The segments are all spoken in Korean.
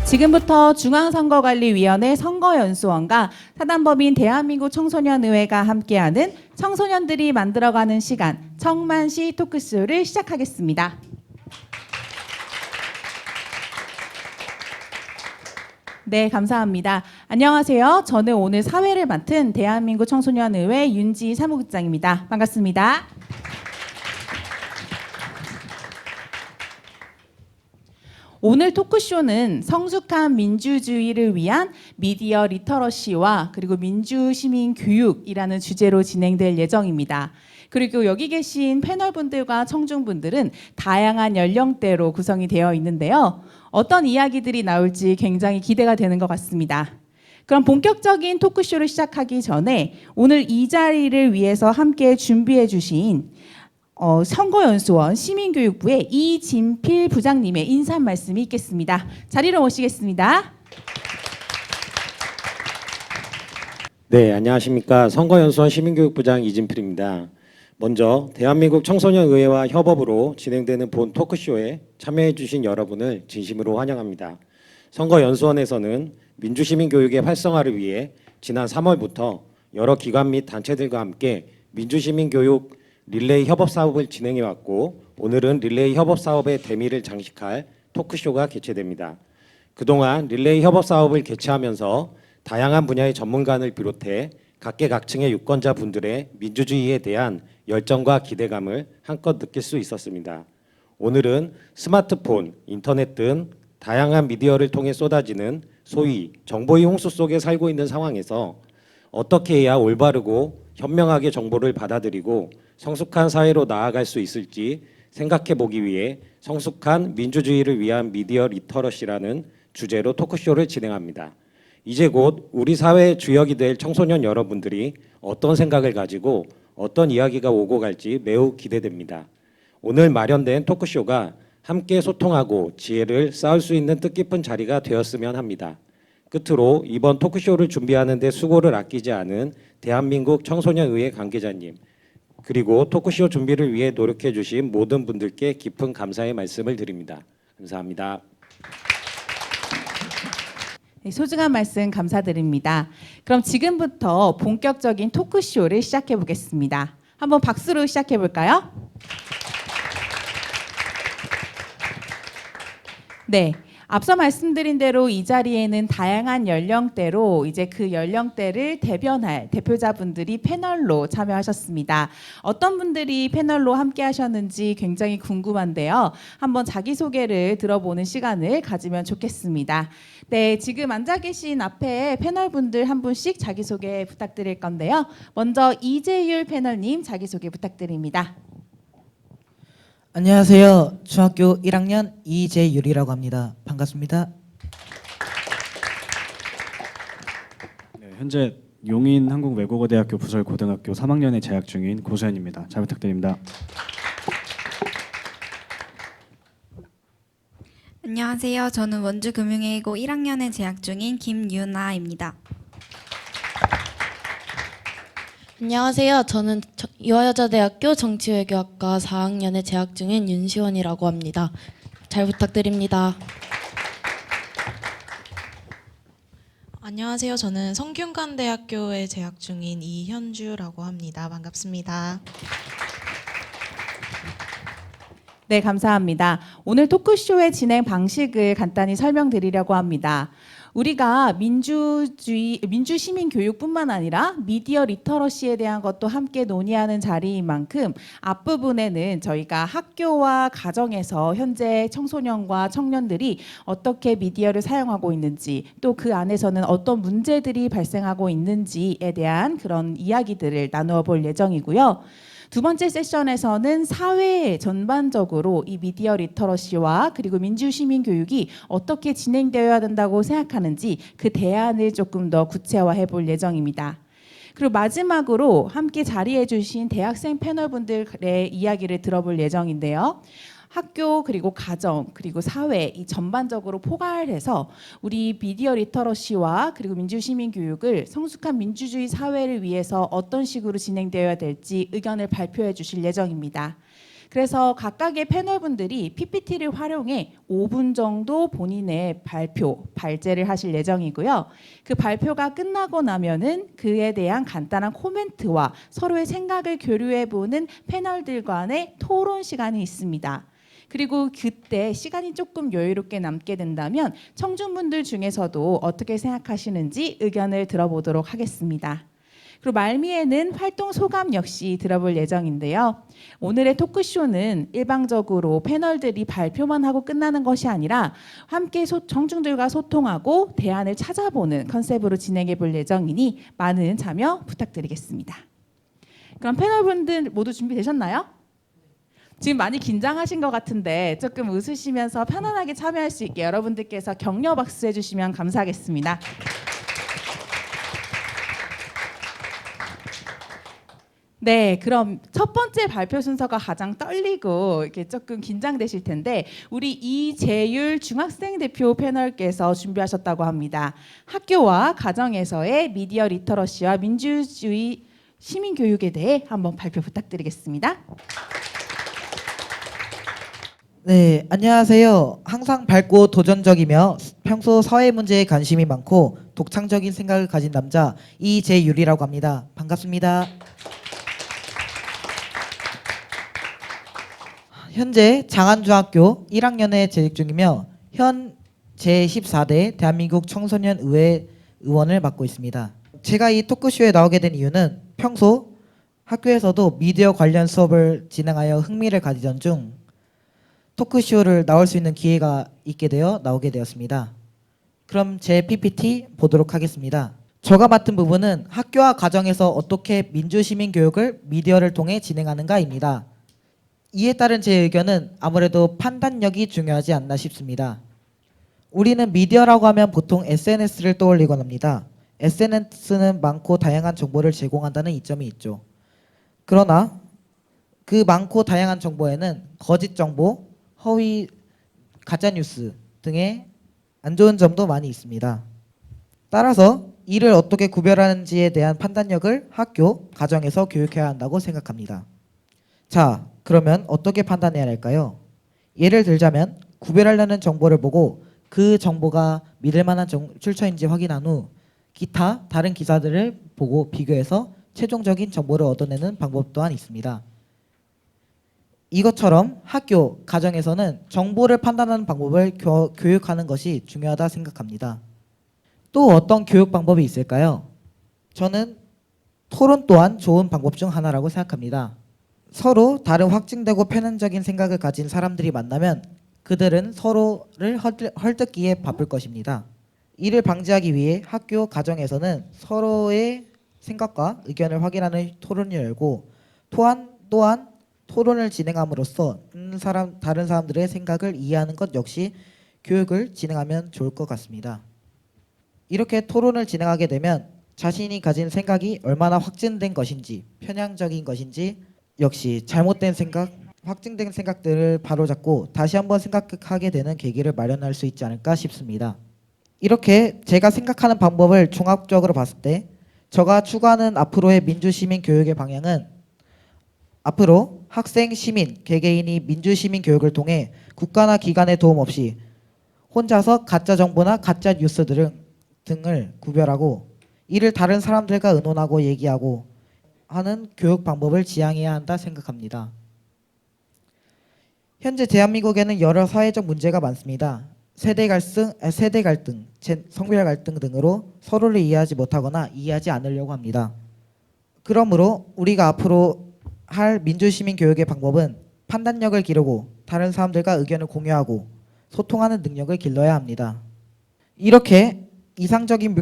지금부터 중앙선거관리위원회 선거연수원과 사단법인 대한민국 청소년의회가 함께하는 청소년들이 만들어가는 시간 청만시 토크쇼를 시작하겠습니다. 네, 감사합니다. 안녕하세요. 저는 오늘 사회를 맡은 대한민국 청소년의회 윤지 사무국장입니다. 반갑습니다. 오늘 토크쇼는 성숙한 민주주의를 위한 미디어 리터러시와 그리고 민주시민 교육이라는 주제로 진행될 예정입니다. 그리고 여기 계신 패널분들과 청중분들은 다양한 연령대로 구성이 되어 있는데요. 어떤 이야기들이 나올지 굉장히 기대가 되는 것 같습니다. 그럼 본격적인 토크쇼를 시작하기 전에 오늘 이 자리를 위해서 함께 준비해 주신 선거연수원 시민교육부의 이진필 부장님의 인사 말씀이 있겠습니다. 자리로 모시겠습니다. 네, 안녕하십니까. 선거연수원 시민교육부장 이진필입니다. 먼저 대한민국 청소년의회와 협업으로 진행되는 본 토크쇼에 참여해 주신 여러분을 진심으로 환영합니다. 선거연수원에서는 민주시민교육의 활성화를 위해 지난 3월부터 여러 기관 및 단체들과 함께 민주시민교육 릴레이 협업 사업을 진행해 왔고 오늘은 릴레이 협업 사업의 대미를 장식할 토크쇼가 개최됩니다. 그동안 릴레이 협업 사업을 개최하면서 다양한 분야의 전문가를 비롯해 각계각층의 유권자분들의 민주주의에 대한 열정과 기대감을 한껏 느낄 수 있었습니다. 오늘은 스마트폰, 인터넷 등 다양한 미디어를 통해 쏟아지는 소위 정보의 홍수 속에 살고 있는 상황에서 어떻게 해야 올바르고 현명하게 정보를 받아들이고 성숙한 사회로 나아갈 수 있을지 생각해 보기 위해 성숙한 민주주의를 위한 미디어 리터러시라는 주제로 토크쇼를 진행합니다. 이제 곧 우리 사회의 주역이 될 청소년 여러분들이 어떤 생각을 가지고 어떤 이야기가 오고 갈지 매우 기대됩니다. 오늘 마련된 토크쇼가 함께 소통하고 지혜를 쌓을 수 있는 뜻깊은 자리가 되었으면 합니다. 끝으로 이번 토크쇼를 준비하는 데 수고를 아끼지 않은 대한민국 청소년의회 관계자님 그리고 토크쇼 준비를 위해 노력해 주신 모든 분들께 깊은 감사의 말씀을 드립니다. 감사합니다. 네, 소중한 말씀 감사드립니다. 그럼 지금부터 본격적인 토크쇼를 시작해 보겠습니다. 한번 박수로 시작해 볼까요? 네. 앞서 말씀드린 대로 이 자리에는 다양한 연령대로 이제 그 연령대를 대변할 대표자분들이 패널로 참여하셨습니다. 어떤 분들이 패널로 함께 하셨는지 굉장히 궁금한데요. 한번 자기소개를 들어보는 시간을 가지면 좋겠습니다. 네, 지금 앉아 계신 앞에 패널분들 한 분씩 자기소개 부탁드릴 건데요. 먼저 이재율 패널님 자기소개 부탁드립니다. 안녕하세요. 중학교 1학년 이재율이라고 합니다. 반갑습니다. 네, 현재 용인한국외국어대학교 부설고등학교 3학년에 재학 중인 고소연입니다. 잘 부탁드립니다. 안녕하세요. 저는 원주금융외고 1학년에 재학 중인 김유나입니다. 안녕하세요. 저는 이화여자대학교 정치외교학과 4학년에 재학 중인 윤시원이라고 합니다. 잘 부탁드립니다. 안녕하세요. 저는 성균관대학교에 재학 중인 이현주라고 합니다. 반갑습니다. 네, 감사합니다. 오늘 토크쇼의 진행 방식을 간단히 설명드리려고 합니다. 우리가 민주시민교육뿐만 아니라 미디어 리터러시에 대한 것도 함께 논의하는 자리인 만큼 앞부분에는 저희가 학교와 가정에서 현재 청소년과 청년들이 어떻게 미디어를 사용하고 있는지 또 그 안에서는 어떤 문제들이 발생하고 있는지에 대한 그런 이야기들을 나누어 볼 예정이고요. 두 번째 세션에서는 사회 전반적으로 이 미디어 리터러시와 그리고 민주시민 교육이 어떻게 진행되어야 된다고 생각하는지 그 대안을 조금 더 구체화해 볼 예정입니다. 그리고 마지막으로 함께 자리해 주신 대학생 패널분들의 이야기를 들어볼 예정인데요. 학교 그리고 가정 그리고 사회 이 전반적으로 포괄해서 우리 미디어 리터러시와 그리고 민주시민 교육을 성숙한 민주주의 사회를 위해서 어떤 식으로 진행되어야 될지 의견을 발표해 주실 예정입니다. 그래서 각각의 패널분들이 PPT를 활용해 5분 정도 본인의 발제를 하실 예정이고요. 그 발표가 끝나고 나면은 그에 대한 간단한 코멘트와 서로의 생각을 교류해보는 패널들 간의 토론 시간이 있습니다. 그리고 그때 시간이 조금 여유롭게 남게 된다면 청중분들 중에서도 어떻게 생각하시는지 의견을 들어보도록 하겠습니다. 그리고 말미에는 활동 소감 역시 들어볼 예정인데요. 오늘의 토크쇼는 일방적으로 패널들이 발표만 하고 끝나는 것이 아니라 함께 청중들과 소통하고 대안을 찾아보는 컨셉으로 진행해 볼 예정이니 많은 참여 부탁드리겠습니다. 그럼 패널분들 모두 준비되셨나요? 지금 많이 긴장하신 것 같은데 조금 웃으시면서 편안하게 참여할 수 있게 여러분들께서 격려 박수 해주시면 감사하겠습니다. 네, 그럼 첫 번째 발표 순서가 가장 떨리고 이렇게 조금 긴장되실 텐데 우리 이재율 중학생 대표 패널께서 준비하셨다고 합니다. 학교와 가정에서의 미디어 리터러시와 민주주의 시민교육에 대해 한번 발표 부탁드리겠습니다. 네, 안녕하세요. 항상 밝고 도전적이며 평소 사회 문제에 관심이 많고 독창적인 생각을 가진 남자 이재율이라고 합니다. 반갑습니다. 현재 장안중학교 1학년에 재직 중이며 현 제14대 대한민국 청소년 의회 의원을 맡고 있습니다. 제가 이 토크쇼에 나오게 된 이유는 평소 학교에서도 미디어 관련 수업을 진행하여 흥미를 가지던 중 토크쇼를 나올 수 있는 기회가 있게 되어 나오게 되었습니다. 그럼 제 PPT 보도록 하겠습니다. 제가 맡은 부분은 학교와 가정에서 어떻게 민주시민 교육을 미디어를 통해 진행하는가입니다. 이에 따른 제 의견은 아무래도 판단력이 중요하지 않나 싶습니다. 우리는 미디어라고 하면 보통 SNS를 떠올리곤 합니다. SNS는 많고 다양한 정보를 제공한다는 이점이 있죠. 그러나 그 많고 다양한 정보에는 거짓 정보, 허위, 가짜뉴스 등의 안 좋은 점도 많이 있습니다. 따라서 이를 어떻게 구별하는지에 대한 판단력을 학교, 가정에서 교육해야 한다고 생각합니다. 자, 그러면 어떻게 판단해야 할까요? 예를 들자면 구별하려는 정보를 보고 그 정보가 믿을 만한 출처인지 확인한 후 기타 다른 기사들을 보고 비교해서 최종적인 정보를 얻어내는 방법 또한 있습니다. 이것처럼 학교, 가정에서는 정보를 판단하는 방법을 교육하는 것이 중요하다 생각합니다. 또 어떤 교육 방법이 있을까요? 저는 토론 또한 좋은 방법 중 하나라고 생각합니다. 서로 다른 확증되고 편향적인 생각을 가진 사람들이 만나면 그들은 서로를 헐뜯기에 바쁠 것입니다. 이를 방지하기 위해 학교, 가정에서는 서로의 생각과 의견을 확인하는 토론을 열고 또한 토론을 진행함으로써 다른 사람들의 생각을 이해하는 것 역시 교육을 진행하면 좋을 것 같습니다. 이렇게 토론을 진행하게 되면 자신이 가진 생각이 얼마나 확증된 것인지 편향적인 것인지 역시 잘못된 생각, 확증된 생각들을 바로잡고 다시 한번 생각하게 되는 계기를 마련할 수 있지 않을까 싶습니다. 이렇게 제가 생각하는 방법을 종합적으로 봤을 때 제가 추구하는 앞으로의 민주시민 교육의 방향은 앞으로 학생, 시민, 개개인이 민주시민 교육을 통해 국가나 기관의 도움 없이 혼자서 가짜 정보나 가짜 뉴스 등을 구별하고 이를 다른 사람들과 의논하고 얘기하고 하는 교육 방법을 지향해야 한다 생각합니다. 현재 대한민국에는 여러 사회적 문제가 많습니다. 세대 갈등, 성별 갈등 등으로 서로를 이해하지 못하거나 이해하지 않으려고 합니다. 그러므로 우리가 앞으로 할 민주시민 교육의 방법은 판단력을 기르고 다른 사람들과 의견을 공유하고 소통하는 능력을 길러야 합니다. 이렇게 이상적인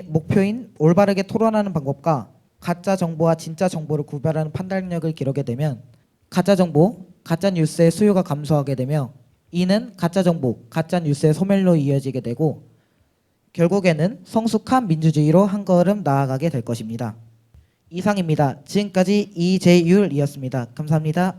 목표인 올바르게 토론하는 방법과 가짜 정보와 진짜 정보를 구별하는 판단력을 기르게 되면 가짜 정보, 가짜 뉴스의 수요가 감소하게 되며 이는 가짜 정보, 가짜 뉴스의 소멸로 이어지게 되고 결국에는 성숙한 민주주의로 한 걸음 나아가게 될 것입니다. 이상입니다. 지금까지 이재율이었습니다. 감사합니다.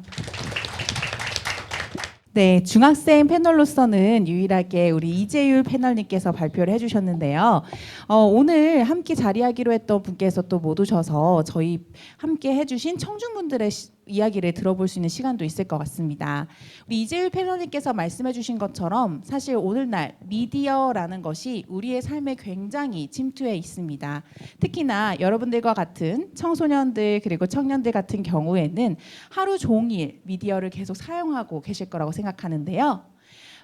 네, 중학생 패널로서는 유일하게 우리 이재율 패널님께서 발표를 해주셨는데요. 오늘 함께 자리하기로 했던 분께서 또 못 오셔서 저희 함께 해주신 청중분들의 이야기를 들어볼 수 있는 시간도 있을 것 같습니다. 우리 이재율 패널님께서 말씀해 주신 것처럼 사실 오늘날 미디어라는 것이 우리의 삶에 굉장히 침투해 있습니다. 특히나 여러분들과 같은 청소년들 그리고 청년들 같은 경우에는 하루 종일 미디어를 계속 사용하고 계실 거라고 생각하는데요.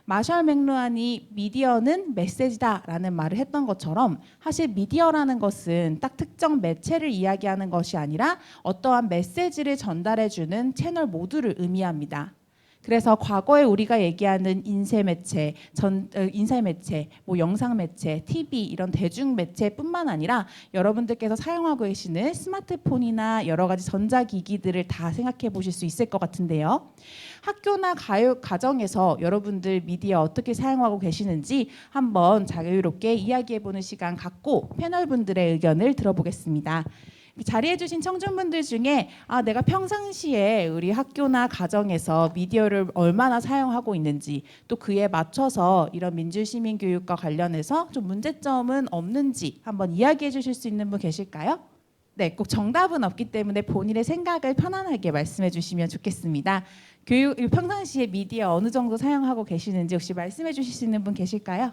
마셜 맥루한이 미디어는 메시지다라는 말을 했던 것처럼 사실 미디어라는 것은 딱 특정 매체를 이야기하는 것이 아니라 어떠한 메시지를 전달해주는 채널 모두를 의미합니다. 그래서 과거에 우리가 얘기하는 인쇄 매체, 뭐 영상 매체, TV 이런 대중 매체뿐만 아니라 여러분들께서 사용하고 계시는 스마트폰이나 여러 가지 전자기기들을 다 생각해 보실 수 있을 것 같은데요. 학교나 가정에서 여러분들 미디어 어떻게 사용하고 계시는지 한번 자유롭게 이야기해보는 시간 갖고 패널분들의 의견을 들어보겠습니다. 자리해주신 청중분들 중에 내가 평상시에 우리 학교나 가정에서 미디어를 얼마나 사용하고 있는지 또 그에 맞춰서 이런 민주시민교육과 관련해서 좀 문제점은 없는지 한번 이야기해 주실 수 있는 분 계실까요? 네, 꼭 정답은 없기 때문에 본인의 생각을 편안하게 말씀해 주시면 좋겠습니다. 평상시에 미디어 어느 정도 사용하고 계시는지 혹시 말씀해 주실 수 있는 분 계실까요?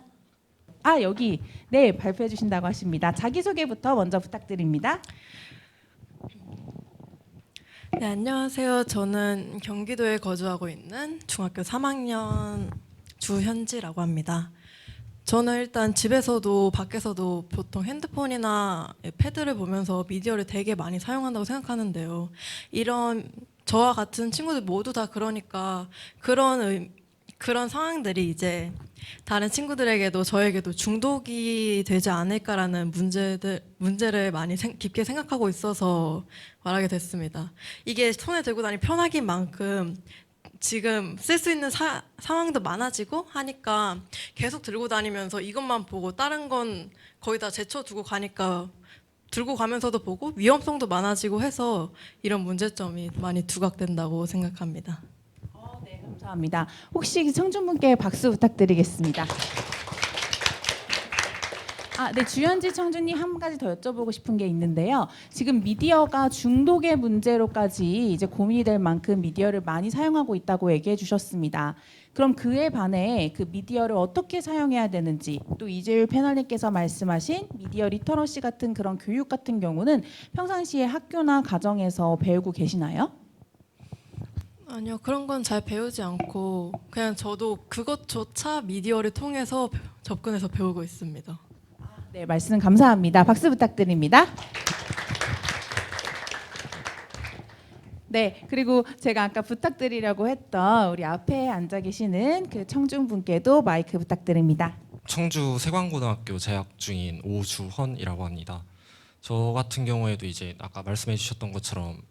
여기 네 발표해 주신다고 하십니다. 자기소개부터 먼저 부탁드립니다. 네, 안녕하세요. 저는 경기도에 거주하고 있는 중학교 3학년 주현지라고 합니다. 저는 일단 집에서도 밖에서도 보통 핸드폰이나 패드를 보면서 미디어를 되게 많이 사용한다고 생각하는데요. 이런 저와 같은 친구들 모두 다 그러니까 그런 상황들이 이제 다른 친구들에게도 저에게도 중독이 되지 않을까라는 문제를 많이 깊게 생각하고 있어서 말하게 됐습니다. 이게 손에 들고 다니 편하긴 만큼 지금 쓸 수 있는 상황도 많아지고 하니까 계속 들고 다니면서 이것만 보고 다른 건 거의 다 제쳐두고 가니까 들고 가면서도 보고 위험성도 많아지고 해서 이런 문제점이 많이 두각된다고 생각합니다. 네, 감사합니다. 혹시 청중분께 박수 부탁드리겠습니다. 네, 주현지 청주님 한 가지 더 여쭤보고 싶은 게 있는데요. 지금 미디어가 중독의 문제로까지 이제 고민이 될 만큼 미디어를 많이 사용하고 있다고 얘기해 주셨습니다. 그럼 그에 반해 그 미디어를 어떻게 사용해야 되는지 또 이재율 패널님께서 말씀하신 미디어 리터러시 같은 그런 교육 같은 경우는 평상시에 학교나 가정에서 배우고 계시나요? 아니요, 그런 건 잘 배우지 않고 그냥 저도 그것조차 미디어를 통해서 접근해서 배우고 있습니다. 네, 말씀 감사합니다. 박수 부탁드립니다. 네, 그리고 제가 아까 부탁드리려고 했던 우리 앞에 앉아 계시는 그 청중분께도 마이크 부탁드립니다. 청주 세광고등학교 재학 중인 오주헌이라고 합니다. 저 같은 경우에도 이제 아까 말씀해 주셨던 것처럼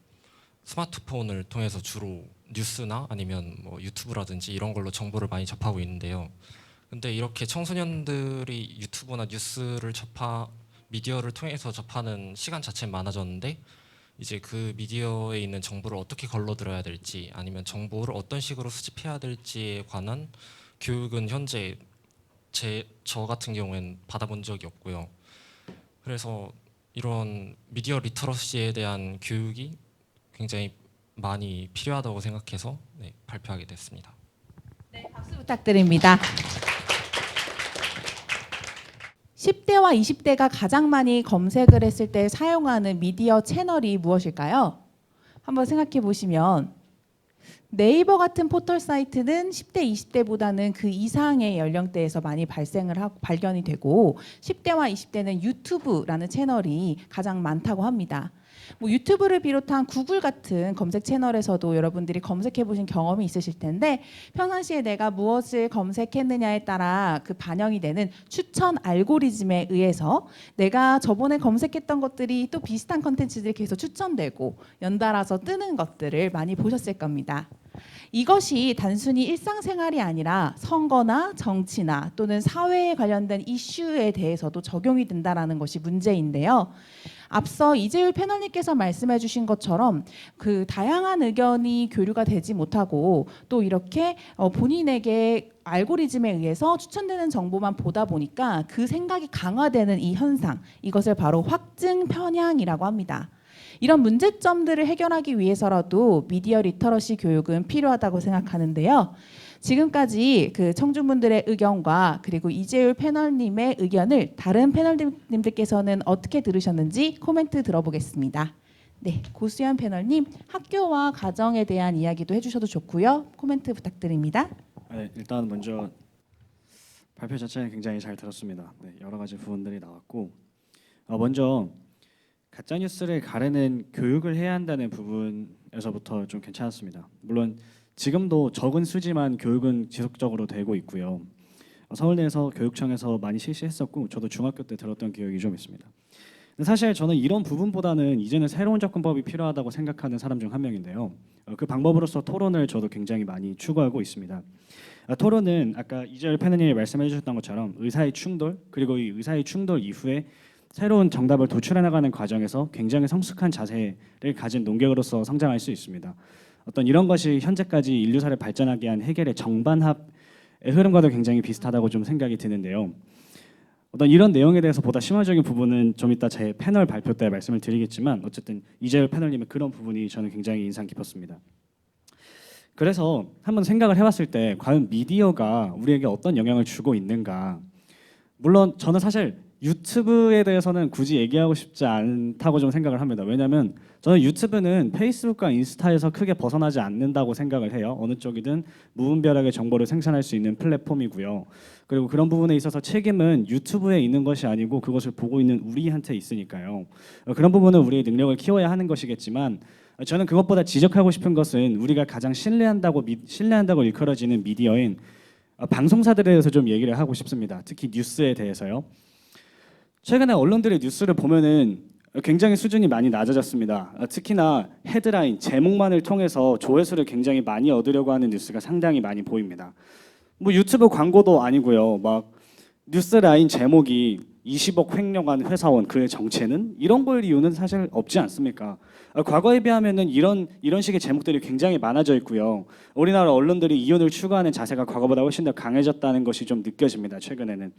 스마트폰을 통해서 주로 뉴스나 아니면 뭐 유튜브라든지 이런 걸로 정보를 많이 접하고 있는데요. 근데 이렇게 청소년들이 유튜브나 뉴스를 미디어를 통해서 접하는 시간 자체는 많아졌는데 이제 그 미디어에 있는 정보를 어떻게 걸러들어야 될지 아니면 정보를 어떤 식으로 수집해야 될지에 관한 교육은 현재 저 같은 경우에는 받아본 적이 없고요. 그래서 이런 미디어 리터러시에 대한 교육이 굉장히 많이 필요하다고 생각해서 발표하게 됐습니다. 네, 박수 부탁드립니다. 10대와 20대가 가장 많이 검색을 했을 때 사용하는 미디어 채널이 무엇일까요? 한번 생각해 보시면 네이버 같은 포털 사이트는 10대, 20대보다는 그 이상의 연령대에서 많이 발견이 되고 10대와 20대는 유튜브라는 채널이 가장 많다고 합니다. 뭐 유튜브를 비롯한 구글 같은 검색 채널에서도 여러분들이 검색해 보신 경험이 있으실 텐데 평상시에 내가 무엇을 검색했느냐에 따라 그 반영이 되는 추천 알고리즘에 의해서 내가 저번에 검색했던 것들이 또 비슷한 컨텐츠들이 계속 추천되고 연달아서 뜨는 것들을 많이 보셨을 겁니다. 이것이 단순히 일상생활이 아니라 선거나 정치나 또는 사회에 관련된 이슈에 대해서도 적용이 된다는 것이 문제인데요. 앞서 이재율 패널님께서 말씀해 주신 것처럼 그 다양한 의견이 교류가 되지 못하고 또 이렇게 본인에게 알고리즘에 의해서 추천되는 정보만 보다 보니까 그 생각이 강화되는 이 현상, 이것을 바로 확증 편향이라고 합니다. 이런 문제점들을 해결하기 위해서라도 미디어 리터러시 교육은 필요하다고 생각하는데요. 지금까지 그 청중분들의 의견과 그리고 이재율 패널님의 의견을 다른 패널님들께서는 어떻게 들으셨는지 코멘트 들어보겠습니다. 네, 고수연 패널님, 학교와 가정에 대한 이야기도 해주셔도 좋고요. 코멘트 부탁드립니다. 네, 일단 먼저 발표 자체는 굉장히 잘 들었습니다. 네, 여러 가지 부분들이 나왔고 먼저 가짜 뉴스를 가르는 교육을 해야 한다는 부분에서부터 좀 괜찮았습니다. 물론 지금도 적은 수지만 교육은 지속적으로 되고 있고요. 서울대에서 교육청에서 많이 실시했었고 저도 중학교 때 들었던 기억이 좀 있습니다. 근데 사실 저는 이런 부분보다는 이제는 새로운 접근법이 필요하다고 생각하는 사람 중 한 명인데요. 그 방법으로서 토론을 저도 굉장히 많이 추구하고 있습니다. 토론은 아까 이재열 패널님이 말씀해 주셨던 것처럼 의사의 충돌 그리고 이 의사의 충돌 이후에 새로운 정답을 도출해 나가는 과정에서 굉장히 성숙한 자세를 가진 논객으로서 성장할 수 있습니다. 어떤 이런 것이 현재까지 인류사를 발전하게 한 해겔의 정반합의 흐름과도 굉장히 비슷하다고 좀 생각이 드는데요. 어떤 이런 내용에 대해서 보다 심화적인 부분은 좀 이따 제 패널 발표 때 말씀을 드리겠지만 어쨌든 이재열 패널님의 그런 부분이 저는 굉장히 인상 깊었습니다. 그래서 한번 생각을 해봤을 때 과연 미디어가 우리에게 어떤 영향을 주고 있는가. 물론 저는 사실 유튜브에 대해서는 굳이 얘기하고 싶지 않다고 좀 생각을 합니다. 왜냐하면 저는 유튜브는 페이스북과 인스타에서 크게 벗어나지 않는다고 생각을 해요. 어느 쪽이든 무분별하게 정보를 생산할 수 있는 플랫폼이고요. 그리고 그런 부분에 있어서 책임은 유튜브에 있는 것이 아니고 그것을 보고 있는 우리한테 있으니까요. 그런 부분은 우리의 능력을 키워야 하는 것이겠지만 저는 그것보다 지적하고 싶은 것은 우리가 가장 신뢰한다고 일컬어지는 미디어인 방송사들에 대해서 좀 얘기를 하고 싶습니다. 특히 뉴스에 대해서요. 최근에 언론들의 뉴스를 보면은 굉장히 수준이 많이 낮아졌습니다. 특히나 헤드라인, 제목만을 통해서 조회수를 굉장히 많이 얻으려고 하는 뉴스가 상당히 많이 보입니다. 뭐 유튜브 광고도 아니고요. 막 뉴스 라인 제목이 20억 횡령한 회사원 그의 정체는 이런 걸 이유는 사실 없지 않습니까? 과거에 비하면은 이런 식의 제목들이 굉장히 많아져 있고요. 우리나라 언론들이 이윤을 추구하는 자세가 과거보다 훨씬 더 강해졌다는 것이 좀 느껴집니다. 최근에는.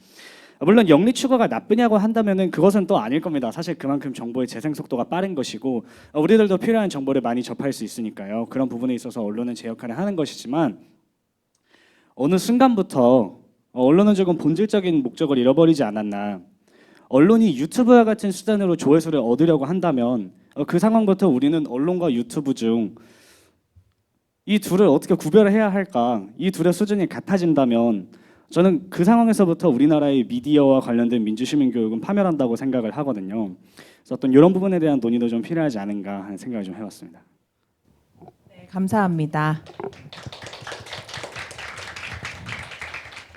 물론 영리 추구가 나쁘냐고 한다면은 그것은 또 아닐 겁니다. 사실 그만큼 정보의 재생 속도가 빠른 것이고 우리들도 필요한 정보를 많이 접할 수 있으니까요. 그런 부분에 있어서 언론은 제 역할을 하는 것이지만 어느 순간부터 언론은 조금 본질적인 목적을 잃어버리지 않았나. 언론이 유튜브와 같은 수단으로 조회수를 얻으려고 한다면 그 상황부터 우리는 언론과 유튜브 중 이 둘을 어떻게 구별해야 할까? 이 둘의 수준이 같아진다면 저는 그 상황에서부터 우리나라의 미디어와 관련된 민주시민교육은 파멸한다고 생각을 하거든요. 그래서 어떤 이런 부분에 대한 논의도 좀 필요하지 않은가 하는 생각을 좀 해봤습니다. 네, 감사합니다.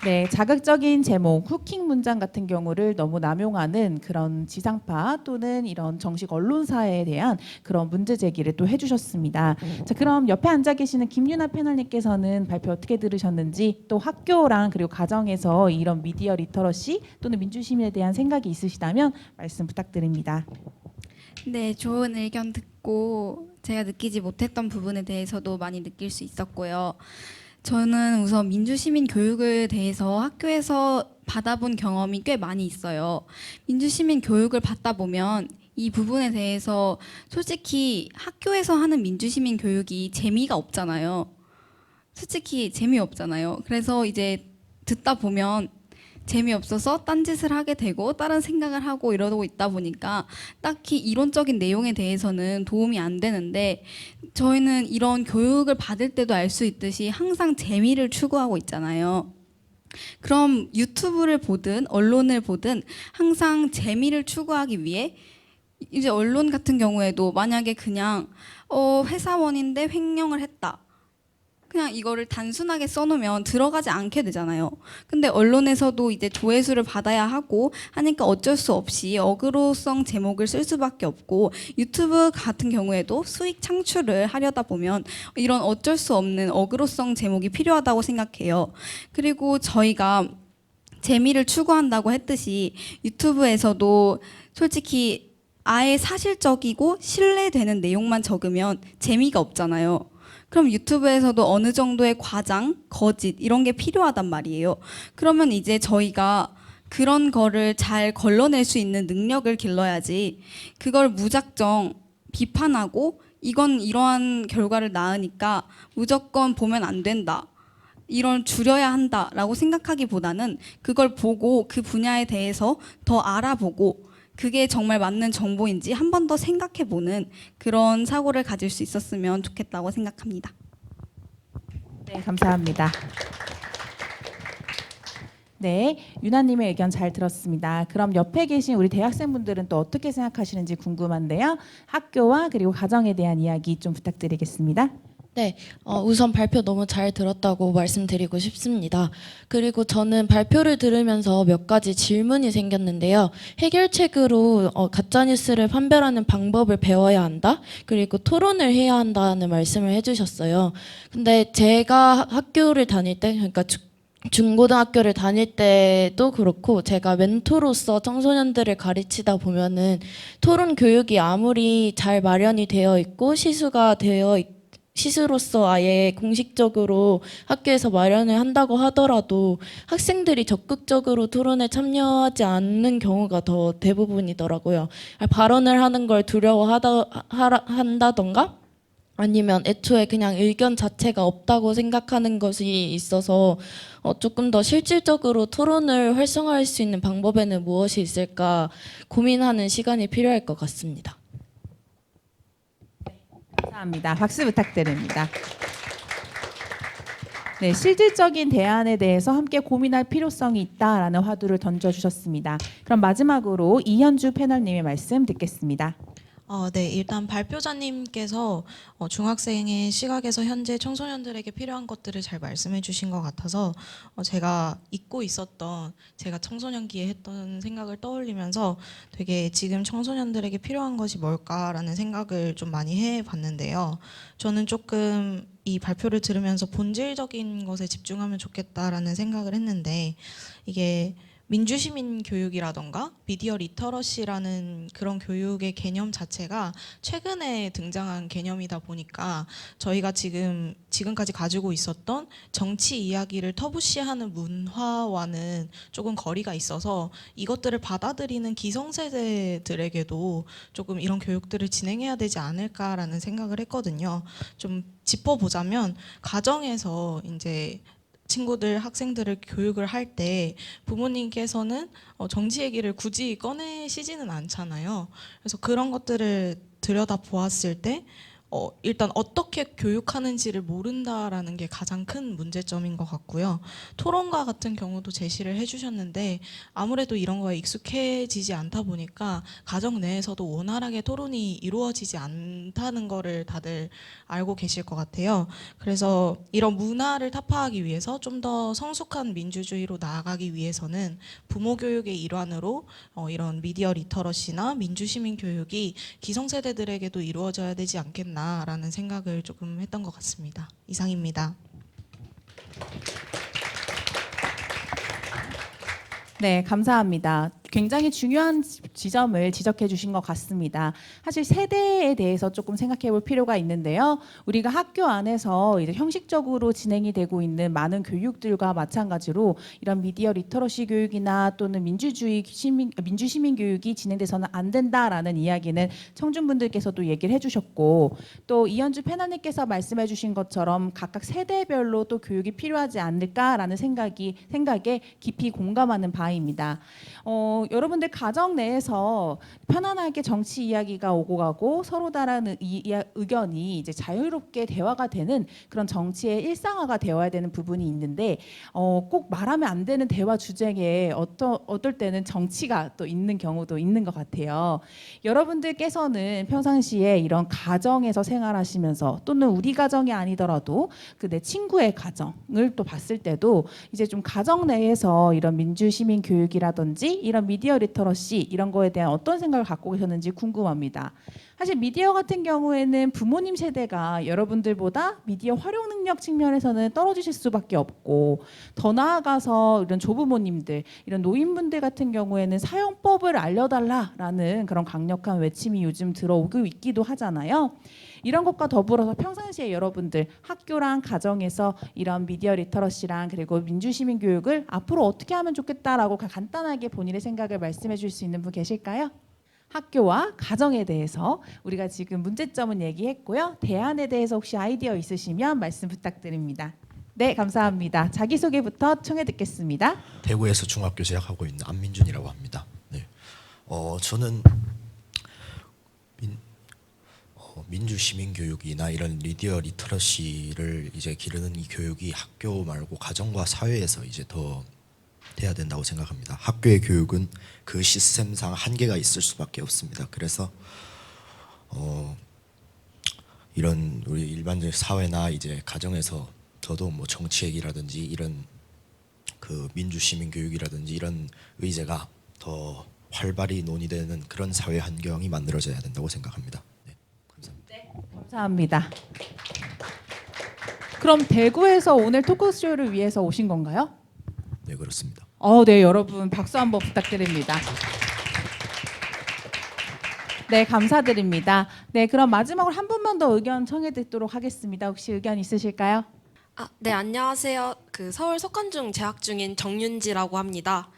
네, 자극적인 제목, 후킹 문장 같은 경우를 너무 남용하는 그런 지상파 또는 이런 정식 언론사에 대한 그런 문제 제기를 또 해주셨습니다. 자, 그럼 옆에 앉아 계시는 김유나 패널님께서는 발표 어떻게 들으셨는지 또 학교랑 그리고 가정에서 이런 미디어 리터러시 또는 민주시민에 대한 생각이 있으시다면 말씀 부탁드립니다. 네, 좋은 의견 듣고 제가 느끼지 못했던 부분에 대해서도 많이 느낄 수 있었고요. 저는 우선 민주시민 교육에 대해서 학교에서 받아본 경험이 꽤 많이 있어요. 민주시민 교육을 받다 보면 이 부분에 대해서 솔직히 학교에서 하는 민주시민 교육이 재미가 없잖아요. 솔직히 재미없잖아요. 그래서 이제 듣다 보면 재미없어서 딴짓을 하게 되고 다른 생각을 하고 이러고 있다 보니까 딱히 이론적인 내용에 대해서는 도움이 안 되는데 저희는 이런 교육을 받을 때도 알 수 있듯이 항상 재미를 추구하고 있잖아요. 그럼 유튜브를 보든 언론을 보든 항상 재미를 추구하기 위해 이제 언론 같은 경우에도 만약에 그냥 회사원인데 횡령을 했다. 그냥 이거를 단순하게 써놓으면 들어가지 않게 되잖아요. 근데 언론에서도 이제 조회수를 받아야 하고 하니까 어쩔 수 없이 어그로성 제목을 쓸 수밖에 없고 유튜브 같은 경우에도 수익 창출을 하려다 보면 이런 어쩔 수 없는 어그로성 제목이 필요하다고 생각해요. 그리고 저희가 재미를 추구한다고 했듯이 유튜브에서도 솔직히 아예 사실적이고 신뢰되는 내용만 적으면 재미가 없잖아요. 그럼 유튜브에서도 어느 정도의 과장, 거짓 이런 게 필요하단 말이에요. 그러면 이제 저희가 그런 거를 잘 걸러낼 수 있는 능력을 길러야지 그걸 무작정 비판하고 이건 이러한 결과를 낳으니까 무조건 보면 안 된다. 이런 줄여야 한다라고 생각하기보다는 그걸 보고 그 분야에 대해서 더 알아보고 그게 정말 맞는 정보인지 한 번 더 생각해보는 그런 사고를 가질 수 있었으면 좋겠다고 생각합니다. 네, 감사합니다. 네, 유나님의 의견 잘 들었습니다. 그럼 옆에 계신 우리 대학생분들은 또 어떻게 생각하시는지 궁금한데요. 학교와 그리고 가정에 대한 이야기 좀 부탁드리겠습니다. 네, 우선 발표 너무 잘 들었다고 말씀드리고 싶습니다. 그리고 저는 발표를 들으면서 몇 가지 질문이 생겼는데요. 해결책으로 가짜뉴스를 판별하는 방법을 배워야 한다. 그리고 토론을 해야 한다는 말씀을 해주셨어요. 근데 제가 학교를 다닐 때, 그러니까 중고등학교를 다닐 때도 그렇고 제가 멘토로서 청소년들을 가르치다 보면은 토론 교육이 아무리 잘 마련이 되어 있고 시수로서 아예 공식적으로 학교에서 마련을 한다고 하더라도 학생들이 적극적으로 토론에 참여하지 않는 경우가 더 대부분이더라고요. 발언을 하는 걸 두려워한다던가 아니면 애초에 그냥 의견 자체가 없다고 생각하는 것이 있어서 조금 더 실질적으로 토론을 활성화할 수 있는 방법에는 무엇이 있을까 고민하는 시간이 필요할 것 같습니다. 감사합니다. 박수 부탁드립니다. 네, 실질적인 대안에 대해서 함께 고민할 필요성이 있다라는 화두를 던져주셨습니다. 그럼 마지막으로 이현주 패널님의 말씀 듣겠습니다. 네, 일단 발표자님께서 중학생의 시각에서 현재 청소년들에게 필요한 것들을 잘 말씀해 주신 것 같아서 제가 잊고 있었던 제가 청소년기에 했던 생각을 떠올리면서 되게 지금 청소년들에게 필요한 것이 뭘까라는 생각을 좀 많이 해봤는데요. 저는 조금 이 발표를 들으면서 본질적인 것에 집중하면 좋겠다라는 생각을 했는데 이게 민주시민 교육이라던가 미디어 리터러시라는 그런 교육의 개념 자체가 최근에 등장한 개념이다 보니까 저희가 지금까지 가지고 있었던 정치 이야기를 터부시하는 문화와는 조금 거리가 있어서 이것들을 받아들이는 기성세대들에게도 조금 이런 교육들을 진행해야 되지 않을까라는 생각을 했거든요. 좀 짚어보자면 가정에서 이제 친구들, 학생들을 교육을 할 때 부모님께서는 정치 얘기를 굳이 꺼내시지는 않잖아요. 그래서 그런 것들을 들여다 보았을 때 일단 어떻게 교육하는지를 모른다라는 게 가장 큰 문제점인 것 같고요. 토론과 같은 경우도 제시를 해주셨는데 아무래도 이런 거에 익숙해지지 않다 보니까 가정 내에서도 원활하게 토론이 이루어지지 않다는 거를 다들 알고 계실 것 같아요. 그래서 이런 문화를 타파하기 위해서 좀 더 성숙한 민주주의로 나아가기 위해서는 부모 교육의 일환으로 이런 미디어 리터러시나 민주시민 교육이 기성세대들에게도 이루어져야 되지 않겠나라는 생각을 조금 했던 것 같습니다. 이상입니다. 네, 감사합니다. 굉장히 중요한 지점을 지적해 주신 것 같습니다. 사실 세대에 대해서 조금 생각해 볼 필요가 있는데요. 우리가 학교 안에서 이제 형식적으로 진행이 되고 있는 많은 교육들과 마찬가지로 이런 미디어 리터러시 교육이나 또는 민주시민 교육이 진행돼서는 안 된다라는 이야기는 청중분들께서도 얘기를 해주셨고 또 이현주 패널님께서 말씀해 주신 것처럼 각각 세대별로 또 교육이 필요하지 않을까라는 생각에 깊이 공감하는 바입니다. 여러분들 가정 내에서 편안하게 정치 이야기가 오고 가고 서로 다른 의견이 이제 자유롭게 대화가 되는 그런 정치의 일상화가 되어야 되는 부분이 있는데 꼭 말하면 안 되는 대화 주제에 어떨 때는 정치가 또 있는 경우도 있는 것 같아요. 여러분들께서는 평상시에 이런 가정에서 생활하시면서 또는 우리 가정이 아니더라도 그 내 친구의 가정을 또 봤을 때도 이제 좀 가정 내에서 이런 민주시민 교육이라든지 이런 미디어 리터러시 이런 거에 대한 어떤 생각을 갖고 계셨는지 궁금합니다. 사실 미디어 같은 경우에는 부모님 세대가 여러분들보다 미디어 활용 능력 측면에서는 떨어지실 수밖에 없고 더 나아가서 이런 조부모님들 이런 노인분들 같은 경우에는 사용법을 알려달라라는 그런 강력한 외침이 요즘 들어오고 있기도 하잖아요. 이런 것과 더불어서 평상시에 여러분들 학교랑 가정에서 이런 미디어 리터러시랑 그리고 민주시민 교육을 앞으로 어떻게 하면 좋겠다라고 간단하게 본인의 생각을 말씀해 줄 수 있는 분 계실까요? 학교와 가정에 대해서 우리가 지금 문제점은 얘기했고요. 대안에 대해서 혹시 아이디어 있으시면 말씀 부탁드립니다. 네, 감사합니다. 자기소개부터 청해 듣겠습니다. 대구에서 중학교 재학하고 있는 안민준이라고 합니다. 네. 저는 민주 시민 교육이나 이런 미디어 리터러시를 이제 기르는 이 교육이 학교 말고 가정과 사회에서 이제 더 돼야 된다고 생각합니다. 학교의 교육은 그 시스템상 한계가 있을 수밖에 없습니다. 그래서 이런 우리 일반적 사회나 이제 가정에서 저도 뭐 정치 얘기라든지 이런 그 민주 시민 교육이라든지 이런 의제가 더 활발히 논의되는 그런 사회 환경이 만들어져야 된다고 생각합니다. 네, 감사합니다. 감사합니다. 그럼 대구에서 오늘 토크쇼를 위해서 오신 건가요? 네, 그렇습니다. 네, 여러분 박수 한번 부탁드립니다. 네, 감사드립니다. 네, 그럼 마지막으로 한 분만 더 의견 청해 듣도록 하겠습니다. 혹시 의견 있으실까요? 네, 안녕하세요. 서울 석관중 재학 중인 정윤지라고 합니다.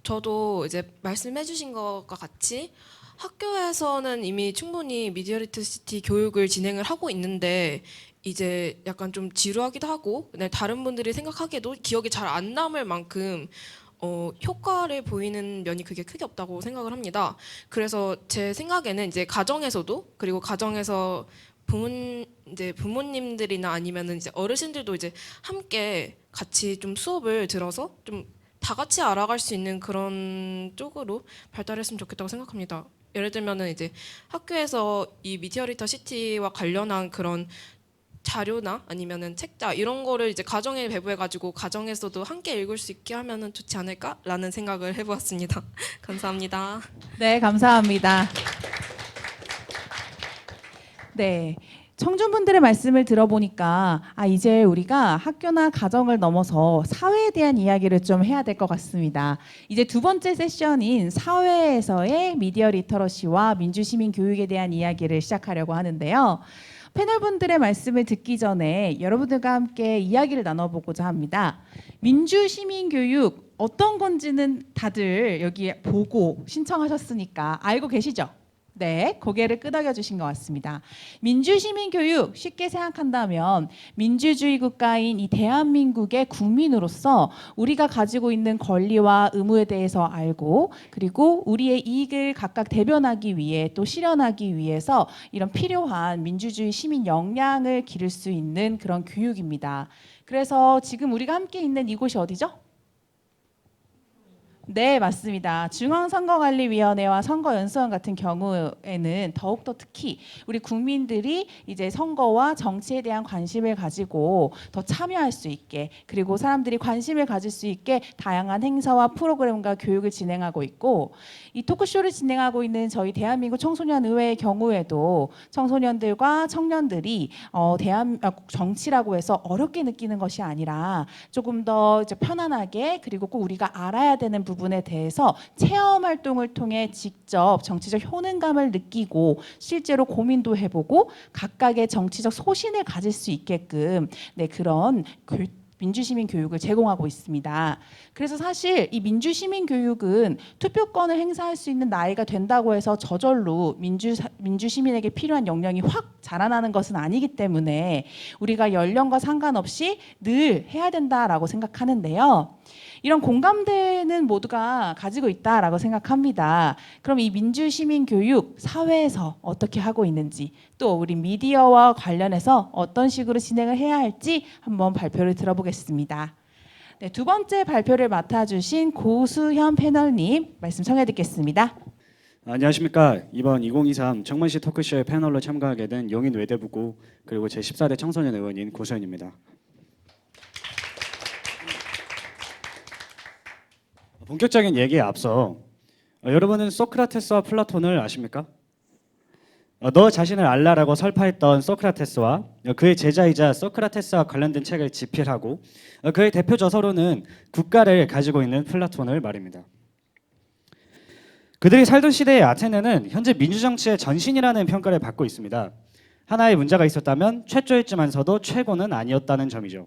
저도 이제 말씀해주신 것과 같이 학교에서는 이미 충분히 미디어 리터시티 교육을 진행을 하고 있는데 이제 약간 좀 지루하기도 하고 다른 분들이 생각하기에도 기억이 잘 안 남을 만큼 효과를 보이는 면이 그게 크게 없다고 생각을 합니다. 그래서 제 생각에는 이제 가정에서도 그리고 가정에서 부모님들이나 아니면은 이제 어르신들도 이제 함께 같이 좀 수업을 들어서 좀 다 같이 알아갈 수 있는 그런 쪽으로 발달했으면 좋겠다고 생각합니다. 예를 들면은 이제 학교에서 이 미디어 리터시티와 관련한 그런 자료나 아니면은 책자 이런 거를 이제 가정에 배부해 가지고 가정에서도 함께 읽을 수 있게 하면은 좋지 않을까라는 생각을 해보았습니다. 감사합니다. 네, 감사합니다. 네. 청중분들의 말씀을 들어보니까 이제 우리가 학교나 가정을 넘어서 사회에 대한 이야기를 좀 해야 될 것 같습니다. 이제 두 번째 세션인 사회에서의 미디어 리터러시와 민주시민 교육에 대한 이야기를 시작하려고 하는데요. 패널분들의 말씀을 듣기 전에 여러분들과 함께 이야기를 나눠보고자 합니다. 민주시민 교육 어떤 건지는 다들 여기에 보고 신청하셨으니까 알고 계시죠? 네, 고개를 끄덕여 주신 것 같습니다. 민주시민 교육 쉽게 생각한다면 민주주의 국가인 이 대한민국의 국민으로서 우리가 가지고 있는 권리와 의무에 대해서 알고 그리고 우리의 이익을 각각 대변하기 위해 또 실현하기 위해서 이런 필요한 민주주의 시민 역량을 기를 수 있는 그런 교육입니다. 그래서 지금 우리가 함께 있는 이곳이 어디죠? 네, 맞습니다. 중앙선거관리위원회와 선거연수원 같은 경우에는 더욱더 특히 우리 국민들이 이제 선거와 정치에 대한 관심을 가지고 더 참여할 수 있게 그리고 사람들이 관심을 가질 수 있게 다양한 행사와 프로그램과 교육을 진행하고 있고 이 토크쇼를 진행하고 있는 저희 대한민국 청소년의회의 경우에도 청소년들과 청년들이 정치라고 해서 어렵게 느끼는 것이 아니라 조금 더 이제 편안하게 그리고 꼭 우리가 알아야 되는 부분에 대해서 체험 활동을 통해 직접 정치적 효능감을 느끼고 실제로 고민도 해보고 각각의 정치적 소신을 가질 수 있게끔 그런 민주시민 교육을 제공하고 있습니다. 그래서 사실 이 민주시민 교육은 투표권을 행사할 수 있는 나이가 된다고 해서 저절로 민주시민에게 필요한 역량이 확 자라나는 것은 아니기 때문에 우리가 연령과 상관없이 늘 해야 된다라고 생각하는데요. 이런 공감대는 모두가 가지고 있다라고 생각합니다. 그럼 이 민주시민 교육 사회에서 어떻게 하고 있는지 또 우리 미디어와 관련해서 어떤 식으로 진행을 해야 할지 한번 발표를 들어보겠습니다. 네, 두 번째 발표를 맡아주신 고수현 패널님 말씀 청해 듣겠습니다. 안녕하십니까. 이번 2023 청문시 토크쇼의 패널로 참가하게 된 용인 외대부고 그리고 제14대 청소년 의원인 고수현입니다. 본격적인 얘기에 앞서 여러분은 소크라테스와 플라톤을 아십니까? 너 자신을 알라라고 설파했던 소크라테스와 그의 제자이자 소크라테스와 관련된 책을 집필하고 그의 대표 저서로는 국가를 가지고 있는 플라톤을 말입니다. 그들이 살던 시대의 아테네는 현재 민주정치의 전신이라는 평가를 받고 있습니다. 하나의 문제가 있었다면 최초였지만서도 최고는 아니었다는 점이죠.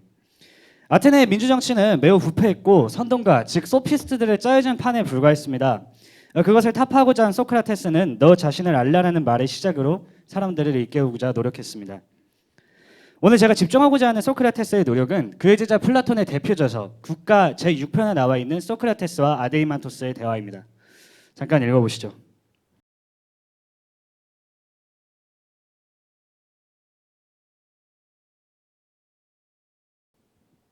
아테네의 민주정치는 매우 부패했고 선동가, 즉 소피스트들의 짜여진 판에 불과했습니다. 그것을 타파하고자 한 소크라테스는 너 자신을 알라라는 말의 시작으로 사람들을 일깨우고자 노력했습니다. 오늘 제가 집중하고자 하는 소크라테스의 노력은 그의 제자 플라톤의 대표저서 국가 제6편에 나와 있는 소크라테스와 아데이만토스의 대화입니다. 잠깐 읽어보시죠.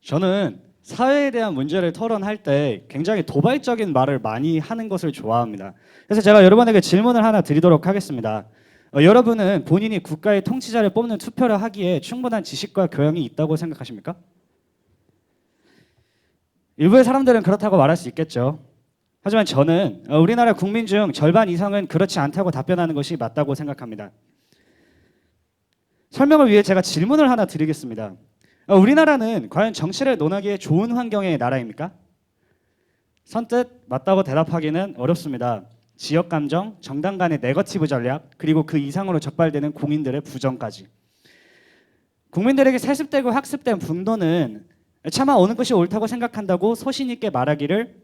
저는 사회에 대한 문제를 토론할 때 굉장히 도발적인 말을 많이 하는 것을 좋아합니다. 그래서 제가 여러분에게 질문을 하나 드리도록 하겠습니다. 여러분은 본인이 국가의 통치자를 뽑는 투표를 하기에 충분한 지식과 교양이 있다고 생각하십니까? 일부의 사람들은 그렇다고 말할 수 있겠죠. 하지만 저는 우리나라 국민 중 절반 이상은 그렇지 않다고 답변하는 것이 맞다고 생각합니다. 설명을 위해 제가 질문을 하나 드리겠습니다. 우리나라는 과연 정치를 논하기에 좋은 환경의 나라입니까? 선뜻 맞다고 대답하기는 어렵습니다. 지역 감정, 정당 간의 네거티브 전략, 그리고 그 이상으로 적발되는 공인들의 부정까지. 국민들에게 세습되고 학습된 분노는 차마 어느 것이 옳다고 생각한다고 소신 있게 말하기를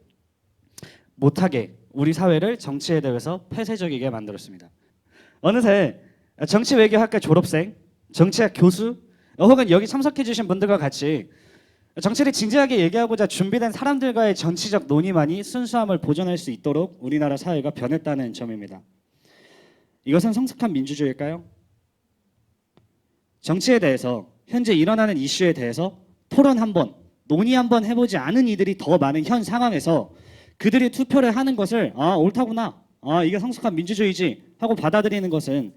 못하게 우리 사회를 정치에 대해서 폐쇄적이게 만들었습니다. 어느새 정치외교학과 졸업생, 정치학 교수, 혹은 여기 참석해 주신 분들과 같이 정치를 진지하게 얘기하고자 준비된 사람들과의 정치적 논의만이 순수함을 보존할 수 있도록 우리나라 사회가 변했다는 점입니다. 이것은 성숙한 민주주의일까요? 정치에 대해서, 현재 일어나는 이슈에 대해서 토론 한번, 논의 한번 해보지 않은 이들이 더 많은 현 상황에서 그들이 투표를 하는 것을 옳다구나, 이게 성숙한 민주주의지 하고 받아들이는 것은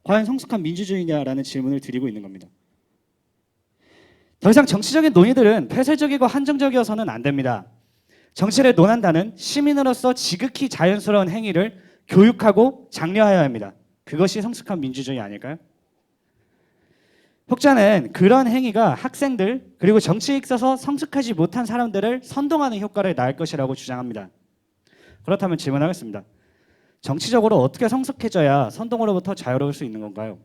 과연 성숙한 민주주의냐라는 질문을 드리고 있는 겁니다. 더 이상 정치적인 논의들은 폐쇄적이고 한정적이어서는 안 됩니다. 정치를 논한다는 시민으로서 지극히 자연스러운 행위를 교육하고 장려해야 합니다. 그것이 성숙한 민주주의 아닐까요? 혹자는 그런 행위가 학생들 그리고 정치에 있어서 성숙하지 못한 사람들을 선동하는 효과를 낳을 것이라고 주장합니다. 그렇다면 질문하겠습니다. 정치적으로 어떻게 성숙해져야 선동으로부터 자유로울 수 있는 건가요?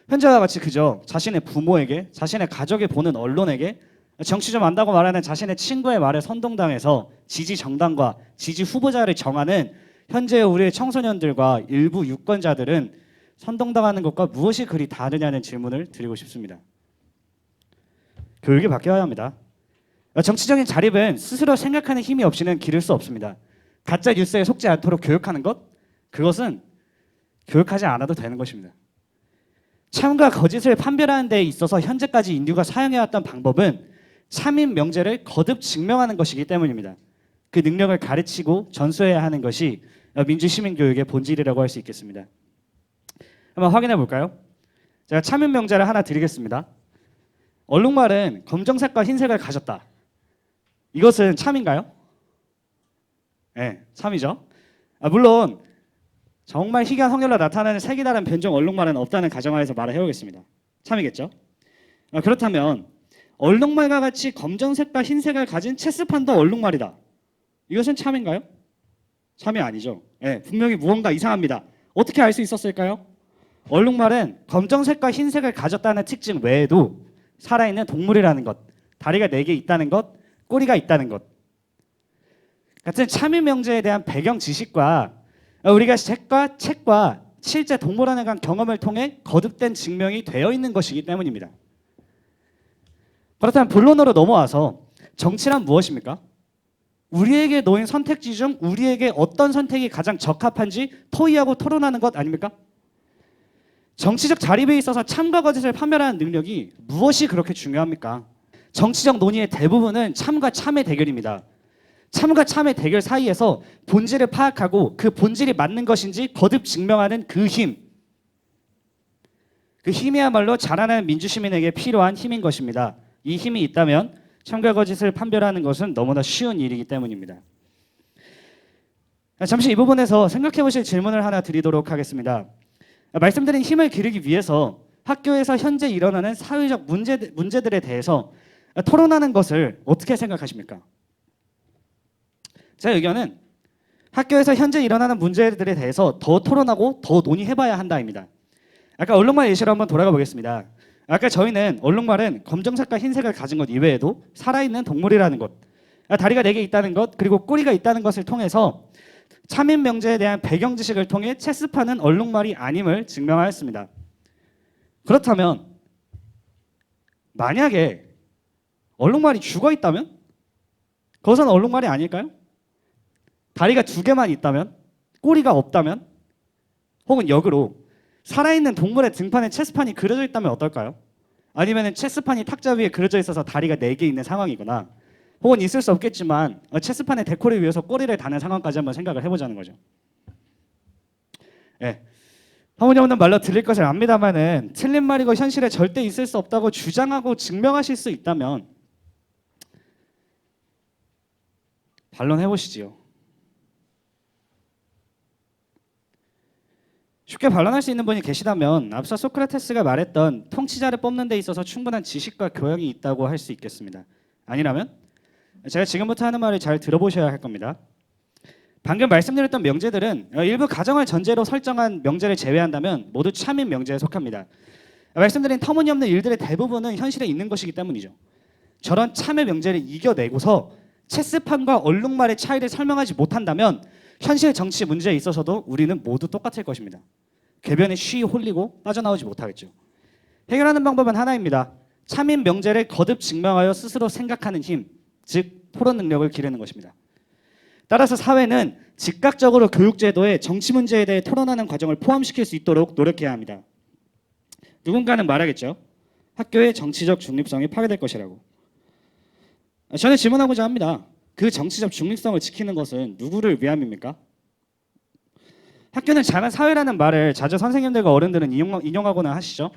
현재와 같이 그저 자신의 부모에게, 자신의 가족이 보는 언론에게 정치 좀 안다고 말하는 자신의 친구의 말에 선동당해서 지지 정당과 지지 후보자를 정하는 현재의 우리의 청소년들과 일부 유권자들은 선동당하는 것과 무엇이 그리 다르냐는 질문을 드리고 싶습니다. 교육이 바뀌어야 합니다. 정치적인 자립은 스스로 생각하는 힘이 없이는 기를 수 없습니다. 가짜 뉴스에 속지 않도록 교육하는 것, 그것은 교육하지 않아도 되는 것입니다. 참과 거짓을 판별하는 데 있어서 현재까지 인류가 사용해왔던 방법은 참인 명제를 거듭 증명하는 것이기 때문입니다. 그 능력을 가르치고 전수해야 하는 것이 민주시민교육의 본질이라고 할 수 있겠습니다. 한번 확인해 볼까요? 제가 참인 명제를 하나 드리겠습니다. 얼룩말은 검정색과 흰색을 가졌다. 이것은 참인가요? 네, 참이죠. 물론 정말 희귀한 확률로 나타나는 색이 다른 변종 얼룩말은 없다는 가정하에서 말을 해오겠습니다. 참이겠죠? 그렇다면 얼룩말과 같이 검정색과 흰색을 가진 체스판도 얼룩말이다. 이것은 참인가요? 참이 아니죠. 네, 분명히 무언가 이상합니다. 어떻게 알 수 있었을까요? 얼룩말은 검정색과 흰색을 가졌다는 특징 외에도 살아있는 동물이라는 것, 다리가 4개 있다는 것, 꼬리가 있다는 것 같은 참인 명제에 대한 배경 지식과 우리가 책과 실제 동물원에 간 경험을 통해 거듭된 증명이 되어 있는 것이기 때문입니다. 그렇다면 본론으로 넘어와서 정치란 무엇입니까? 우리에게 놓인 선택지 중 우리에게 어떤 선택이 가장 적합한지 토의하고 토론하는 것 아닙니까? 정치적 자립에 있어서 참과 거짓을 판별하는 능력이 무엇이 그렇게 중요합니까? 정치적 논의의 대부분은 참과 참의 대결입니다. 참과 참의 대결 사이에서 본질을 파악하고 그 본질이 맞는 것인지 거듭 증명하는 그 힘. 그 힘이야말로 자라나는 민주시민에게 필요한 힘인 것입니다. 이 힘이 있다면 참과 거짓을 판별하는 것은 너무나 쉬운 일이기 때문입니다. 잠시 이 부분에서 생각해 보실 질문을 하나 드리도록 하겠습니다. 말씀드린 힘을 기르기 위해서 학교에서 현재 일어나는 사회적 문제들에 대해서 토론하는 것을 어떻게 생각하십니까? 제 의견은 학교에서 현재 일어나는 문제들에 대해서 더 토론하고 더 논의해봐야 한다입니다. 아까 얼룩말 예시로 한번 돌아가 보겠습니다. 아까 저희는 얼룩말은 검정색과 흰색을 가진 것 이외에도 살아있는 동물이라는 것, 다리가 4개 있다는 것, 그리고 꼬리가 있다는 것을 통해서 참인 명제에 대한 배경 지식을 통해 체스판은 얼룩말이 아님을 증명하였습니다. 그렇다면 만약에 얼룩말이 죽어 있다면 그것은 얼룩말이 아닐까요? 다리가 2개만 있다면, 꼬리가 없다면, 혹은 역으로 살아있는 동물의 등판에 체스판이 그려져 있다면 어떨까요? 아니면 체스판이 탁자 위에 그려져 있어서 다리가 4개 있는 상황이거나, 혹은 있을 수 없겠지만 체스판의 데코를 위해서 꼬리를 다는 상황까지 한번 생각을 해보자는 거죠. 예. 터무니없는 말로 들릴 것을 압니다만은 틀린 말이고 현실에 절대 있을 수 없다고 주장하고 증명하실 수 있다면 반론해 보시지요. 쉽게 반론할 수 있는 분이 계시다면 앞서 소크라테스가 말했던 통치자를 뽑는 데 있어서 충분한 지식과 교양이 있다고 할 수 있겠습니다. 아니라면 제가 지금부터 하는 말을 잘 들어보셔야 할 겁니다. 방금 말씀드렸던 명제들은 일부 가정을 전제로 설정한 명제를 제외한다면 모두 참인 명제에 속합니다. 말씀드린 터무니없는 일들의 대부분은 현실에 있는 것이기 때문이죠. 저런 참의 명제를 이겨내고서 체스판과 얼룩말의 차이를 설명하지 못한다면 현실 정치 문제에 있어서도 우리는 모두 똑같을 것입니다. 궤변에 쉬이 홀리고 빠져나오지 못하겠죠. 해결하는 방법은 하나입니다. 참인 명제를 거듭 증명하여 스스로 생각하는 힘, 즉 토론 능력을 기르는 것입니다. 따라서 사회는 즉각적으로 교육제도에 정치 문제에 대해 토론하는 과정을 포함시킬 수 있도록 노력해야 합니다. 누군가는 말하겠죠. 학교의 정치적 중립성이 파괴될 것이라고. 저는 질문하고자 합니다. 그 정치적 중립성을 지키는 것은 누구를 위함입니까? 학교는 작은 사회라는 말을 자주 선생님들과 어른들은 인용하고는 하시죠.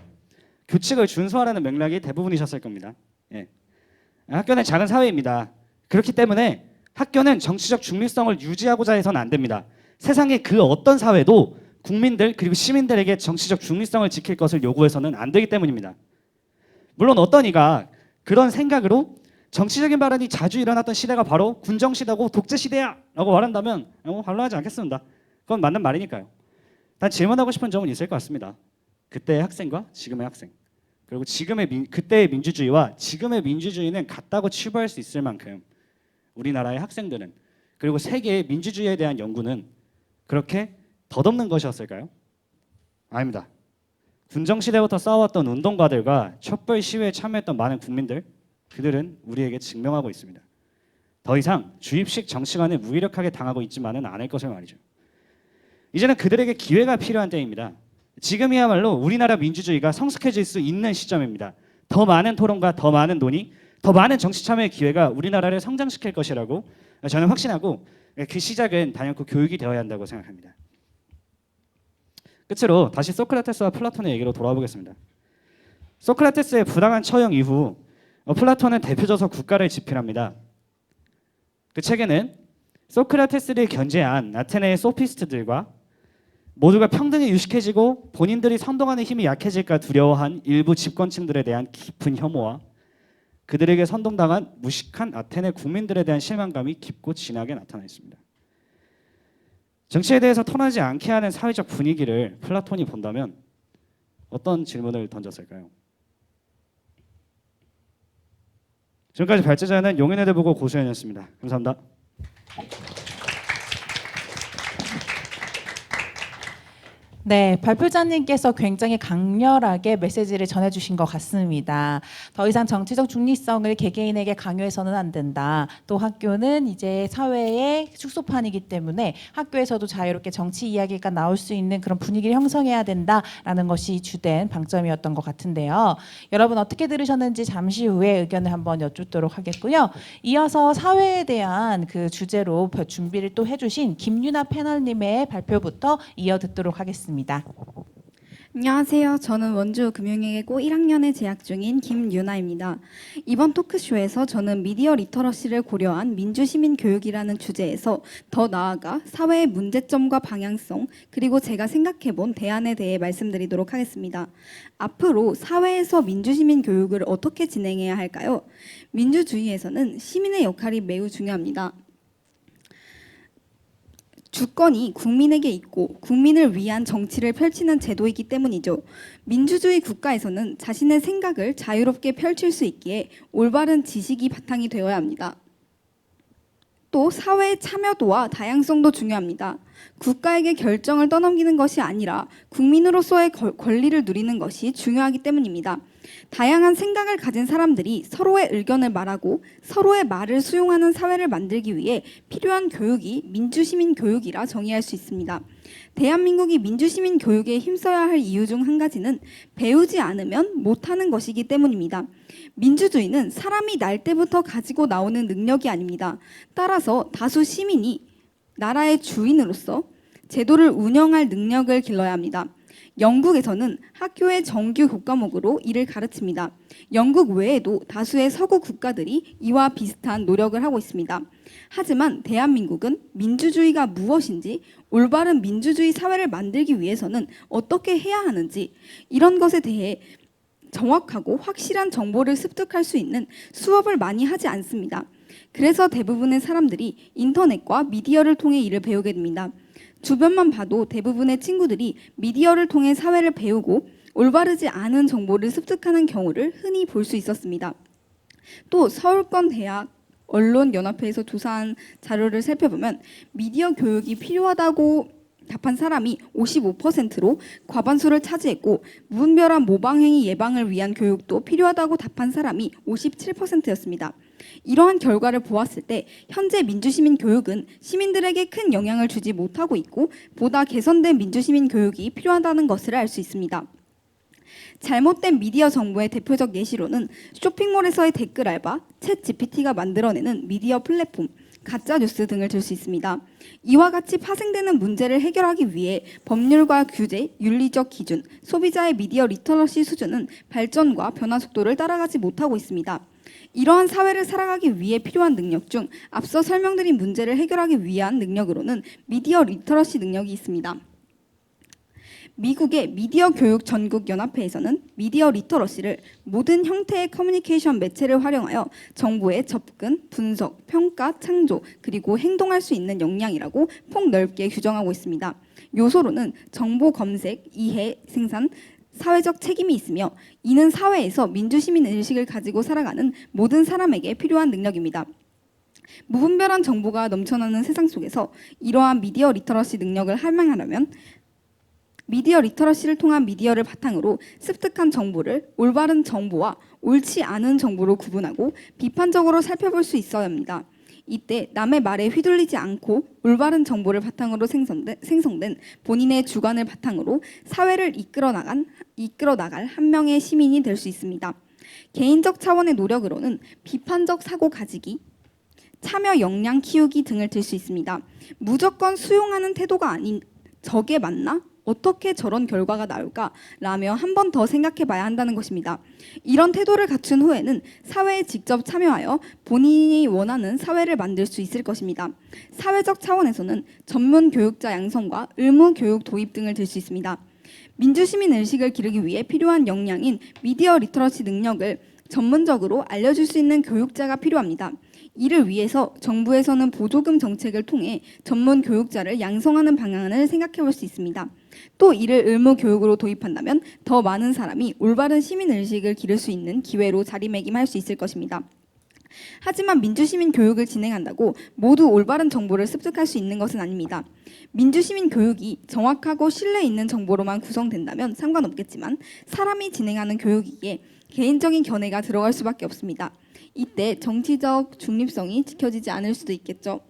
규칙을 준수하라는 맥락이 대부분이셨을 겁니다. 예. 학교는 작은 사회입니다. 그렇기 때문에 학교는 정치적 중립성을 유지하고자 해서는 안 됩니다. 세상의 그 어떤 사회도 국민들 그리고 시민들에게 정치적 중립성을 지킬 것을 요구해서는 안 되기 때문입니다. 물론 어떤 이가 그런 생각으로 정치적인 발언이 자주 일어났던 시대가 바로 군정시대고 독재시대야 라고 말한다면 반론하지 않겠습니다. 그건 맞는 말이니까요. 단 질문하고 싶은 점은 있을 것 같습니다. 그때의 학생과 지금의 학생, 그리고 그때의 민주주의와 지금의 민주주의는 같다고 치부할 수 있을 만큼 우리나라의 학생들은, 그리고 세계의 민주주의에 대한 연구는 그렇게 덧없는 것이었을까요? 아닙니다. 군정시대부터 싸워왔던 운동가들과 촛불 시위에 참여했던 많은 국민들, 그들은 우리에게 증명하고 있습니다. 더 이상 주입식 정치관에 무기력하게 당하고 있지만은 않을 것을 말이죠. 이제는 그들에게 기회가 필요한 때입니다. 지금이야말로 우리나라 민주주의가 성숙해질 수 있는 시점입니다. 더 많은 토론과 더 많은 논의, 더 많은 정치 참여의 기회가 우리나라를 성장시킬 것이라고 저는 확신하고, 그 시작은 단연코 교육이 되어야 한다고 생각합니다. 끝으로 다시 소크라테스와 플라톤의 얘기로 돌아보겠습니다. 소크라테스의 부당한 처형 이후 플라톤은 대표져서 국가를 집필합니다. 그 책에는 소크라테스를 견제한 아테네의 소피스트들과 모두가 평등이 유식해지고 본인들이 선동하는 힘이 약해질까 두려워한 일부 집권층들에 대한 깊은 혐오와 그들에게 선동당한 무식한 아테네 국민들에 대한 실망감이 깊고 진하게 나타나 있습니다. 정치에 대해서 토론하지 않게 하는 사회적 분위기를 플라톤이 본다면 어떤 질문을 던졌을까요? 지금까지 발제자는 용인외대 보고 고수현이었습니다. 감사합니다. 네, 발표자님께서 굉장히 강렬하게 메시지를 전해주신 것 같습니다. 더 이상 정치적 중립성을 개개인에게 강요해서는 안 된다. 또 학교는 이제 사회의 축소판이기 때문에 학교에서도 자유롭게 정치 이야기가 나올 수 있는 그런 분위기를 형성해야 된다라는 것이 주된 방점이었던 것 같은데요. 여러분 어떻게 들으셨는지 잠시 후에 의견을 한번 여쭙도록 하겠고요. 이어서 사회에 대한 그 주제로 준비를 또 해주신 김유나 패널님의 발표부터 이어 듣도록 하겠습니다. 안녕하세요. 저는 원주 금융외고 1학년에 재학 중인 김유나입니다. 이번 토크쇼에서 저는 미디어 리터러시를 고려한 민주시민 교육이라는 주제에서 더 나아가 사회의 문제점과 방향성, 그리고 제가 생각해본 대안에 대해 말씀드리도록 하겠습니다. 앞으로 사회에서 민주시민 교육을 어떻게 진행해야 할까요? 민주주의에서는 시민의 역할이 매우 중요합니다. 주권이 국민에게 있고 국민을 위한 정치를 펼치는 제도이기 때문이죠. 민주주의 국가에서는 자신의 생각을 자유롭게 펼칠 수 있기에 올바른 지식이 바탕이 되어야 합니다. 또 사회의 참여도와 다양성도 중요합니다. 국가에게 결정을 떠넘기는 것이 아니라 국민으로서의 권리를 누리는 것이 중요하기 때문입니다. 다양한 생각을 가진 사람들이 서로의 의견을 말하고 서로의 말을 수용하는 사회를 만들기 위해 필요한 교육이 민주시민 교육이라 정의할 수 있습니다. 대한민국이 민주시민 교육에 힘써야 할 이유 중 한 가지는 배우지 않으면 못하는 것이기 때문입니다. 민주주의는 사람이 날 때부터 가지고 나오는 능력이 아닙니다. 따라서 다수 시민이 나라의 주인으로서 제도를 운영할 능력을 길러야 합니다. 영국에서는 학교의 정규 교과목으로 이를 가르칩니다. 영국 외에도 다수의 서구 국가들이 이와 비슷한 노력을 하고 있습니다. 하지만 대한민국은 민주주의가 무엇인지, 올바른 민주주의 사회를 만들기 위해서는 어떻게 해야 하는지, 이런 것에 대해 정확하고 확실한 정보를 습득할 수 있는 수업을 많이 하지 않습니다. 그래서 대부분의 사람들이 인터넷과 미디어를 통해 이를 배우게 됩니다. 주변만 봐도 대부분의 친구들이 미디어를 통해 사회를 배우고 올바르지 않은 정보를 습득하는 경우를 흔히 볼 수 있었습니다. 또 서울권 대학 언론연합회에서 조사한 자료를 살펴보면 미디어 교육이 필요하다고 답한 사람이 55%로 과반수를 차지했고, 무분별한 모방행위 예방을 위한 교육도 필요하다고 답한 사람이 57%였습니다. 이러한 결과를 보았을 때 현재 민주시민 교육은 시민들에게 큰 영향을 주지 못하고 있고, 보다 개선된 민주시민 교육이 필요하다는 것을 알 수 있습니다. 잘못된 미디어 정보의 대표적 예시로는 쇼핑몰에서의 댓글 알바, 챗 GPT가 만들어내는 미디어 플랫폼, 가짜 뉴스 등을 들 수 있습니다. 이와 같이 파생되는 문제를 해결하기 위해 법률과 규제, 윤리적 기준, 소비자의 미디어 리터러시 수준은 발전과 변화 속도를 따라가지 못하고 있습니다. 이러한 사회를 살아가기 위해 필요한 능력 중 앞서 설명드린 문제를 해결하기 위한 능력으로는 미디어 리터러시 능력이 있습니다. 미국의 미디어 교육 전국 연합회에서는 미디어 리터러시를 모든 형태의 커뮤니케이션 매체를 활용하여 정보에 접근, 분석, 평가, 창조, 그리고 행동할 수 있는 역량이라고 폭넓게 규정하고 있습니다. 요소로는 정보 검색, 이해, 생산, 사회적 책임이 있으며, 이는 사회에서 민주시민 의식을 가지고 살아가는 모든 사람에게 필요한 능력입니다. 무분별한 정보가 넘쳐나는 세상 속에서 이러한 미디어 리터러시 능력을 함양하려면 미디어 리터러시를 통한 미디어를 바탕으로 습득한 정보를 올바른 정보와 옳지 않은 정보로 구분하고 비판적으로 살펴볼 수 있어야 합니다. 이때 남의 말에 휘둘리지 않고 올바른 정보를 바탕으로 생성된 본인의 주관을 바탕으로 사회를 이끌어 나갈 한 명의 시민이 될 수 있습니다. 개인적 차원의 노력으로는 비판적 사고 가지기, 참여 역량 키우기 등을 들 수 있습니다. 무조건 수용하는 태도가 아닌 저게 맞나? 어떻게 저런 결과가 나올까? 라며 한 번 더 생각해 봐야 한다는 것입니다. 이런 태도를 갖춘 후에는 사회에 직접 참여하여 본인이 원하는 사회를 만들 수 있을 것입니다. 사회적 차원에서는 전문 교육자 양성과 의무 교육 도입 등을 들 수 있습니다. 민주시민 의식을 기르기 위해 필요한 역량인 미디어 리터러시 능력을 전문적으로 알려줄 수 있는 교육자가 필요합니다. 이를 위해서 정부에서는 보조금 정책을 통해 전문 교육자를 양성하는 방안을 생각해 볼 수 있습니다. 또 이를 의무 교육으로 도입한다면 더 많은 사람이 올바른 시민 의식을 기를 수 있는 기회로 자리매김할 수 있을 것입니다. 하지만 민주시민 교육을 진행한다고 모두 올바른 정보를 습득할 수 있는 것은 아닙니다. 민주시민 교육이 정확하고 신뢰 있는 정보로만 구성된다면 상관없겠지만, 사람이 진행하는 교육이기에 개인적인 견해가 들어갈 수밖에 없습니다. 이때 정치적 중립성이 지켜지지 않을 수도 있겠죠.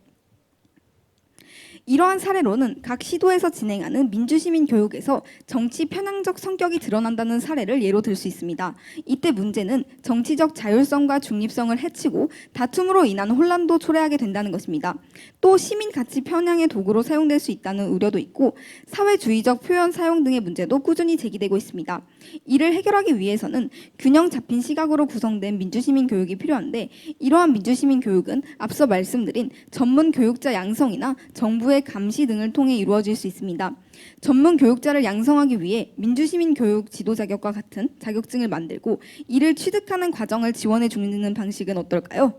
이러한 사례로는 각 시도에서 진행하는 민주시민 교육에서 정치 편향적 성격이 드러난다는 사례를 예로 들 수 있습니다. 이때 문제는 정치적 자율성과 중립성을 해치고 다툼으로 인한 혼란도 초래하게 된다는 것입니다. 또 시민 가치 편향의 도구로 사용될 수 있다는 우려도 있고, 사회주의적 표현 사용 등의 문제도 꾸준히 제기되고 있습니다. 이를 해결하기 위해서는 균형 잡힌 시각으로 구성된 민주시민 교육이 필요한데, 이러한 민주시민 교육은 앞서 말씀드린 전문 교육자 양성이나 정부의 감시 등을 통해 이루어질 수 있습니다. 전문 교육자를 양성하기 위해 민주시민 교육 지도 자격과 같은 자격증을 만들고 이를 취득하는 과정을 지원해 주는 방식은 어떨까요?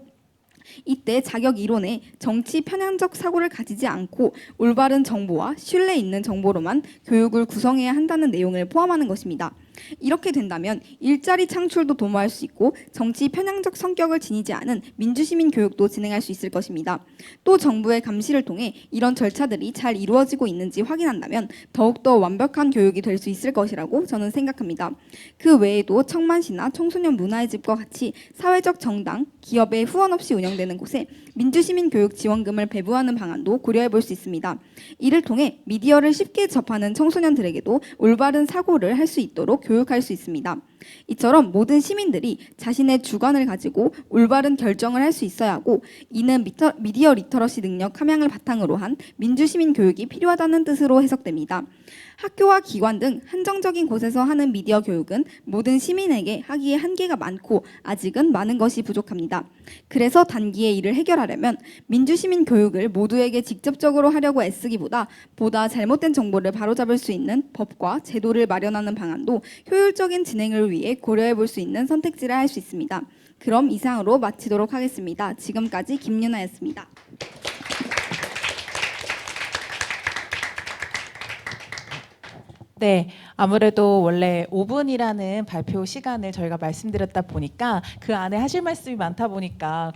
이때 자격 이론에 정치 편향적 사고를 가지지 않고 올바른 정보와 신뢰 있는 정보로만 교육을 구성해야 한다는 내용을 포함하는 것입니다. 이렇게 된다면 일자리 창출도 도모할 수 있고 정치 편향적 성격을 지니지 않은 민주시민 교육도 진행할 수 있을 것입니다. 또 정부의 감시를 통해 이런 절차들이 잘 이루어지고 있는지 확인한다면 더욱더 완벽한 교육이 될 수 있을 것이라고 저는 생각합니다. 그 외에도 청만시나 청소년 문화의 집과 같이 사회적 정당, 기업의 후원 없이 운영되는 곳에 민주시민 교육 지원금을 배부하는 방안도 고려해 볼 수 있습니다. 이를 통해 미디어를 쉽게 접하는 청소년들에게도 올바른 사고를 할 수 있도록 교육할 수 있습니다. 이처럼 모든 시민들이 자신의 주관을 가지고 올바른 결정을 할 수 있어야 하고, 이는 미디어 리터러시 능력 함양을 바탕으로 한 민주시민 교육이 필요하다는 뜻으로 해석됩니다. 학교와 기관 등 한정적인 곳에서 하는 미디어 교육은 모든 시민에게 하기에 한계가 많고 아직은 많은 것이 부족합니다. 그래서 단기에 이를 해결하려면 민주시민 교육을 모두에게 직접적으로 하려고 애쓰기보다 보다 잘못된 정보를 바로잡을 수 있는 법과 제도를 마련하는 방안도 효율적인 진행을 위해 고려해 볼 수 있는 선택지를 할 수 있습니다. 그럼 이상으로 마치도록 하겠습니다. 지금까지 김유나였습니다. 네, 아무래도 원래 5분이라는 발표 시간을 저희가 말씀드렸다 보니까 그 안에 하실 말씀이 많다 보니까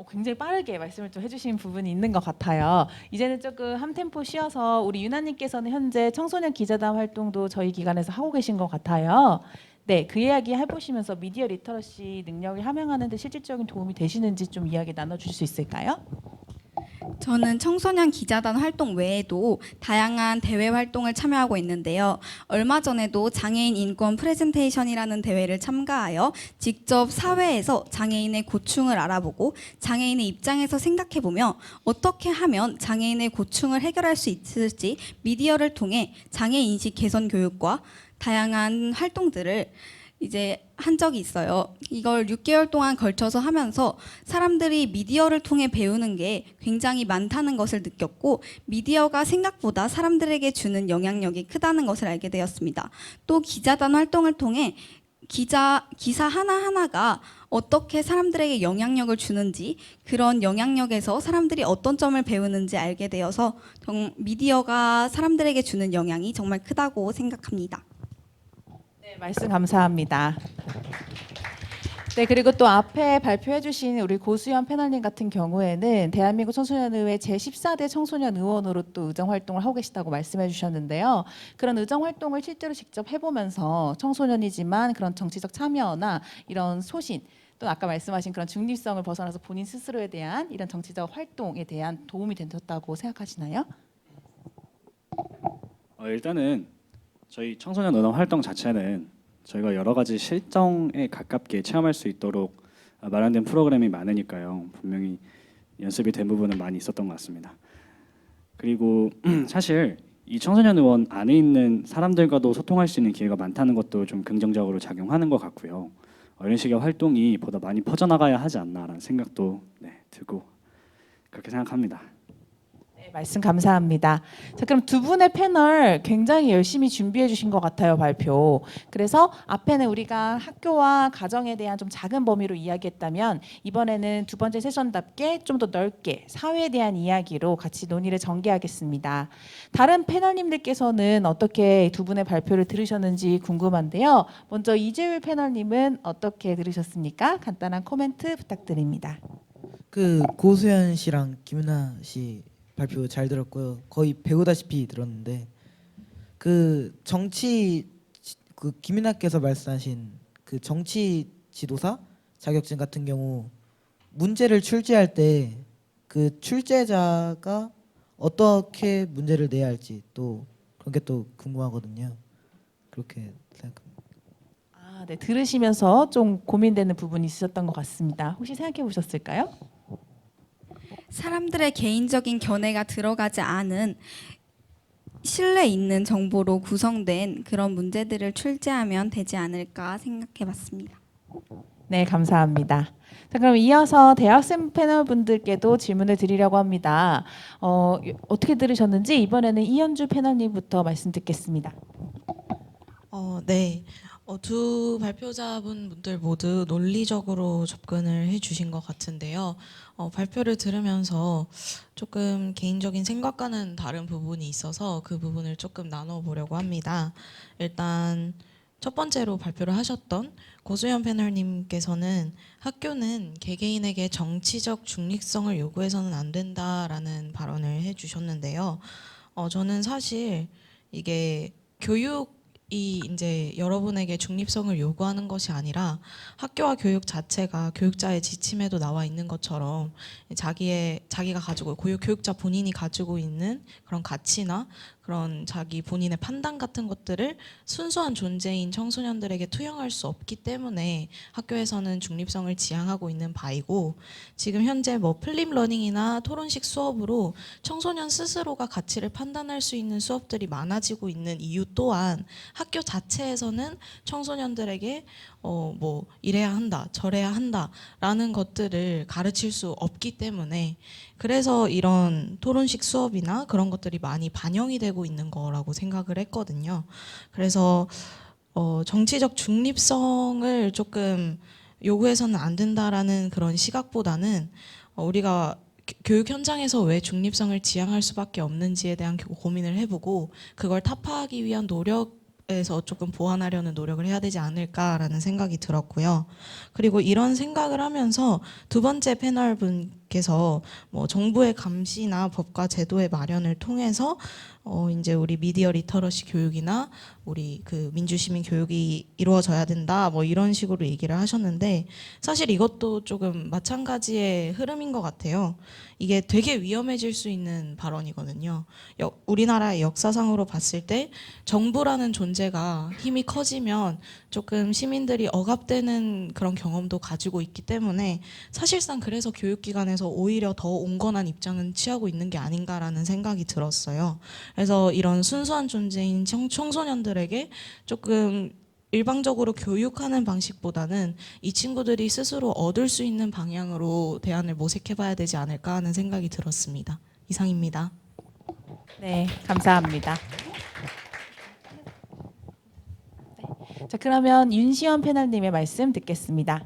굉장히 빠르게 말씀을 좀 해주신 부분이 있는 것 같아요. 이제는 조금 한 템포 쉬어서 우리 유나님께서는 현재 청소년 기자단 활동도 저희 기관에서 하고 계신 것 같아요. 네, 그 이야기 해보시면서 미디어 리터러시 능력을 함양하는 데 실질적인 도움이 되시는지 좀 이야기 나눠주실 수 있을까요? 저는 청소년 기자단 활동 외에도 다양한 대외 활동을 참여하고 있는데요. 얼마 전에도 장애인 인권 프레젠테이션이라는 대회를 참가하여 직접 사회에서 장애인의 고충을 알아보고 장애인의 입장에서 생각해보며 어떻게 하면 장애인의 고충을 해결할 수 있을지 미디어를 통해 장애인식 개선 교육과 다양한 활동들을 이제 한 적이 있어요. 이걸 6개월 동안 걸쳐서 하면서 사람들이 미디어를 통해 배우는 게 굉장히 많다는 것을 느꼈고, 미디어가 생각보다 사람들에게 주는 영향력이 크다는 것을 알게 되었습니다. 또 기자단 활동을 통해 기사 하나하나가 어떻게 사람들에게 영향력을 주는지, 그런 영향력에서 사람들이 어떤 점을 배우는지 알게 되어서 미디어가 사람들에게 주는 영향이 정말 크다고 생각합니다. 네, 말씀 감사합니다. 네, 그리고 또 앞에 발표해 주신 우리 고수연 패널님 같은 경우에는 대한민국 청소년의회 제14대 청소년 의원으로 또 의정 활동을 하고 계시다고 말씀해 주셨는데요. 그런 의정 활동을 실제로 직접 해보면서 청소년이지만 그런 정치적 참여나 이런 소신, 또 아까 말씀하신 그런 중립성을 벗어나서 본인 스스로에 대한 이런 정치적 활동에 대한 도움이 되셨다고 생각하시나요? 일단은 저희 청소년 의원 활동 자체는 저희가 여러 가지 실정에 가깝게 체험할 수 있도록 마련된 프로그램이 많으니까요. 분명히 연습이 된 부분은 많이 있었던 것 같습니다. 그리고 사실 이 청소년 의원 안에 있는 사람들과도 소통할 수 있는 기회가 많다는 것도 좀 긍정적으로 작용하는 것 같고요. 이런 식의 활동이 보다 많이 퍼져나가야 하지 않나라는 생각도 들고 그렇게 생각합니다. 네, 말씀 감사합니다. 자, 그럼 두 분의 패널 굉장히 열심히 준비해 주신 것 같아요, 발표. 그래서 앞에는 우리가 학교와 가정에 대한 좀 작은 범위로 이야기했다면 이번에는 두 번째 세션답게 좀 더 넓게 사회에 대한 이야기로 같이 논의를 전개하겠습니다. 다른 패널님들께서는 어떻게 두 분의 발표를 들으셨는지 궁금한데요. 먼저 이재율 패널님은 어떻게 들으셨습니까? 간단한 코멘트 부탁드립니다. 그 고수연 씨랑 김윤아 씨 발표 잘 들었고요. 거의 배우다시피 들었는데 그 정치 그 김윤아께서 말씀하신 그 정치 지도사 자격증 같은 경우 문제를 출제할 때 그 출제자가 어떻게 문제를 내야 할지 또 그런 게 또 궁금하거든요. 그렇게 생각합니다. 아, 네, 들으시면서 좀 고민되는 부분이 있으셨던 것 같습니다. 혹시 생각해 보셨을까요? 사람들의 개인적인 견해가 들어가지 않은 신뢰 있는 정보로 구성된 그런 문제들을 출제하면 되지 않을까 생각해 봤습니다. 네, 감사합니다. 자, 그럼 이어서 대학생 패널 분들께도 질문을 드리려고 합니다. 어떻게 들으셨는지 이번에는 이현주 패널님부터 말씀 듣겠습니다. 네. 두 발표자분들 모두 논리적으로 접근을 해주신 것 같은데요. 발표를 들으면서 조금 개인적인 생각과는 다른 부분이 있어서 그 부분을 조금 나눠보려고 합니다. 일단 첫 번째로 발표를 하셨던 고수연 패널님께서는 학교는 개개인에게 정치적 중립성을 요구해서는 안 된다라는 발언을 해주셨는데요. 저는 사실 이게 교육이 이제 여러분에게 중립성을 요구하는 것이 아니라 학교와 교육 자체가 교육자의 지침에도 나와 있는 것처럼 자기가 가지고 교육자 본인이 가지고 있는 그런 가치나 그런 자기 본인의 판단 같은 것들을 순수한 존재인 청소년들에게 투영할 수 없기 때문에 학교에서는 중립성을 지향하고 있는 바이고, 지금 현재 뭐 플립 러닝이나 토론식 수업으로 청소년 스스로가 가치를 판단할 수 있는 수업들이 많아지고 있는 이유 또한 학교 자체에서는 청소년들에게 뭐 이래야 한다, 저래야 한다라는 것들을 가르칠 수 없기 때문에, 그래서 이런 토론식 수업이나 그런 것들이 많이 반영이 되고 있는 거라고 생각을 했거든요. 그래서 정치적 중립성을 조금 요구해서는 안 된다라는 그런 시각보다는 우리가 교육 현장에서 왜 중립성을 지향할 수밖에 없는지에 대한 고민을 해보고 그걸 타파하기 위한 노력에서 조금 보완하려는 노력을 해야 되지 않을까라는 생각이 들었고요. 그리고 이런 생각을 하면서 두 번째 패널 분께서 뭐 정부의 감시나 법과 제도의 마련을 통해서 이제 우리 미디어 리터러시 교육이나 우리 그 민주시민 교육이 이루어져야 된다 뭐 이런 식으로 얘기를 하셨는데, 사실 이것도 조금 마찬가지의 흐름인 것 같아요. 이게 되게 위험해질 수 있는 발언이거든요. 우리나라의 역사상으로 봤을 때 정부라는 존재가 힘이 커지면 조금 시민들이 억압되는 그런 경험도 가지고 있기 때문에 사실상 그래서 교육기관에서 오히려 더 온건한 입장은 취하고 있는 게 아닌가라는 생각이 들었어요. 그래서 이런 순수한 존재인 청소년들에게 조금 일방적으로 교육하는 방식보다는 이 친구들이 스스로 얻을 수 있는 방향으로 대안을 모색해봐야 되지 않을까 하는 생각이 들었습니다. 이상입니다. 네, 감사합니다. 자, 그러면 윤시원 패널님의 말씀 듣겠습니다.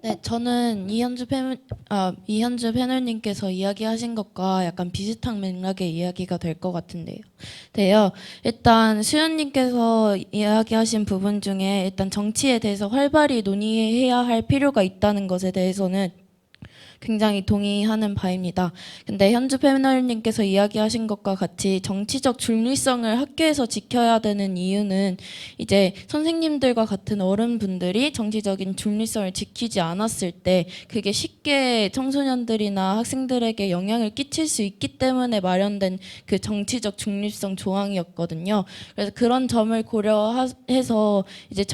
네, 저는 이현주 패널님께서 이야기하신 것과 약간 비슷한 맥락의 이야기가 될 것 같은데요. 일단 수연님께서 이야기하신 부분 중에 일단 정치에 대해서 활발히 논의해야 할 필요가 있다는 것에 대해서는 굉장히 동의하는 바입니다. 근데 현주 패널님께서 이야기하신 것과 같이 정치적 중립성을 학교에서 지켜야 되는 이유는 이제 선생님들과 같은 어른분들이 정치적인 중립성을 지키지 않았을 때 그게 쉽게 청소년들이나 학생들에게 영향을 끼칠 수 있기 때문에 마련된 그 정치적 중립성 조항이었거든요. 그래서 그런 점을 고려해서 이제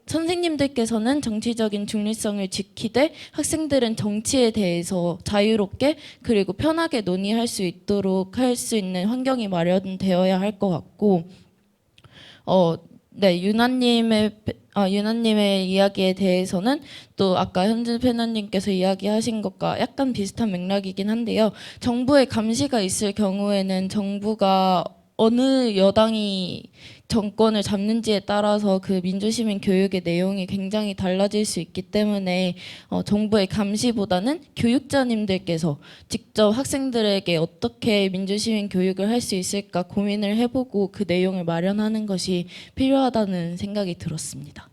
선생님들께서는 정치적인 중립성을 지키되 학생들은 정치에 대해서 자유롭게 그리고 편하게 논의할 수 있도록 할 수 있는 환경이 마련되어야 할 것 같고, 네, 유나님의 이야기에 대해서는 또 아까 현진 패널님께서 이야기하신 것과 약간 비슷한 맥락이긴 한데요. 정부의 감시가 있을 경우에는 정부가 어느 여당이 정권을 잡는지에 따라서 그 민주시민 교육의 내용이 굉장히 달라질 수 있기 때문에 정부의 감시보다는 교육자님들께서 직접 학생들에게 어떻게 민주시민 교육을 할 수 있을까 고민을 해보고 그 내용을 마련하는 것이 필요하다는 생각이 들었습니다.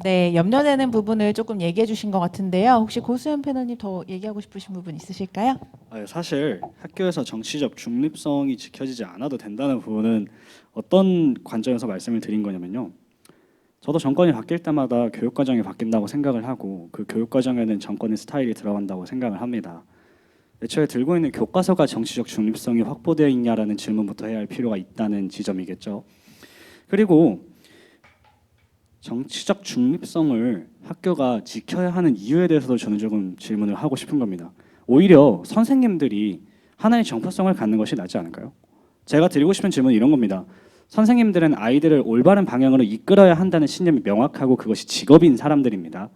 네, 염려되는 부분을 조금 얘기해 주신 것 같은데요. 혹시 고수연 패널님 더 얘기하고 싶으신 부분 있으실까요? 사실 학교에서 정치적 중립성이 지켜지지 않아도 된다는 부분은 어떤 관점에서 말씀을 드린 거냐면요. 저도 정권이 바뀔 때마다 교육과정이 바뀐다고 생각을 하고 그 교육과정에는 정권의 스타일이 들어간다고 생각을 합니다. 애초에 들고 있는 교과서가 정치적 중립성이 확보되어 있냐라는 질문부터 해야 할 필요가 있다는 지점이겠죠. 그리고 정치적 중립성을 학교가 지켜야 하는 이유에 대해서도 저는 조금 질문을 하고 싶은 겁니다. 오히려 선생님들이 하나의 정포성을 갖는 것이 낫지 않을까요? 제가 드리고 싶은 질문은 이런 겁니다. 선생님들은 아이들을 올바른 방향으로 이끌어야 한다는 신념이 명확하고 그것이 직업인 사람들입니다.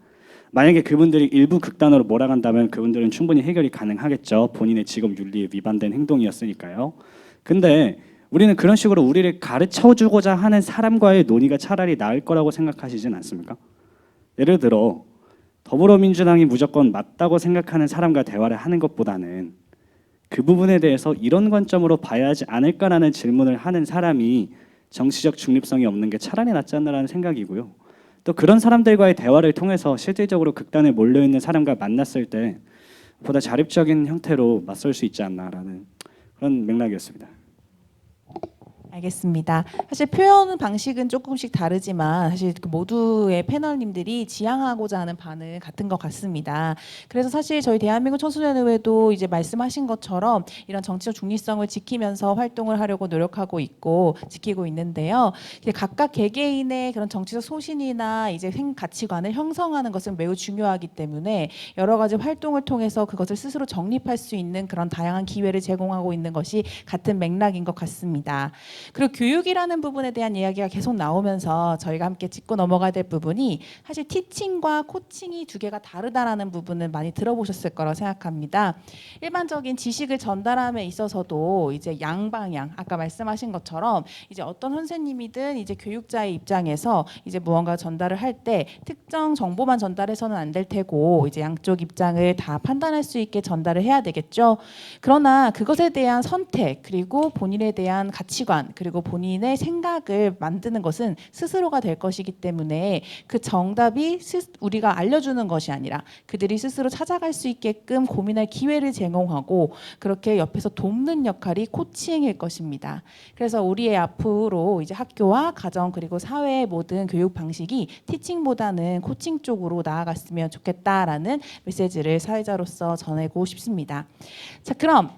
만약에 그분들이 일부 극단으로 몰아간다면 그분들은 충분히 해결이 가능하겠죠. 본인의 직업 윤리에 위반된 행동이었으니까요. 근데 우리는 그런 식으로 우리를 가르쳐주고자 하는 사람과의 논의가 차라리 나을 거라고 생각하시진 않습니까? 예를 들어 더불어민주당이 무조건 맞다고 생각하는 사람과 대화를 하는 것보다는 그 부분에 대해서 이런 관점으로 봐야 하지 않을까라는 질문을 하는 사람이 정치적 중립성이 없는 게 차라리 낫지 않나라는 생각이고요. 또 그런 사람들과의 대화를 통해서 실질적으로 극단에 몰려있는 사람과 만났을 때 보다 자립적인 형태로 맞설 수 있지 않나라는 그런 맥락이었습니다. 알겠습니다. 사실 표현 방식은 조금씩 다르지만 사실 그 모두의 패널님들이 지향하고자 하는 바는 같은 것 같습니다. 그래서 사실 저희 대한민국 청소년의회도 이제 말씀하신 것처럼 이런 정치적 중립성을 지키면서 활동을 하려고 노력하고 있고 지키고 있는데요. 이제 각각 개개인의 그런 정치적 소신이나 이제 가치관을 형성하는 것은 매우 중요하기 때문에 여러 가지 활동을 통해서 그것을 스스로 정립할 수 있는 그런 다양한 기회를 제공하고 있는 것이 같은 맥락인 것 같습니다. 그리고 교육이라는 부분에 대한 이야기가 계속 나오면서 저희가 함께 짚고 넘어가야 될 부분이 사실 티칭과 코칭이 두 개가 다르다라는 부분을 많이 들어보셨을 거라고 생각합니다. 일반적인 지식을 전달함에 있어서도 이제 양방향 아까 말씀하신 것처럼 이제 어떤 선생님이든 이제 교육자의 입장에서 이제 무언가 전달을 할 때 특정 정보만 전달해서는 안 될 테고 이제 양쪽 입장을 다 판단할 수 있게 전달을 해야 되겠죠. 그러나 그것에 대한 선택 그리고 본인에 대한 가치관 그리고 본인의 생각을 만드는 것은 스스로가 될 것이기 때문에 그 정답이 우리가 알려주는 것이 아니라 그들이 스스로 찾아갈 수 있게끔 고민할 기회를 제공하고 그렇게 옆에서 돕는 역할이 코칭일 것입니다. 그래서 우리의 앞으로 이제 학교와 가정 그리고 사회의 모든 교육 방식이 티칭보다는 코칭 쪽으로 나아갔으면 좋겠다라는 메시지를 사회자로서 전하고 싶습니다. 자, 그럼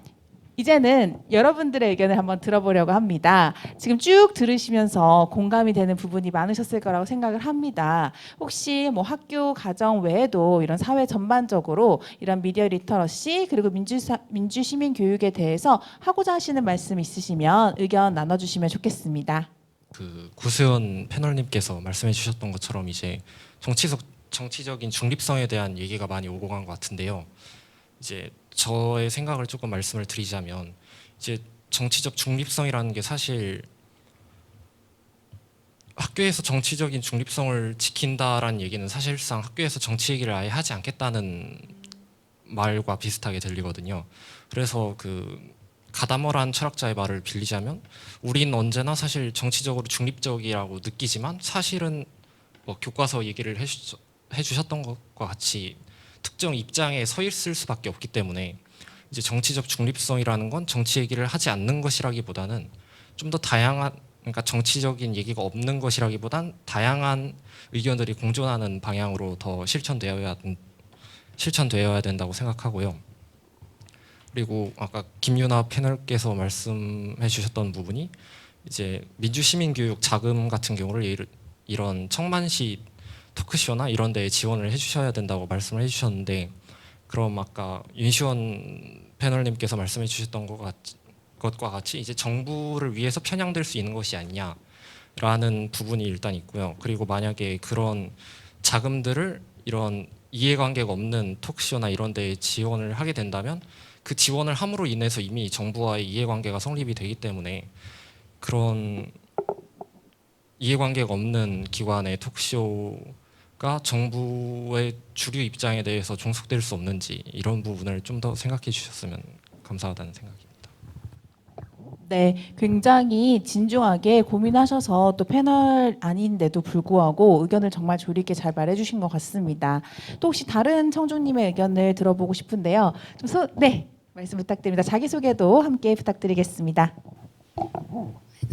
이제는 여러분들의 의견을 한번 들어보려고 합니다. 지금 쭉 들으시면서 공감이 되는 부분이 많으셨을 거라고 생각을 합니다. 혹시 뭐 학교, 가정 외에도 이런 사회 전반적으로 이런 미디어 리터러시 그리고 민주 시민 교육에 대해서 하고자 하시는 말씀 있으시면 의견 나눠주시면 좋겠습니다. 그 구수연 패널님께서 말씀해 주셨던 것처럼 이제 정치적인 중립성에 대한 얘기가 많이 오고 간 것 같은데요. 이제 저의 생각을 조금 말씀을 드리자면 이제 정치적 중립성이라는 게 사실 학교에서 정치적인 중립성을 지킨다라는 얘기는 사실상 학교에서 정치 얘기를 아예 하지 않겠다는 말과 비슷하게 들리거든요. 그래서 그 가다머란 철학자의 말을 빌리자면 우린 언제나 사실 정치적으로 중립적이라고 느끼지만 사실은 뭐 교과서 얘기를 해주셨던 것과 같이 특정 입장에 서 있을 수밖에 없기 때문에 이제 정치적 중립성이라는 건 정치 얘기를 하지 않는 것이라기보다는 좀 더 다양한 그러니까 정치적인 얘기가 없는 것이라기보단 다양한 의견들이 공존하는 방향으로 더 실천되어야 된다고 생각하고요. 그리고 아까 김유나 패널께서 말씀해 주셨던 부분이 이제 민주시민교육 자금 같은 경우를 이런 청만시 토크쇼나 이런 데에 지원을 해주셔야 된다고 말씀을 해주셨는데 그럼 아까 윤시원 패널님께서 말씀해 주셨던 것과 같이 이제 정부를 위해서 편향될 수 있는 것이 아니냐라는 부분이 일단 있고요. 그리고 만약에 그런 자금들을 이런 이해관계가 없는 토크쇼나 이런 데에 지원을 하게 된다면 그 지원을 함으로 인해서 이미 정부와의 이해관계가 성립이 되기 때문에 그런 이해관계가 없는 기관의 토크쇼가 정부의 주류 입장에 대해서 종속될 수 없는지 이런 부분을 좀 더 생각해 주셨으면 감사하다는 생각입니다. 네, 굉장히 진중하게 고민하셔서 또 패널 아닌데도 불구하고 의견을 정말 조리 있게 잘 말해주신 것 같습니다. 또 혹시 다른 청중님의 의견을 들어보고 싶은데요. 네, 말씀 부탁드립니다. 자기소개도 함께 부탁드리겠습니다.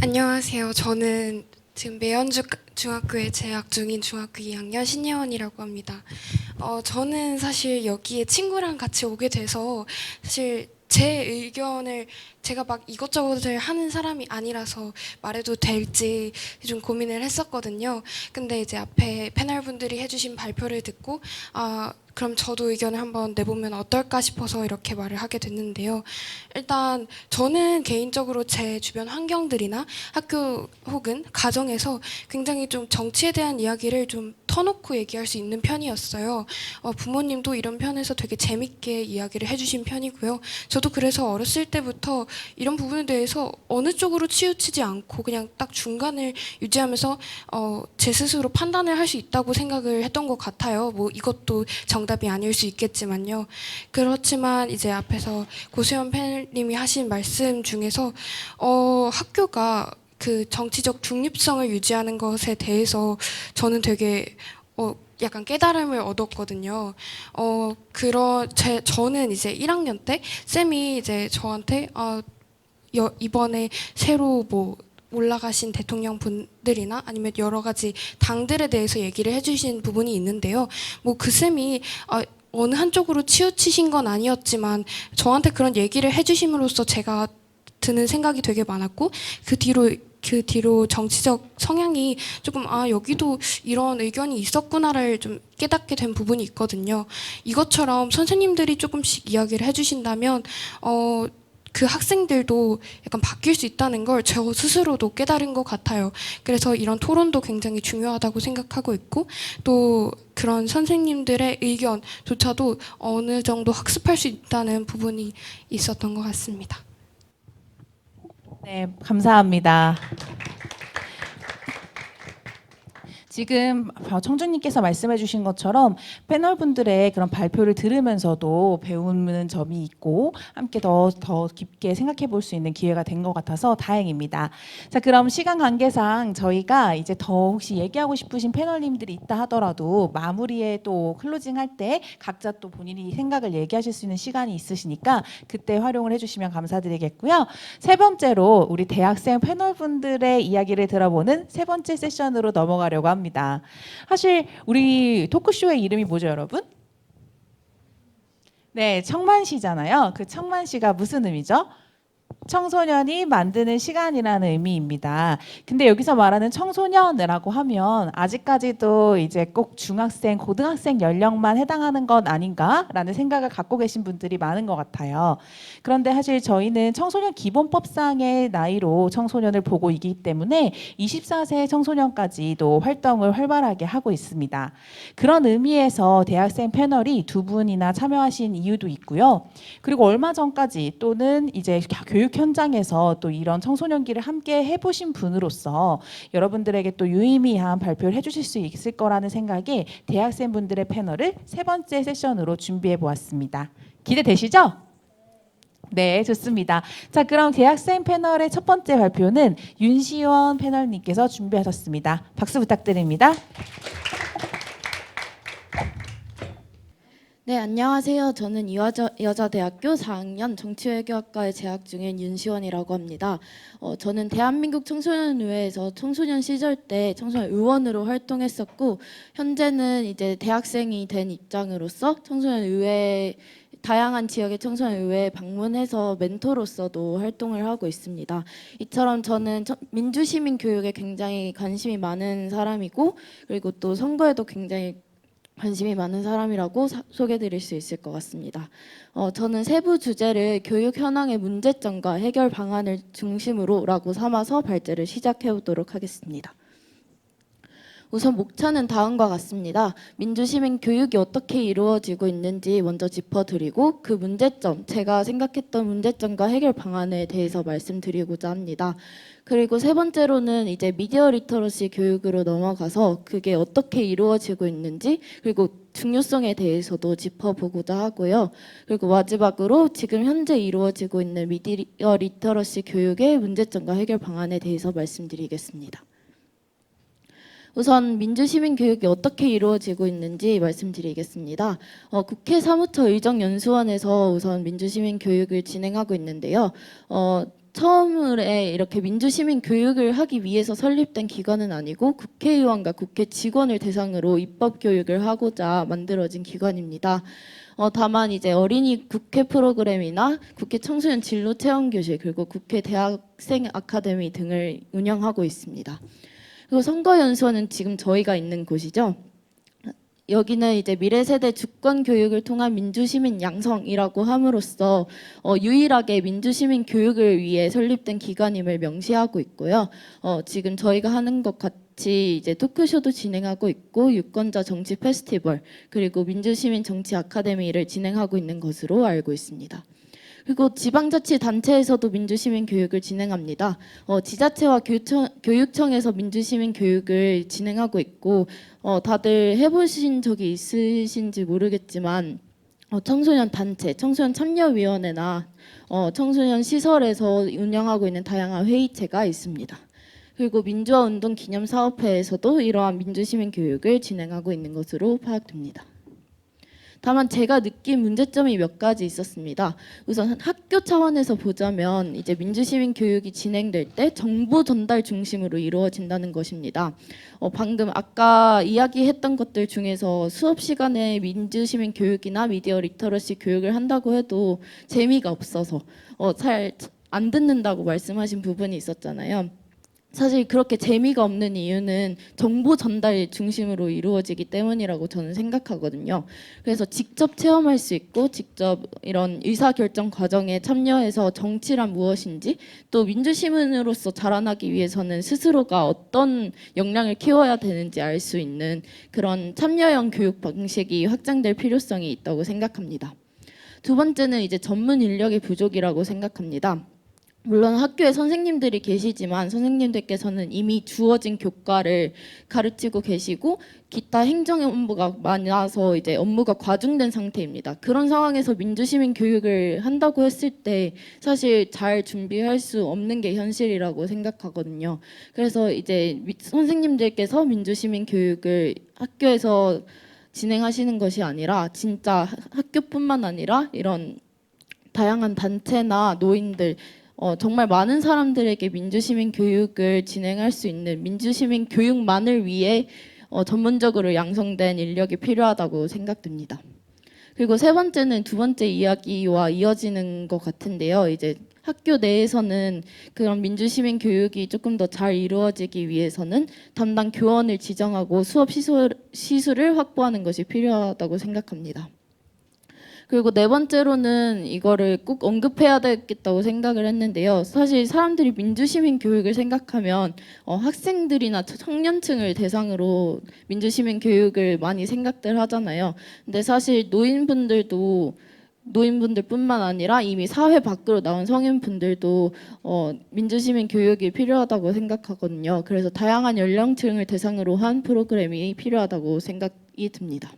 안녕하세요. 저는 지금 매연중 중학교에 재학 중인 중학교 2학년 신예원이라고 합니다. 저는 사실 여기에 친구랑 같이 오게 돼서 사실 제 의견을 제가 막 이것저것을 하는 사람이 아니라서 말해도 될지 좀 고민을 했었거든요. 근데 이제 앞에 패널분들이 해주신 발표를 듣고 그럼 저도 의견을 한번 내보면 어떨까 싶어서 이렇게 말을 하게 됐는데요. 일단 저는 개인적으로 제 주변 환경들이나 학교 혹은 가정에서 굉장히 좀 정치에 대한 이야기를 좀 터놓고 얘기할 수 있는 편이었어요. 부모님도 이런 편에서 되게 재밌게 이야기를 해주신 편이고요. 저도 그래서 어렸을 때부터 이런 부분에 대해서 어느 쪽으로 치우치지 않고 그냥 딱 중간을 유지하면서 제 스스로 판단을 할 수 있다고 생각을 했던 것 같아요. 뭐 이것도 정답이 아닐 수 있겠지만요. 그렇지만 이제 앞에서 고수연 패널님이 하신 말씀 중에서 학교가 그 정치적 중립성을 유지하는 것에 대해서 저는 되게 약간 깨달음을 얻었거든요. 저는 이제 1학년 때 쌤이 이제 저한테 이번에 새로 뭐 올라가신 대통령 분들이나 아니면 여러 가지 당들에 대해서 얘기를 해주신 부분이 있는데요. 뭐 그 쌤이 어느 한쪽으로 치우치신 건 아니었지만 저한테 그런 얘기를 해주심으로써 제가 드는 생각이 되게 많았고 그 뒤로 정치적 성향이 조금 여기도 이런 의견이 있었구나를 좀 깨닫게 된 부분이 있거든요. 이것처럼 선생님들이 조금씩 이야기를 해주신다면 그 학생들도 약간 바뀔 수 있다는 걸 저 스스로도 깨달은 것 같아요. 그래서 이런 토론도 굉장히 중요하다고 생각하고 있고 또 그런 선생님들의 의견조차도 어느 정도 학습할 수 있다는 부분이 있었던 것 같습니다. 네, 감사합니다. 지금 청주님께서 말씀해 주신 것처럼 패널분들의 그런 발표를 들으면서도 배우는 점이 있고 함께 더 깊게 생각해 볼 수 있는 기회가 된 것 같아서 다행입니다. 자, 그럼 시간 관계상 저희가 이제 더 혹시 얘기하고 싶으신 패널님들이 있다 하더라도 마무리에 또 클로징 할 때 각자 또 본인이 생각을 얘기하실 수 있는 시간이 있으시니까 그때 활용을 해주시면 감사드리겠고요. 세 번째로 우리 대학생 패널분들의 이야기를 들어보는 세 번째 세션으로 넘어가려고 합니다. 사실 우리 토크쇼의 이름이 뭐죠, 여러분? 네, 청만시잖아요. 그 청만시가 무슨 의미죠? 청소년이 만드는 시간이라는 의미입니다. 근데 여기서 말하는 청소년이라고 하면 아직까지도 이제 꼭 중학생, 고등학생 연령만 해당하는 것 아닌가라는 생각을 갖고 계신 분들이 많은 것 같아요. 그런데 사실 저희는 청소년 기본법상의 나이로 청소년을 보고 있기 때문에 24세 청소년까지도 활동을 활발하게 하고 있습니다. 그런 의미에서 대학생 패널이 두 분이나 참여하신 이유도 있고요. 그리고 얼마 전까지 또는 이제 교육 현장에서 또 이런 청소년기를 함께 해보신 분으로서 여러분들에게 또 유의미한 발표를 해주실 수 있을 거라는 생각에 대학생분들의 패널을 세 번째 세션으로 준비해 보았습니다. 기대되시죠? 네, 좋습니다. 자, 그럼 대학생 패널의 첫 번째 발표는 윤시원 패널님께서 준비하셨습니다. 박수 부탁드립니다. 네, 안녕하세요. 저는 여자대학교 4학년 정치외교학과에 재학 중인 윤시원이라고 합니다. 저는 대한민국 청소년의회에서 청소년 시절 때 청소년 의원으로 활동했었고 현재는 이제 대학생이 된 입장으로서 청소년의회 다양한 지역의 청소년의회에 방문해서 멘토로서도 활동을 하고 있습니다. 이처럼 저는 민주시민 교육에 굉장히 관심이 많은 사람이고 그리고 또 선거에도 굉장히 관심이 많은 사람이라고 소개드릴 수 있을 것 같습니다. 저는 세부 주제를 교육 현황의 문제점과 해결 방안을 중심으로라고 삼아서 발제를 시작해 보도록 하겠습니다. 우선 목차는 다음과 같습니다. 민주시민 교육이 어떻게 이루어지고 있는지 먼저 짚어드리고 그 문제점, 제가 생각했던 문제점과 해결 방안에 대해서 말씀드리고자 합니다. 그리고 세 번째로는 이제 미디어 리터러시 교육으로 넘어가서 그게 어떻게 이루어지고 있는지 그리고 중요성에 대해서도 짚어보고자 하고요. 그리고 마지막으로 지금 현재 이루어지고 있는 미디어 리터러시 교육의 문제점과 해결 방안에 대해서 말씀드리겠습니다. 우선 민주시민 교육이 어떻게 이루어지고 있는지 말씀드리겠습니다. 국회 사무처 의정연수원에서 우선 민주시민 교육을 진행하고 있는데요. 처음으로 이렇게 민주시민 교육을 하기 위해서 설립된 기관은 아니고 국회의원과 국회 직원을 대상으로 입법 교육을 하고자 만들어진 기관입니다. 다만 이제 어린이 국회 프로그램이나 국회 청소년 진로 체험 교실 그리고 국회 대학생 아카데미 등을 운영하고 있습니다. 그리고 선거연수원은 지금 저희가 있는 곳이죠. 여기는 이제 미래세대 주권 교육을 통한 민주시민 양성이라고 함으로써 유일하게 민주시민 교육을 위해 설립된 기관임을 명시하고 있고요. 지금 저희가 하는 것 같이 이제 토크쇼도 진행하고 있고 유권자 정치 페스티벌 그리고 민주시민 정치 아카데미를 진행하고 있는 것으로 알고 있습니다. 그리고 지방자치단체에서도 민주시민 교육을 진행합니다. 지자체와 교육청에서 민주시민 교육을 진행하고 있고 다들 해보신 적이 있으신지 모르겠지만 청소년 단체, 청소년 참여위원회나 청소년 시설에서 운영하고 있는 다양한 회의체가 있습니다. 그리고 민주화 운동 기념 사업회에서도 이러한 민주시민 교육을 진행하고 있는 것으로 파악됩니다. 다만 제가 느낀 문제점이 몇 가지 있었습니다. 우선 학교 차원에서 보자면 이제 민주시민 교육이 진행될 때 정보 전달 중심으로 이루어진다는 것입니다. 방금 아까 이야기했던 것들 중에서 수업 시간에 민주시민 교육이나 미디어 리터러시 교육을 한다고 해도 재미가 없어서 잘 안 듣는다고 말씀하신 부분이 있었잖아요. 사실 그렇게 재미가 없는 이유는 정보 전달 중심으로 이루어지기 때문이라고 저는 생각하거든요. 그래서 직접 체험할 수 있고 직접 이런 의사결정 과정에 참여해서 정치란 무엇인지 또 민주시민으로서 자라나기 위해서는 스스로가 어떤 역량을 키워야 되는지 알 수 있는 그런 참여형 교육 방식이 확장될 필요성이 있다고 생각합니다. 두 번째는 이제 전문 인력의 부족이라고 생각합니다. 물론 학교에 선생님들이 계시지만 선생님들께서는 이미 주어진 교과를 가르치고 계시고 기타 행정 업무가 많아서 이제 업무가 과중된 상태입니다. 그런 상황에서 민주시민 교육을 한다고 했을 때 사실 잘 준비할 수 없는 게 현실이라고 생각하거든요. 그래서 이제 선생님들께서 민주시민 교육을 학교에서 진행하시는 것이 아니라 진짜 학교뿐만 아니라 이런 다양한 단체나 노인들 정말 많은 사람들에게 민주시민 교육을 진행할 수 있는 민주시민 교육만을 위해 전문적으로 양성된 인력이 필요하다고 생각됩니다. 그리고 세 번째는 두 번째 이야기와 이어지는 것 같은데요. 이제 학교 내에서는 그런 민주시민 교육이 조금 더 잘 이루어지기 위해서는 담당 교원을 지정하고 수업 시술을 확보하는 것이 필요하다고 생각합니다. 그리고 네 번째로는 이거를 꼭 언급해야 되겠다고 생각을 했는데요. 사실 사람들이 민주시민 교육을 생각하면 학생들이나 청년층을 대상으로 민주시민 교육을 많이 생각들 하잖아요. 근데 사실 노인분들뿐만 아니라 이미 사회 밖으로 나온 성인분들도 민주시민 교육이 필요하다고 생각하거든요. 그래서 다양한 연령층을 대상으로 한 프로그램이 필요하다고 생각이 듭니다.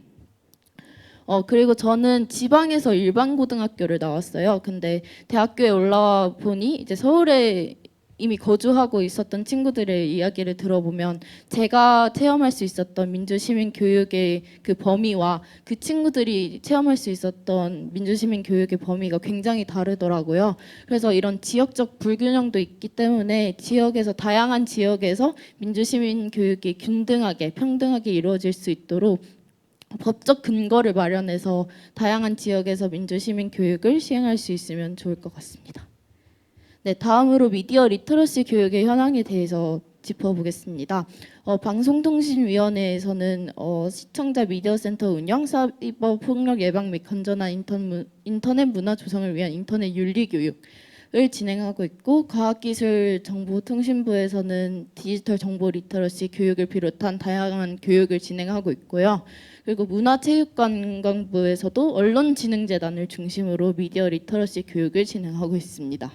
그리고 저는 지방에서 일반 고등학교를 나왔어요. 근데 대학교에 올라와 보니 이제 서울에 이미 거주하고 있었던 친구들의 이야기를 들어보면 제가 체험할 수 있었던 민주시민 교육의 그 범위와 그 친구들이 체험할 수 있었던 민주시민 교육의 범위가 굉장히 다르더라고요. 그래서 이런 지역적 불균형도 있기 때문에 다양한 지역에서 민주시민 교육이 균등하게 평등하게 이루어질 수 있도록 법적 근거를 마련해서 다양한 지역에서 민주시민 교육을 시행할 수 있으면 좋을 것 같습니다. 네, 다음으로 미디어 리터러시 교육의 현황에 대해서 짚어보겠습니다. 방송통신위원회에서는 시청자 미디어센터 운영, 사이버 폭력 예방 및 건전한 인터넷 문화 조성을 위한 인터넷 윤리 교육을 진행하고 있고, 과학기술정보통신부에서는 디지털 정보 리터러시 교육을 비롯한 다양한 교육을 진행하고 있고요. 그리고 문화체육관광부에서도 언론진흥재단을 중심으로 미디어 리터러시 교육을 진행하고 있습니다.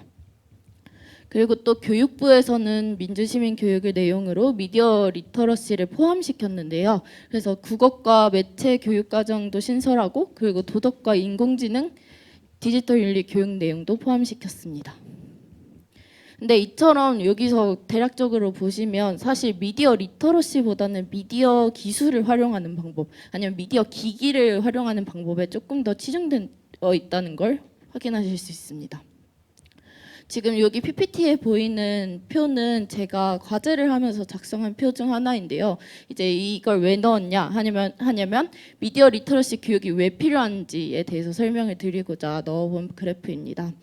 그리고 또 교육부에서는 민주시민 교육의 내용으로 미디어 리터러시를 포함시켰는데요. 그래서 국어과 매체 교육과정도 신설하고 그리고 도덕과 인공지능, 디지털 윤리 교육 내용도 포함시켰습니다. 근데 이처럼 여기서 대략적으로 보시면 사실 미디어 리터러시보다는 미디어 기술을 활용하는 방법 아니면 미디어 기기를 활용하는 방법에 조금 더 치중되어 있다는 걸 확인하실 수 있습니다. 지금 여기 PPT에 보이는 표는 제가 과제를 하면서 작성한 표 중 하나인데요. 이제 이걸 왜 넣었냐 하냐면 미디어 리터러시 교육이 왜 필요한지에 대해서 설명을 드리고자 넣어본 그래프입니다.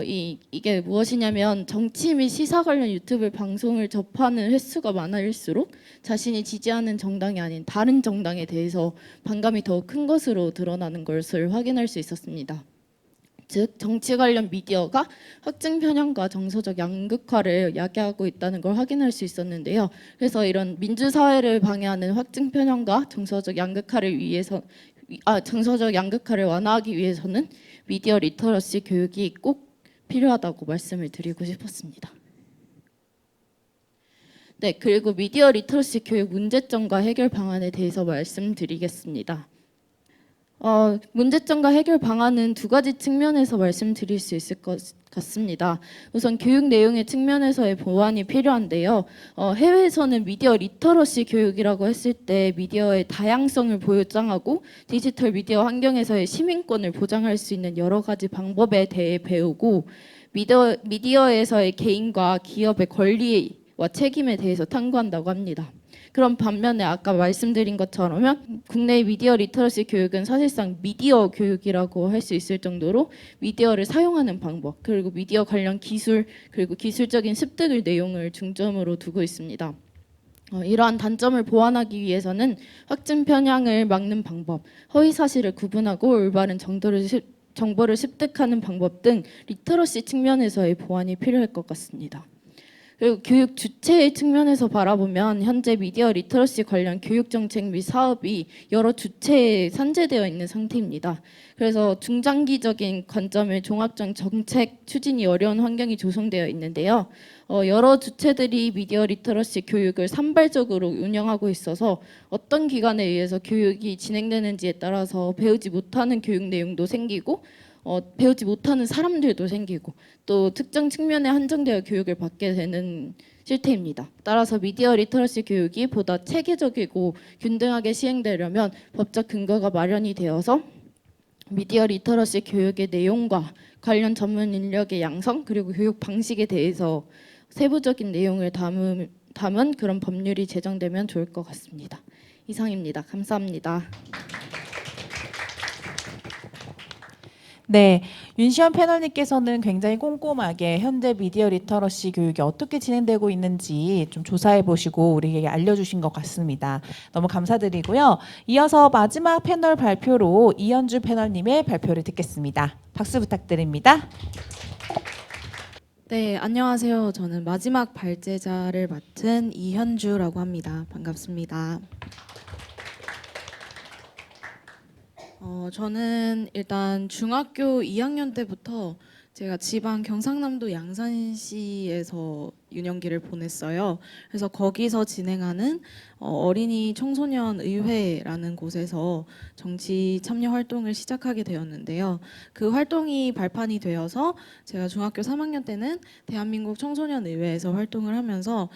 이게 무엇이냐면 정치 및 시사 관련 유튜브 방송을 접하는 횟수가 많아질수록 자신이 지지하는 정당이 아닌 다른 정당에 대해서 반감이 더 큰 것으로 드러나는 것을 확인할 수 있었습니다. 즉 정치 관련 미디어가 확증 편향과 정서적 양극화를 야기하고 있다는 걸 확인할 수 있었는데요. 그래서 이런 민주사회를 방해하는 확증 편향과 정서적 양극화를 완화하기 위해서는 미디어 리터러시 교육이 꼭 필요하다고 말씀을 드리고 싶었습니다. 네, 그리고 미디어 리터러시 교육 문제점과 해결 방안에 대해서 말씀드리겠습니다. 문제점과 해결 방안은 두 가지 측면에서 말씀드릴 수 있을 것 같습니다. 우선 교육 내용의 측면에서의 보완이 필요한데요. 해외에서는 미디어 리터러시 교육이라고 했을 때 미디어의 다양성을 보장하고 디지털 미디어 환경에서의 시민권을 보장할 수 있는 여러 가지 방법에 대해 배우고 미디어에서의 개인과 기업의 권리와 책임에 대해서 탐구한다고 합니다. 그런 반면에 아까 말씀드린 것처럼 국내 미디어 리터러시 교육은 사실상 미디어 교육이라고 할 수 있을 정도로 미디어를 사용하는 방법, 그리고 미디어 관련 기술, 그리고 기술적인 습득을 내용을 중점으로 두고 있습니다. 이러한 단점을 보완하기 위해서는 확증 편향을 막는 방법, 허위 사실을 구분하고 올바른 정보를 습득하는 방법 등 리터러시 측면에서의 보완이 필요할 것 같습니다. 그리고 교육 주체의 측면에서 바라보면 현재 미디어 리터러시 관련 교육 정책 및 사업이 여러 주체에 산재되어 있는 상태입니다. 그래서 중장기적인 관점의 종합적 정책 추진이 어려운 환경이 조성되어 있는데요. 여러 주체들이 미디어 리터러시 교육을 산발적으로 운영하고 있어서 어떤 기관에 의해서 교육이 진행되는지에 따라서 배우지 못하는 교육 내용도 생기고 배우지 못하는 사람들도 생기고 또 특정 측면에 한정되어 교육을 받게 되는 실태입니다. 따라서 미디어 리터러시 교육이 보다 체계적이고 균등하게 시행되려면 법적 근거가 마련이 되어서 미디어 리터러시 교육의 내용과 관련 전문 인력의 양성 그리고 교육 방식에 대해서 세부적인 내용을 담은 그런 법률이 제정되면 좋을 것 같습니다. 이상입니다. 감사합니다. 네, 윤시현 패널님께서는 굉장히 꼼꼼하게 현재 미디어 리터러시 교육이 어떻게 진행되고 있는지 좀 조사해 보시고 우리에게 알려주신 것 같습니다. 너무 감사드리고요. 이어서 마지막 패널 발표로 이현주 패널님의 발표를 듣겠습니다. 박수 부탁드립니다. 네, 안녕하세요. 저는 마지막 발제자를 맡은 이현주라고 합니다. 반갑습니다. 저는 일단 중학교 2학년 때부터 제가 지방 경상남도 양산시에서 유년기를 보냈어요. 그래서 거기서 진행하는 어린이 청소년 의회라는 곳에서 정치 참여 활동을 시작하게 되었는데요. 그 활동이 발판이 되어서 제가 중학교 3학년 때는 대한민국 청소년 의회에서 활동을 하면서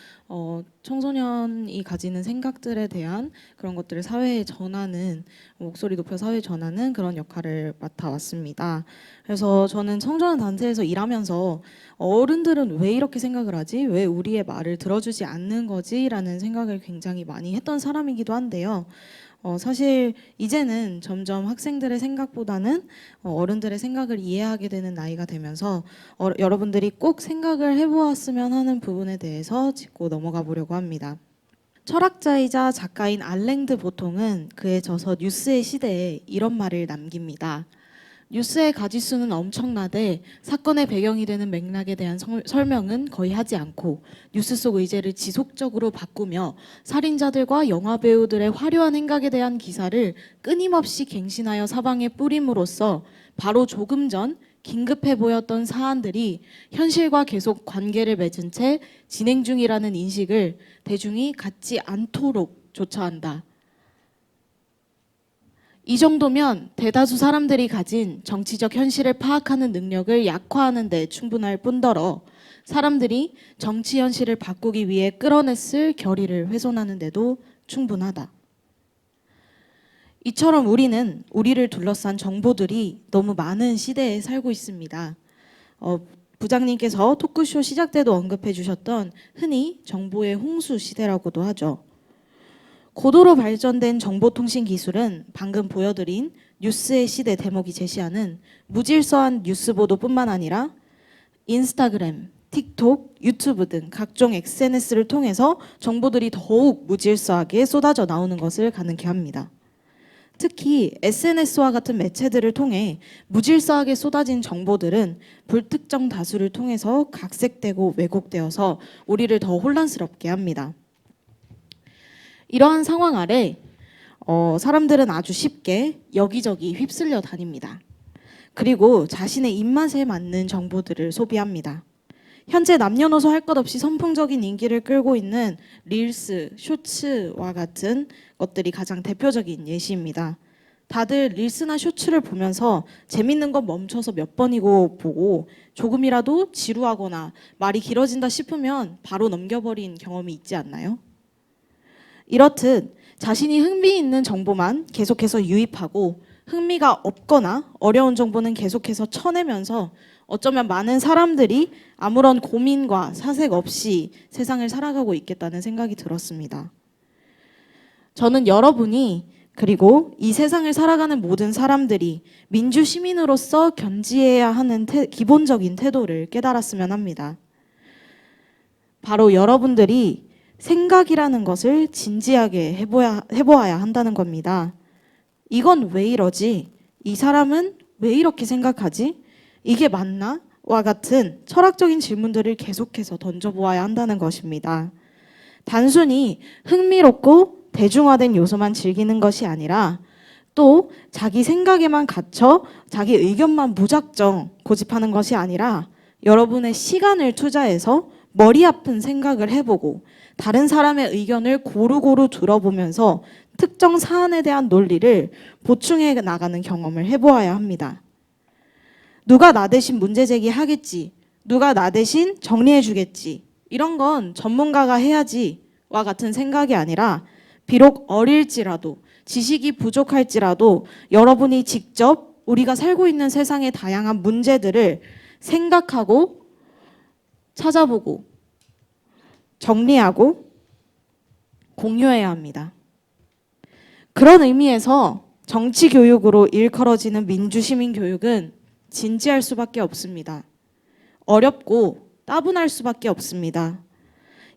청소년이 가지는 생각들에 대한 그런 것들을 사회에 전하는 목소리 높여 사회에 전하는 그런 역할을 맡아왔습니다. 그래서 저는 청소년 단체에서 일하면서 어른들은 왜 이렇게 생각을 하지? 왜 우리의 말을 들어주지 않는 거지? 라는 생각을 굉장히 많이 했던 사람이기도 한데요. 사실 이제는 점점 학생들의 생각보다는 어른들의 생각을 이해하게 되는 나이가 되면서 여러분들이 꼭 생각을 해보았으면 하는 부분에 대해서 짚고 넘어가 보려고 합니다. 철학자이자 작가인 알랭드 보통은 그의 저서 뉴스의 시대에 이런 말을 남깁니다. 뉴스의 가지수는 엄청나되 사건의 배경이 되는 맥락에 대한 설명은 거의 하지 않고 뉴스 속 의제를 지속적으로 바꾸며 살인자들과 영화배우들의 화려한 행각에 대한 기사를 끊임없이 갱신하여 사방에 뿌림으로써 바로 조금 전 긴급해 보였던 사안들이 현실과 계속 관계를 맺은 채 진행 중이라는 인식을 대중이 갖지 않도록 조처한다. 이 정도면 대다수 사람들이 가진 정치적 현실을 파악하는 능력을 약화하는 데 충분할 뿐더러 사람들이 정치 현실을 바꾸기 위해 끌어냈을 결의를 훼손하는 데도 충분하다. 이처럼 우리는 우리를 둘러싼 정보들이 너무 많은 시대에 살고 있습니다. 부장님께서 토크쇼 시작 때도 언급해 주셨던 흔히 정보의 홍수 시대라고도 하죠. 고도로 발전된 정보통신 기술은 방금 보여드린 뉴스의 시대 대목이 제시하는 무질서한 뉴스 보도뿐만 아니라 인스타그램, 틱톡, 유튜브 등 각종 SNS를 통해서 정보들이 더욱 무질서하게 쏟아져 나오는 것을 가능케 합니다. 특히 SNS와 같은 매체들을 통해 무질서하게 쏟아진 정보들은 불특정 다수를 통해서 각색되고 왜곡되어서 우리를 더 혼란스럽게 합니다. 이러한 상황 아래 사람들은 아주 쉽게 여기저기 휩쓸려 다닙니다. 그리고 자신의 입맛에 맞는 정보들을 소비합니다. 현재 남녀노소 할 것 없이 선풍적인 인기를 끌고 있는 릴스, 쇼츠와 같은 것들이 가장 대표적인 예시입니다. 다들 릴스나 쇼츠를 보면서 재밌는 건 멈춰서 몇 번이고 보고 조금이라도 지루하거나 말이 길어진다 싶으면 바로 넘겨버린 경험이 있지 않나요? 이렇듯 자신이 흥미있는 정보만 계속해서 유입하고 흥미가 없거나 어려운 정보는 계속해서 쳐내면서 어쩌면 많은 사람들이 아무런 고민과 사색 없이 세상을 살아가고 있겠다는 생각이 들었습니다. 저는 여러분이 그리고 이 세상을 살아가는 모든 사람들이 민주 시민으로서 견지해야 하는 기본적인 태도를 깨달았으면 합니다. 바로 여러분들이 생각이라는 것을 진지하게 해보아야 한다는 겁니다. 이건 왜 이러지? 이 사람은 왜 이렇게 생각하지? 이게 맞나? 와 같은 철학적인 질문들을 계속해서 던져보아야 한다는 것입니다. 단순히 흥미롭고 대중화된 요소만 즐기는 것이 아니라 또 자기 생각에만 갇혀 자기 의견만 무작정 고집하는 것이 아니라 여러분의 시간을 투자해서 머리 아픈 생각을 해보고 다른 사람의 의견을 고루고루 들어보면서 특정 사안에 대한 논리를 보충해 나가는 경험을 해보아야 합니다. 누가 나 대신 문제 제기하겠지, 누가 나 대신 정리해 주겠지, 이런 건 전문가가 해야지와 같은 생각이 아니라 비록 어릴지라도 지식이 부족할지라도 여러분이 직접 우리가 살고 있는 세상의 다양한 문제들을 생각하고 찾아보고 정리하고 공유해야 합니다. 그런 의미에서 정치 교육으로 일컬어지는 민주시민 교육은 진지할 수밖에 없습니다. 어렵고 따분할 수밖에 없습니다.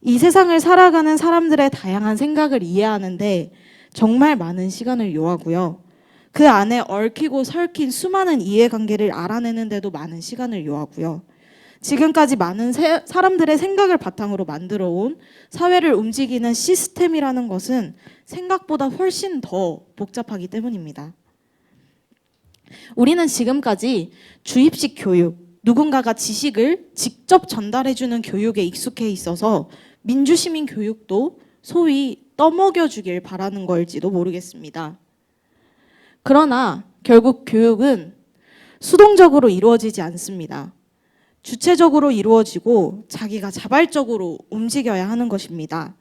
이 세상을 살아가는 사람들의 다양한 생각을 이해하는데 정말 많은 시간을 요하고요. 그 안에 얽히고 설킨 수많은 이해관계를 알아내는데도 많은 시간을 요하고요. 지금까지 많은 사람들의 생각을 바탕으로 만들어 온 사회를 움직이는 시스템이라는 것은 생각보다 훨씬 더 복잡하기 때문입니다. 우리는 지금까지 주입식 교육, 누군가가 지식을 직접 전달해주는 교육에 익숙해 있어서 민주시민 교육도 소위 떠먹여주길 바라는 걸지도 모르겠습니다. 그러나 결국 교육은 수동적으로 이루어지지 않습니다. 주체적으로 이루어지고 자기가 자발적으로 움직여야 하는 것입니다.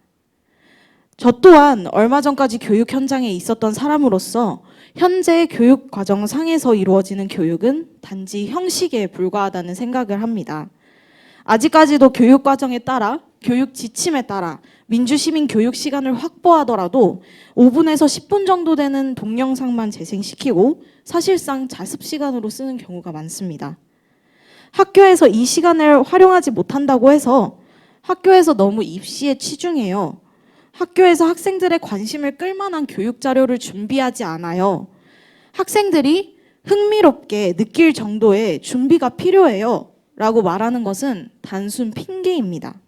저 또한 얼마 전까지 교육 현장에 있었던 사람으로서 현재 교육 과정 상에서 이루어지는 교육은 단지 형식에 불과하다는 생각을 합니다. 아직까지도 교육 과정에 따라 교육 지침에 따라 민주시민 교육 시간을 확보하더라도 5분에서 10분 정도 되는 동영상만 재생시키고 사실상 자습 시간으로 쓰는 경우가 많습니다. 학교에서 이 시간을 활용하지 못한다고 해서 학교에서 너무 입시에 치중해요. 학교에서 학생들의 관심을 끌만한 교육 자료를 준비하지 않아요. 학생들이 흥미롭게 느낄 정도의 준비가 필요해요. 라고 말하는 것은 단순 핑계입니다.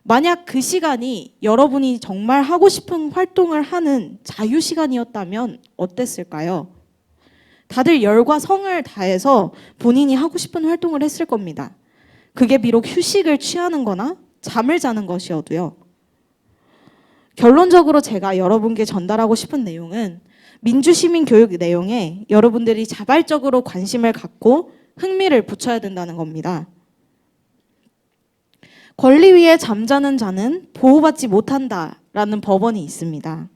만약 그 시간이 여러분이 정말 하고 싶은 활동을 하는 자유 시간이었다면 어땠을까요? 다들 열과 성을 다해서 본인이 하고 싶은 활동을 했을 겁니다. 그게 비록 휴식을 취하는 거나 잠을 자는 것이어도요. 결론적으로 제가 여러분께 전달하고 싶은 내용은 민주시민 교육 내용에 여러분들이 자발적으로 관심을 갖고 흥미를 붙여야 된다는 겁니다. 권리 위에 잠자는 자는 보호받지 못한다라는 법원이 있습니다.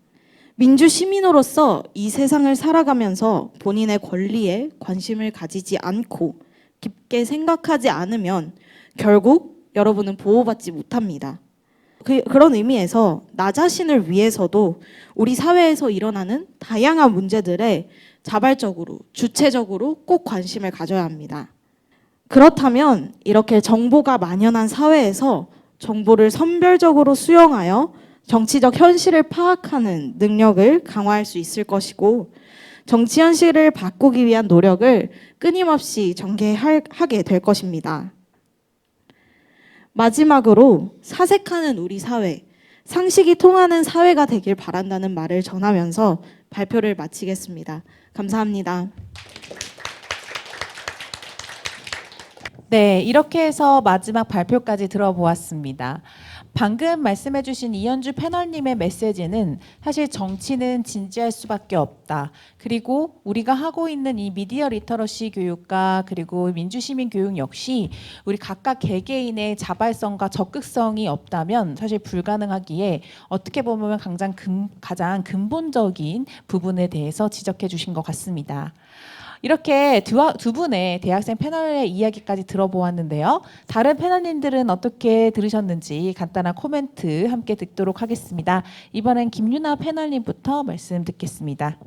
민주시민으로서 이 세상을 살아가면서 본인의 권리에 관심을 가지지 않고 깊게 생각하지 않으면 결국 여러분은 보호받지 못합니다. 그런 의미에서 나 자신을 위해서도 우리 사회에서 일어나는 다양한 문제들에 자발적으로, 주체적으로 꼭 관심을 가져야 합니다. 그렇다면 이렇게 정보가 만연한 사회에서 정보를 선별적으로 수용하여 정치적 현실을 파악하는 능력을 강화할 수 있을 것이고 정치 현실을 바꾸기 위한 노력을 끊임없이 전개하게 될 것입니다. 마지막으로 사색하는 우리 사회, 상식이 통하는 사회가 되길 바란다는 말을 전하면서 발표를 마치겠습니다. 감사합니다. 네, 이렇게 해서 마지막 발표까지 들어보았습니다. 방금 말씀해주신 이현주 패널님의 메시지는 사실 정치는 진지할 수밖에 없다. 그리고 우리가 하고 있는 이 미디어 리터러시 교육과 그리고 민주시민 교육 역시 우리 각각 개개인의 자발성과 적극성이 없다면 사실 불가능하기에 어떻게 보면 가장 근본적인 부분에 대해서 지적해 주신 것 같습니다. 이렇게 두 분의 대학생 패널의 이야기까지 들어보았는데요. 다른 패널님들은 어떻게 들으셨는지 간단한 코멘트 함께 듣도록 하겠습니다. 이번엔 김유나 패널님부터 말씀 듣겠습니다.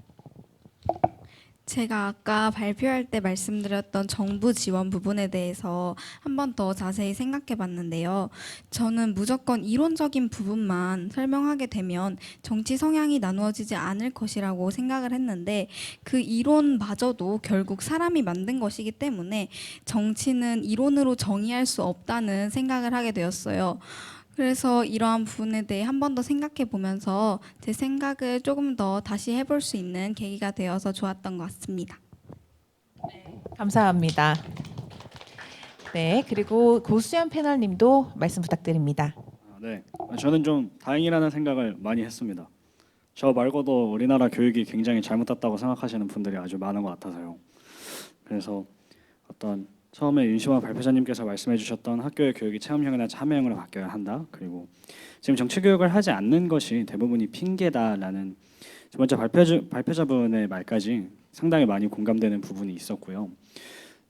제가 아까 발표할 때 말씀드렸던 정부 지원 부분에 대해서 한 번 더 자세히 생각해 봤는데요. 저는 무조건 이론적인 부분만 설명하게 되면 정치 성향이 나누어지지 않을 것이라고 생각을 했는데 그 이론마저도 결국 사람이 만든 것이기 때문에 정치는 이론으로 정의할 수 없다는 생각을 하게 되었어요. 그래서 이러한 부분에 대해 한 번 더 생각해 보면서 제 생각을 조금 더 다시 해볼 수 있는 계기가 되어서 좋았던 것 같습니다. 감사합니다. 네, 그리고 고수연 패널님도 말씀 부탁드립니다. 네, 저는 좀 다행이라는 생각을 많이 했습니다. 저 말고도 우리나라 교육이 굉장히 잘못됐다고 생각하시는 분들이 아주 많은 것 같아서요. 그래서 어떤 처음에 윤시원 발표자님께서 말씀해 주셨던 학교의 교육이 체험형이나 참여형으로 바뀌어야 한다. 그리고 지금 정치 교육을 하지 않는 것이 대부분이 핑계다라는 두 번째 발표자분의 말까지 상당히 많이 공감되는 부분이 있었고요.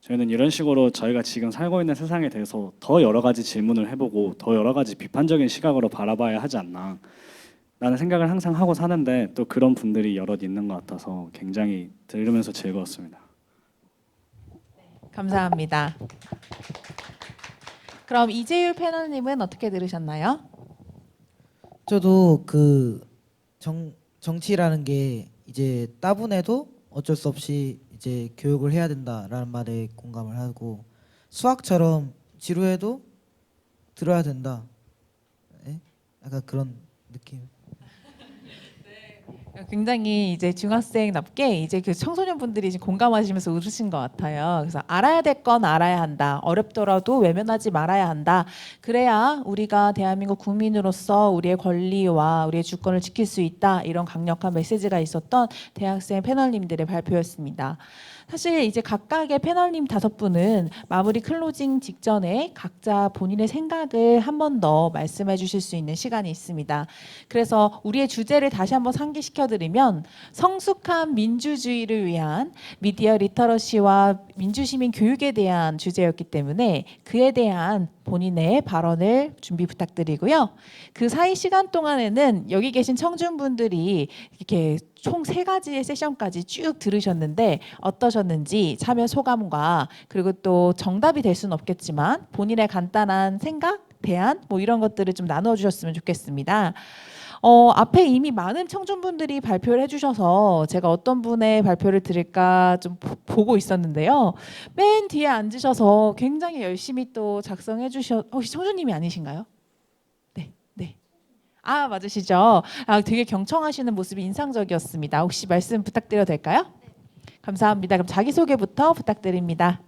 저희는 이런 식으로 저희가 지금 살고 있는 세상에 대해서 더 여러 가지 질문을 해보고 더 여러 가지 비판적인 시각으로 바라봐야 하지 않나 라는 생각을 항상 하고 사는데 또 그런 분들이 여럿 있는 것 같아서 굉장히 들으면서 즐거웠습니다. 감사합니다. 그럼 이재율 패널님은 어떻게 들으셨나요? 저도 그 정치라는 게 이제 따분해도 어쩔 수 없이 이제 교육을 해야 된다라는 말에 공감을 하고 수학처럼 지루해도 들어야 된다. 예? 약간 그런 느낌. 굉장히 이제 중학생답게 이제 그 청소년분들이 이제 공감하시면서 웃으신 것 같아요. 그래서 알아야 될 건 알아야 한다. 어렵더라도 외면하지 말아야 한다. 그래야 우리가 대한민국 국민으로서 우리의 권리와 우리의 주권을 지킬 수 있다. 이런 강력한 메시지가 있었던 대학생 패널님들의 발표였습니다. 사실 이제 각각의 패널님 5분은 마무리 클로징 직전에 각자 본인의 생각을 한 번 더 말씀해 주실 수 있는 시간이 있습니다. 그래서 우리의 주제를 다시 한번 상기시켜 드리면 성숙한 민주주의를 위한 미디어 리터러시와 민주시민 교육에 대한 주제였기 때문에 그에 대한 본인의 발언을 준비 부탁드리고요. 그 사이 시간 동안에는 여기 계신 청중분들이 이렇게 총 3가지의 세션까지 쭉 들으셨는데 어떠셨는지 참여 소감과 그리고 또 정답이 될 수는 없겠지만 본인의 간단한 생각, 대안 뭐 이런 것들을 좀 나눠 주셨으면 좋겠습니다. 앞에 이미 많은 청중분들이 발표를 해주셔서 제가 어떤 분의 발표를 들을까 좀 보고 있었는데요. 맨 뒤에 앉으셔서 굉장히 열심히 또 작성해 혹시 청주님이 아니신가요? 네. 아, 맞으시죠? 되게 경청하시는 모습이 인상적이었습니다. 혹시 말씀 부탁드려도 될까요? 감사합니다. 그럼 자기소개부터 부탁드립니다.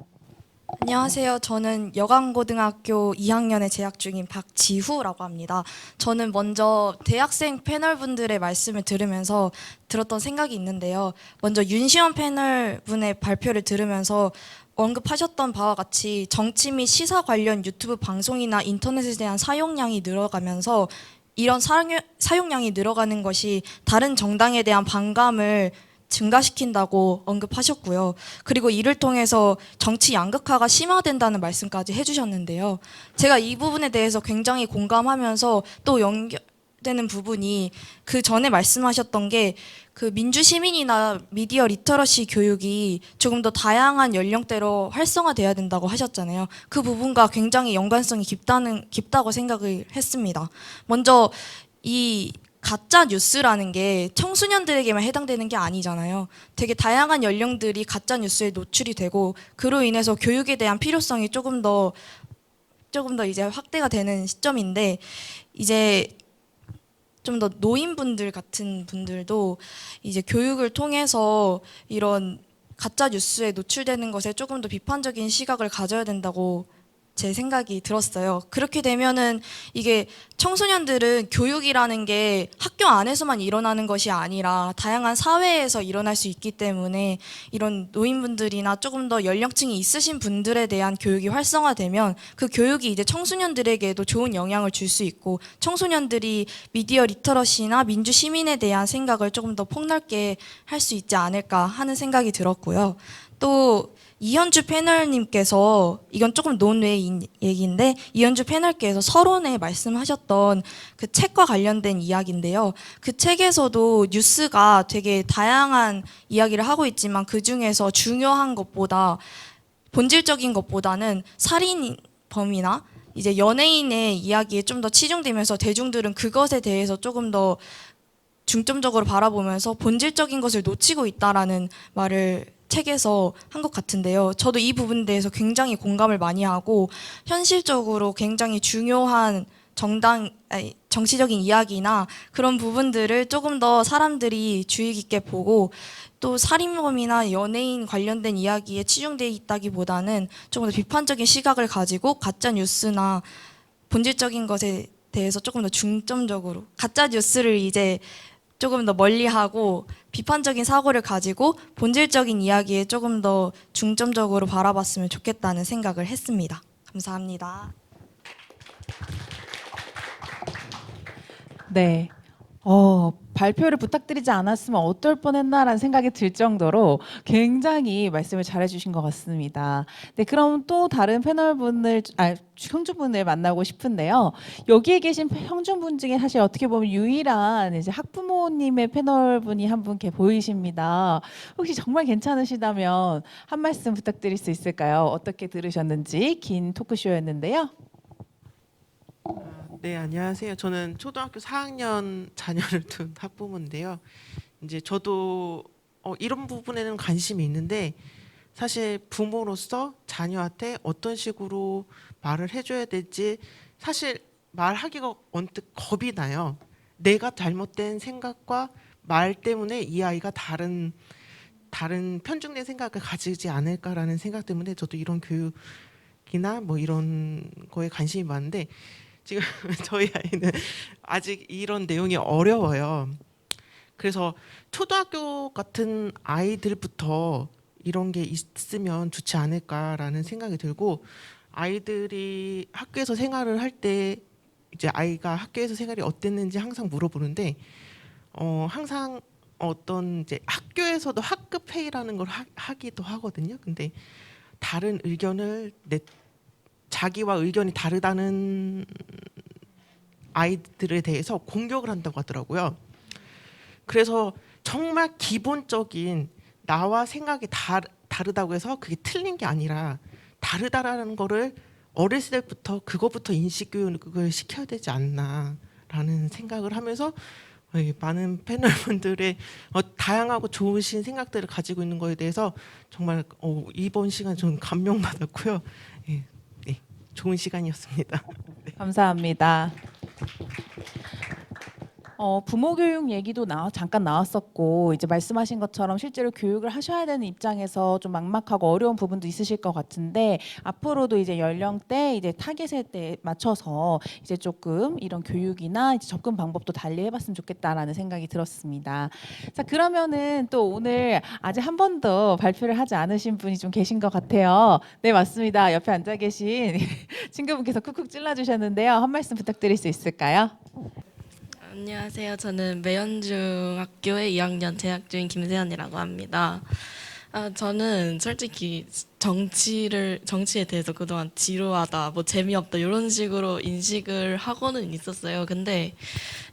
안녕하세요. 저는 여강고등학교 2학년에 재학 중인 박지후라고 합니다. 저는 먼저 대학생 패널분들의 말씀을 들으면서 들었던 생각이 있는데요. 먼저 윤시원 패널분의 발표를 들으면서 언급하셨던 바와 같이 정치 및 시사 관련 유튜브 방송이나 인터넷에 대한 사용량이 늘어가면서 이런 사용량이 늘어가는 것이 다른 정당에 대한 반감을 증가시킨다고 언급하셨고요. 그리고 이를 통해서 정치 양극화가 심화된다는 말씀까지 해주셨는데요. 제가 이 부분에 대해서 굉장히 공감하면서 또 연결되는 부분이 그 전에 말씀하셨던 게 그 민주시민이나 미디어 리터러시 교육이 조금 더 다양한 연령대로 활성화돼야 된다고 하셨잖아요. 그 부분과 굉장히 연관성이 깊다고 생각을 했습니다. 먼저 이 가짜 뉴스라는 게 청소년들에게만 해당되는 게 아니잖아요. 되게 다양한 연령들이 가짜 뉴스에 노출이 되고 그로 인해서 교육에 대한 필요성이 조금 더 이제 확대가 되는 시점인데 이제 좀 더 노인분들 같은 분들도 이제 교육을 통해서 이런 가짜 뉴스에 노출되는 것에 조금 더 비판적인 시각을 가져야 된다고 제 생각이 들었어요. 그렇게 되면은 이게 청소년들은 교육이라는 게 학교 안에서만 일어나는 것이 아니라 다양한 사회에서 일어날 수 있기 때문에 이런 노인분들이나 조금 더 연령층이 있으신 분들에 대한 교육이 활성화되면 그 교육이 이제 청소년들에게도 좋은 영향을 줄 수 있고 청소년들이 미디어 리터러시나 민주 시민에 대한 생각을 조금 더 폭넓게 할 수 있지 않을까 하는 생각이 들었고요. 또 이현주 패널님께서 이건 조금 논외의 얘기인데 이현주 패널께서 서론에 말씀하셨던 그 책과 관련된 이야기인데요. 그 책에서도 뉴스가 되게 다양한 이야기를 하고 있지만 그 중에서 중요한 것보다 본질적인 것보다는 살인범이나 이제 연예인의 이야기에 좀 더 치중되면서 대중들은 그것에 대해서 조금 더 중점적으로 바라보면서 본질적인 것을 놓치고 있다라는 말을 책에서 한 것 같은데요. 저도 이 부분에 대해서 굉장히 공감을 많이 하고 현실적으로 굉장히 중요한 정치적인 이야기나 그런 부분들을 조금 더 사람들이 주의 깊게 보고 또 살인범이나 연예인 관련된 이야기에 치중되어 있다기보다는 조금 더 비판적인 시각을 가지고 가짜 뉴스나 본질적인 것에 대해서 조금 더 중점적으로 가짜 뉴스를 이제 조금 더 멀리하고 비판적인 사고를 가지고 본질적인 이야기에 조금 더 중점적으로 바라봤으면 좋겠다는 생각을 했습니다. 감사합니다. 네. 발표를 부탁드리지 않았으면 어떨 뻔했나라는 생각이 들 정도로 굉장히 말씀을 잘해주신 것 같습니다. 네, 그럼 또 다른 패널분을, 형주분을 만나고 싶은데요. 여기에 계신 형주분 중에 사실 어떻게 보면 유일한 이제 학부모님의 패널분이 한 분 보이십니다. 혹시 정말 괜찮으시다면 한 말씀 부탁드릴 수 있을까요? 어떻게 들으셨는지 긴 토크쇼였는데요. 네, 안녕하세요. 저는 초등학교 4학년 자녀를 둔 학부모인데요. 이제 저도 이런 부분에는 관심이 있는데 사실 부모로서 자녀한테 어떤 식으로 말을 해줘야 될지 사실 말하기가 언뜻 겁이 나요. 내가 잘못된 생각과 말 때문에 이 아이가 다른 편중된 생각을 가지지 않을까라는 생각 때문에 저도 이런 교육이나 뭐 이런 거에 관심이 많은데 지금 저희 아이는 아직 이런 내용이 어려워요. 그래서 초등학교 같은 아이들부터 이런 게 있으면 좋지 않을까라는 생각이 들고 아이들이 학교에서 생활을 할 때 이제 아이가 학교에서 생활이 어땠는지 항상 물어보는데 항상 어떤 이제 학교에서도 학급 회의라는 걸 하기도 하거든요. 근데 다른 의견을 자기와 의견이 다르다는 아이들에 대해서 공격을 한다고 하더라고요. 그래서 정말 기본적인 나와 생각이 다르다고 해서 그게 틀린 게 아니라 다르다라는 거를 어렸을 때부터 그거부터 인식 교육을 시켜야 되지 않나라는 생각을 하면서 많은 패널분들의 다양하고 좋으신 생각들을 가지고 있는 거에 대해서 정말 이번 시간 좀 감명받았고요. 예. 좋은 시간이었습니다. 네. 감사합니다. 부모 교육 얘기도 잠깐 나왔었고 이제 말씀하신 것처럼 실제로 교육을 하셔야 되는 입장에서 좀 막막하고 어려운 부분도 있으실 것 같은데 앞으로도 이제 연령대 이제 타겟 세대에 맞춰서 이제 조금 이런 교육이나 이제 접근 방법도 달리 해봤으면 좋겠다라는 생각이 들었습니다. 자, 그러면은 또 오늘 아직 한 번도 발표를 하지 않으신 분이 좀 계신 것 같아요. 네, 맞습니다. 옆에 앉아 계신 친구분께서 쿡쿡 찔러주셨는데요. 한 말씀 부탁드릴 수 있을까요? 안녕하세요. 저는 매연중학교에 2학년 재학 중인 김세연이라고 합니다. 저는 솔직히 정치에 대해서 그동안 지루하다, 뭐 재미없다 이런 식으로 인식을 하고는 있었어요. 근데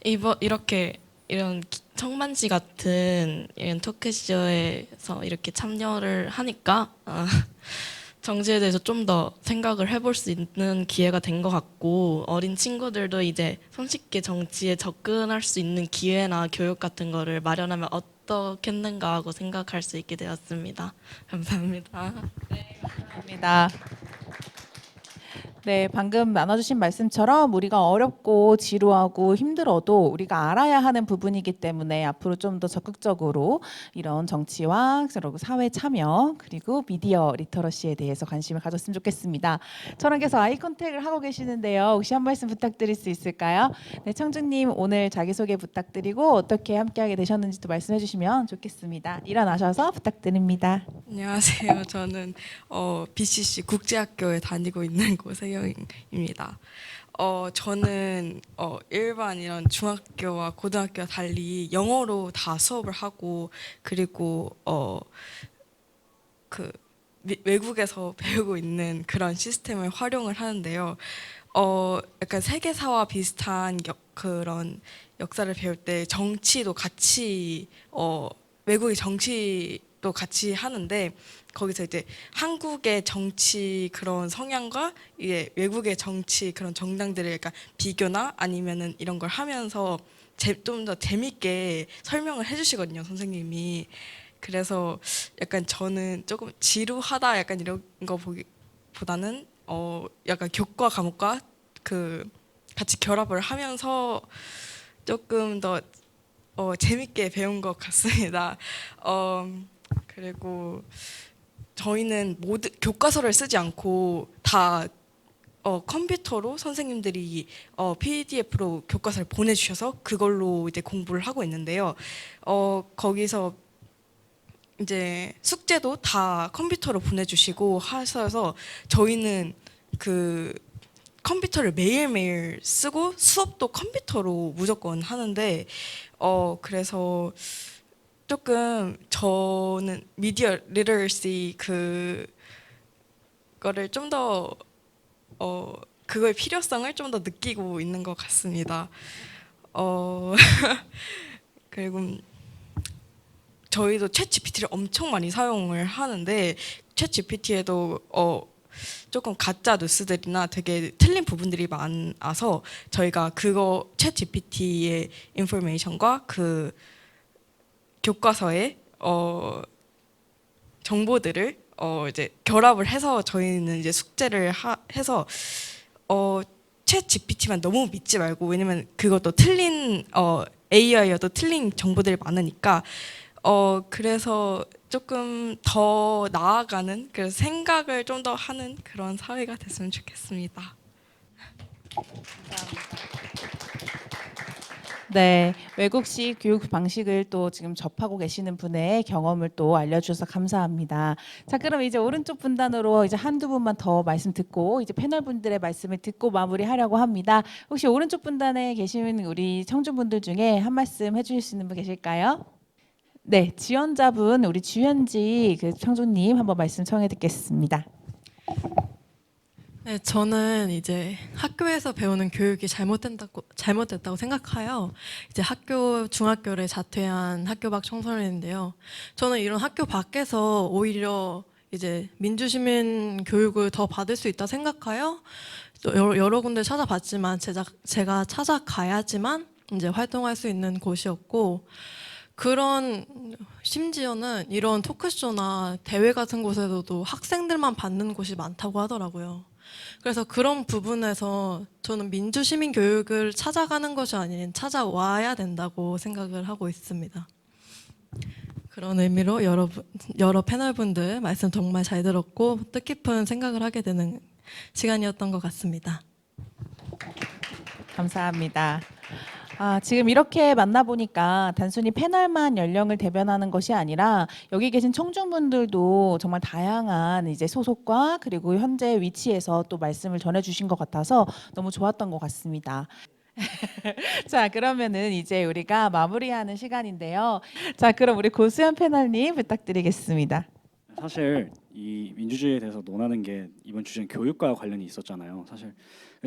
이런 청만시 같은 이런 토크쇼에서 이렇게 참여를 하니까 정치에 대해서 좀 더 생각을 해볼 수 있는 기회가 된 것 같고 어린 친구들도 이제 손쉽게 정치에 접근할 수 있는 기회나 교육 같은 거를 마련하면 어떻겠는가 하고 생각할 수 있게 되었습니다. 감사합니다. 네, 감사합니다. 네, 방금 나눠주신 말씀처럼 우리가 어렵고 지루하고 힘들어도 우리가 알아야 하는 부분이기 때문에 앞으로 좀 더 적극적으로 이런 정치와 그리고 사회 참여 그리고 미디어 리터러시에 대해서 관심을 가졌으면 좋겠습니다. 저랑 계속 아이 컨택을 하고 계시는데요. 혹시 한 말씀 부탁드릴 수 있을까요? 네, 청주님 오늘 자기소개 부탁드리고 어떻게 함께하게 되셨는지도 말씀해 주시면 좋겠습니다. 일어나셔서 부탁드립니다. 안녕하세요. 저는 BCC 국제학교에 다니고 있는 고세영입니다. 저는 일반 이런 중학교와 고등학교와 달리 영어로 다 수업을 하고 그리고 외국에서 배우고 있는 그런 시스템을 활용을 하는데요. 약간 세계사와 비슷한 그런 역사를 배울 때 정치도 같이 외국의 정치도 같이 하는데 거기서 이제 한국의 정치 그런 성향과 이게 외국의 정치 그런 정당들을 약간 비교나 아니면은 이런 걸 하면서 좀 더 재밌게 설명을 해주시거든요, 선생님이. 그래서 약간 저는 조금 지루하다 약간 이런 거 보기보다는 약간 교과 과목과 그 같이 결합을 하면서 조금 더 재밌게 배운 것 같습니다. 그리고 저희는 모두 교과서를 쓰지 않고 다 컴퓨터로 선생님들이 PDF로 교과서를 보내주셔서 그걸로 이제 공부를 하고 있는데요. 거기서 이제 숙제도 다 컴퓨터로 보내주시고 하셔서 저희는 그 컴퓨터를 매일매일 쓰고 수업도 컴퓨터로 무조건 하는데 그래서 조금 저는 미디어 리터러시 그거를 좀 더 그거의 필요성을 좀 더 느끼고 있는 것 같습니다. 그리고 저희도 챗 GPT를 엄청 많이 사용을 하는데 챗 GPT에도 조금 가짜 뉴스들이나 되게 틀린 부분들이 많아서 저희가 그거 챗 GPT의 인포메이션과 그 교과서의 정보들을 이제 결합을 해서 저희는 이제 숙제를 해서 챗 GPT만 너무 믿지 말고 왜냐면 그것도 틀린 AI여도 틀린 정보들이 많으니까 그래서 조금 더 나아가는 그래서 생각을 좀 더 하는 그런 사회가 됐으면 좋겠습니다. 네, 외국식 교육 방식을 또 지금 접하고 계시는 분의 경험을 또 알려주셔서 감사합니다. 자, 그럼 이제 오른쪽 분단으로 이제 한두 분만 더 말씀 듣고 이제 패널 분들의 말씀을 듣고 마무리하려고 합니다. 혹시 오른쪽 분단에 계신 우리 청중분들 중에 한 말씀 해주실 수 있는 분 계실까요? 네, 지원자분 우리 주현지 그 청주님 한번 말씀 청해 듣겠습니다. 네, 저는 이제 학교에서 배우는 교육이 잘못됐다고 생각하여 이제 중학교를 자퇴한 학교 밖 청소년인데요. 저는 이런 학교 밖에서 오히려 이제 민주시민 교육을 더 받을 수 있다 생각하여 여러 군데 찾아봤지만 제가 찾아가야지만 이제 활동할 수 있는 곳이었고 심지어는 이런 토크쇼나 대회 같은 곳에서도 학생들만 받는 곳이 많다고 하더라고요. 그래서 그런 부분에서 저는 민주시민 교육을 찾아가는 것이 아닌 찾아와야 된다고 생각을 하고 있습니다. 그런 의미로 여러 패널분들 말씀 정말 잘 들었고 뜻깊은 생각을 하게 되는 시간이었던 것 같습니다. 감사합니다. 지금 이렇게 만나보니까 단순히 패널만 연령을 대변하는 것이 아니라 여기 계신 청중분들도 정말 다양한 이제 소속과 그리고 현재 위치에서 또 말씀을 전해주신 것 같아서 너무 좋았던 것 같습니다. 자, 그러면은 이제 우리가 마무리하는 시간인데요. 자, 그럼 우리 고수연 패널님 부탁드리겠습니다. 사실 이 민주주의에 대해서 논하는 게 이번 주제는 교육과 관련이 있었잖아요. 사실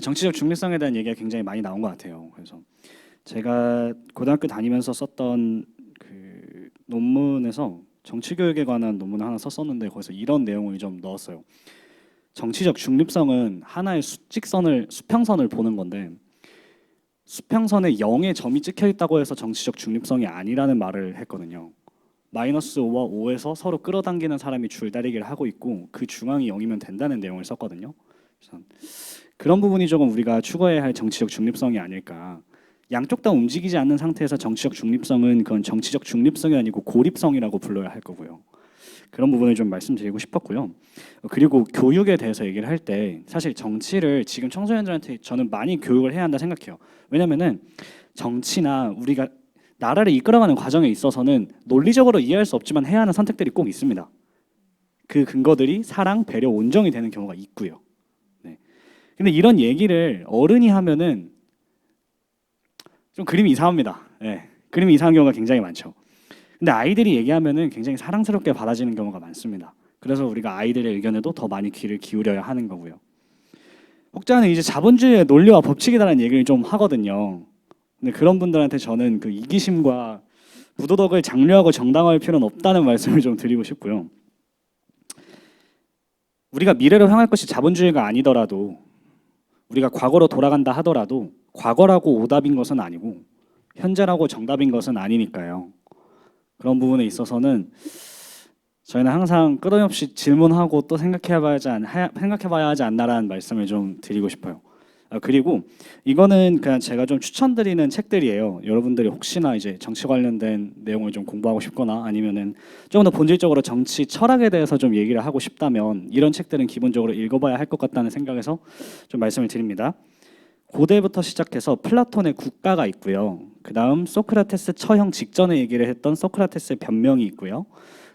정치적 중립성에 대한 얘기가 굉장히 많이 나온 것 같아요. 그래서 제가 고등학교 다니면서 썼던 그 논문에서 정치 교육에 관한 논문을 하나 썼었는데 거기서 이런 내용을 좀 넣었어요. 정치적 중립성은 하나의 수평선을 보는 건데 수평선에 0의 점이 찍혀 있다고 해서 정치적 중립성이 아니라는 말을 했거든요. -5와 5에서 서로 끌어당기는 사람이 줄다리기를 하고 있고 그 중앙이 0이면 된다는 내용을 썼거든요. 그래서 그런 부분이 조금 우리가 추구해야 할 정치적 중립성이 아닐까. 양쪽 다 움직이지 않는 상태에서 정치적 중립성은 그건 정치적 중립성이 아니고 고립성이라고 불러야 할 거고요. 그런 부분을 좀 말씀드리고 싶었고요. 그리고 교육에 대해서 얘기를 할 때 사실 정치를 지금 청소년들한테 저는 많이 교육을 해야 한다 생각해요. 왜냐면은 정치나 우리가 나라를 이끌어가는 과정에 있어서는 논리적으로 이해할 수 없지만 해야 하는 선택들이 꼭 있습니다. 그 근거들이 사랑, 배려, 온정이 되는 경우가 있고요. 네. 근데 이런 얘기를 어른이 하면은 좀 그림이 이상합니다. 네. 그림이 이상한 경우가 굉장히 많죠. 근데 아이들이 얘기하면은 굉장히 사랑스럽게 받아지는 경우가 많습니다. 그래서 우리가 아이들의 의견에도 더 많이 귀를 기울여야 하는 거고요. 혹자는 이제 자본주의의 논리와 법칙이라는 얘기를 좀 하거든요. 근데 그런 분들한테 저는 그 이기심과 부도덕을 장려하고 정당화할 필요는 없다는 말씀을 좀 드리고 싶고요. 우리가 미래로 향할 것이 자본주의가 아니더라도 우리가 과거로 돌아간다 하더라도 과거라고 오답인 것은 아니고 현재라고 정답인 것은 아니니까요. 그런 부분에 있어서는 저희는 항상 끊임없이 질문하고 또 생각해봐야 하지 않나라는 말씀을 좀 드리고 싶어요. 그리고 이거는 그냥 제가 좀 추천드리는 책들이에요. 여러분들이 혹시나 이제 정치 관련된 내용을 좀 공부하고 싶거나 아니면은 조금 더 본질적으로 정치 철학에 대해서 좀 얘기를 하고 싶다면 이런 책들은 기본적으로 읽어봐야 할 것 같다는 생각에서 좀 말씀을 드립니다. 고대부터 시작해서 플라톤의 국가가 있고요. 그 다음 소크라테스 처형 직전에 얘기를 했던 소크라테스의 변명이 있고요.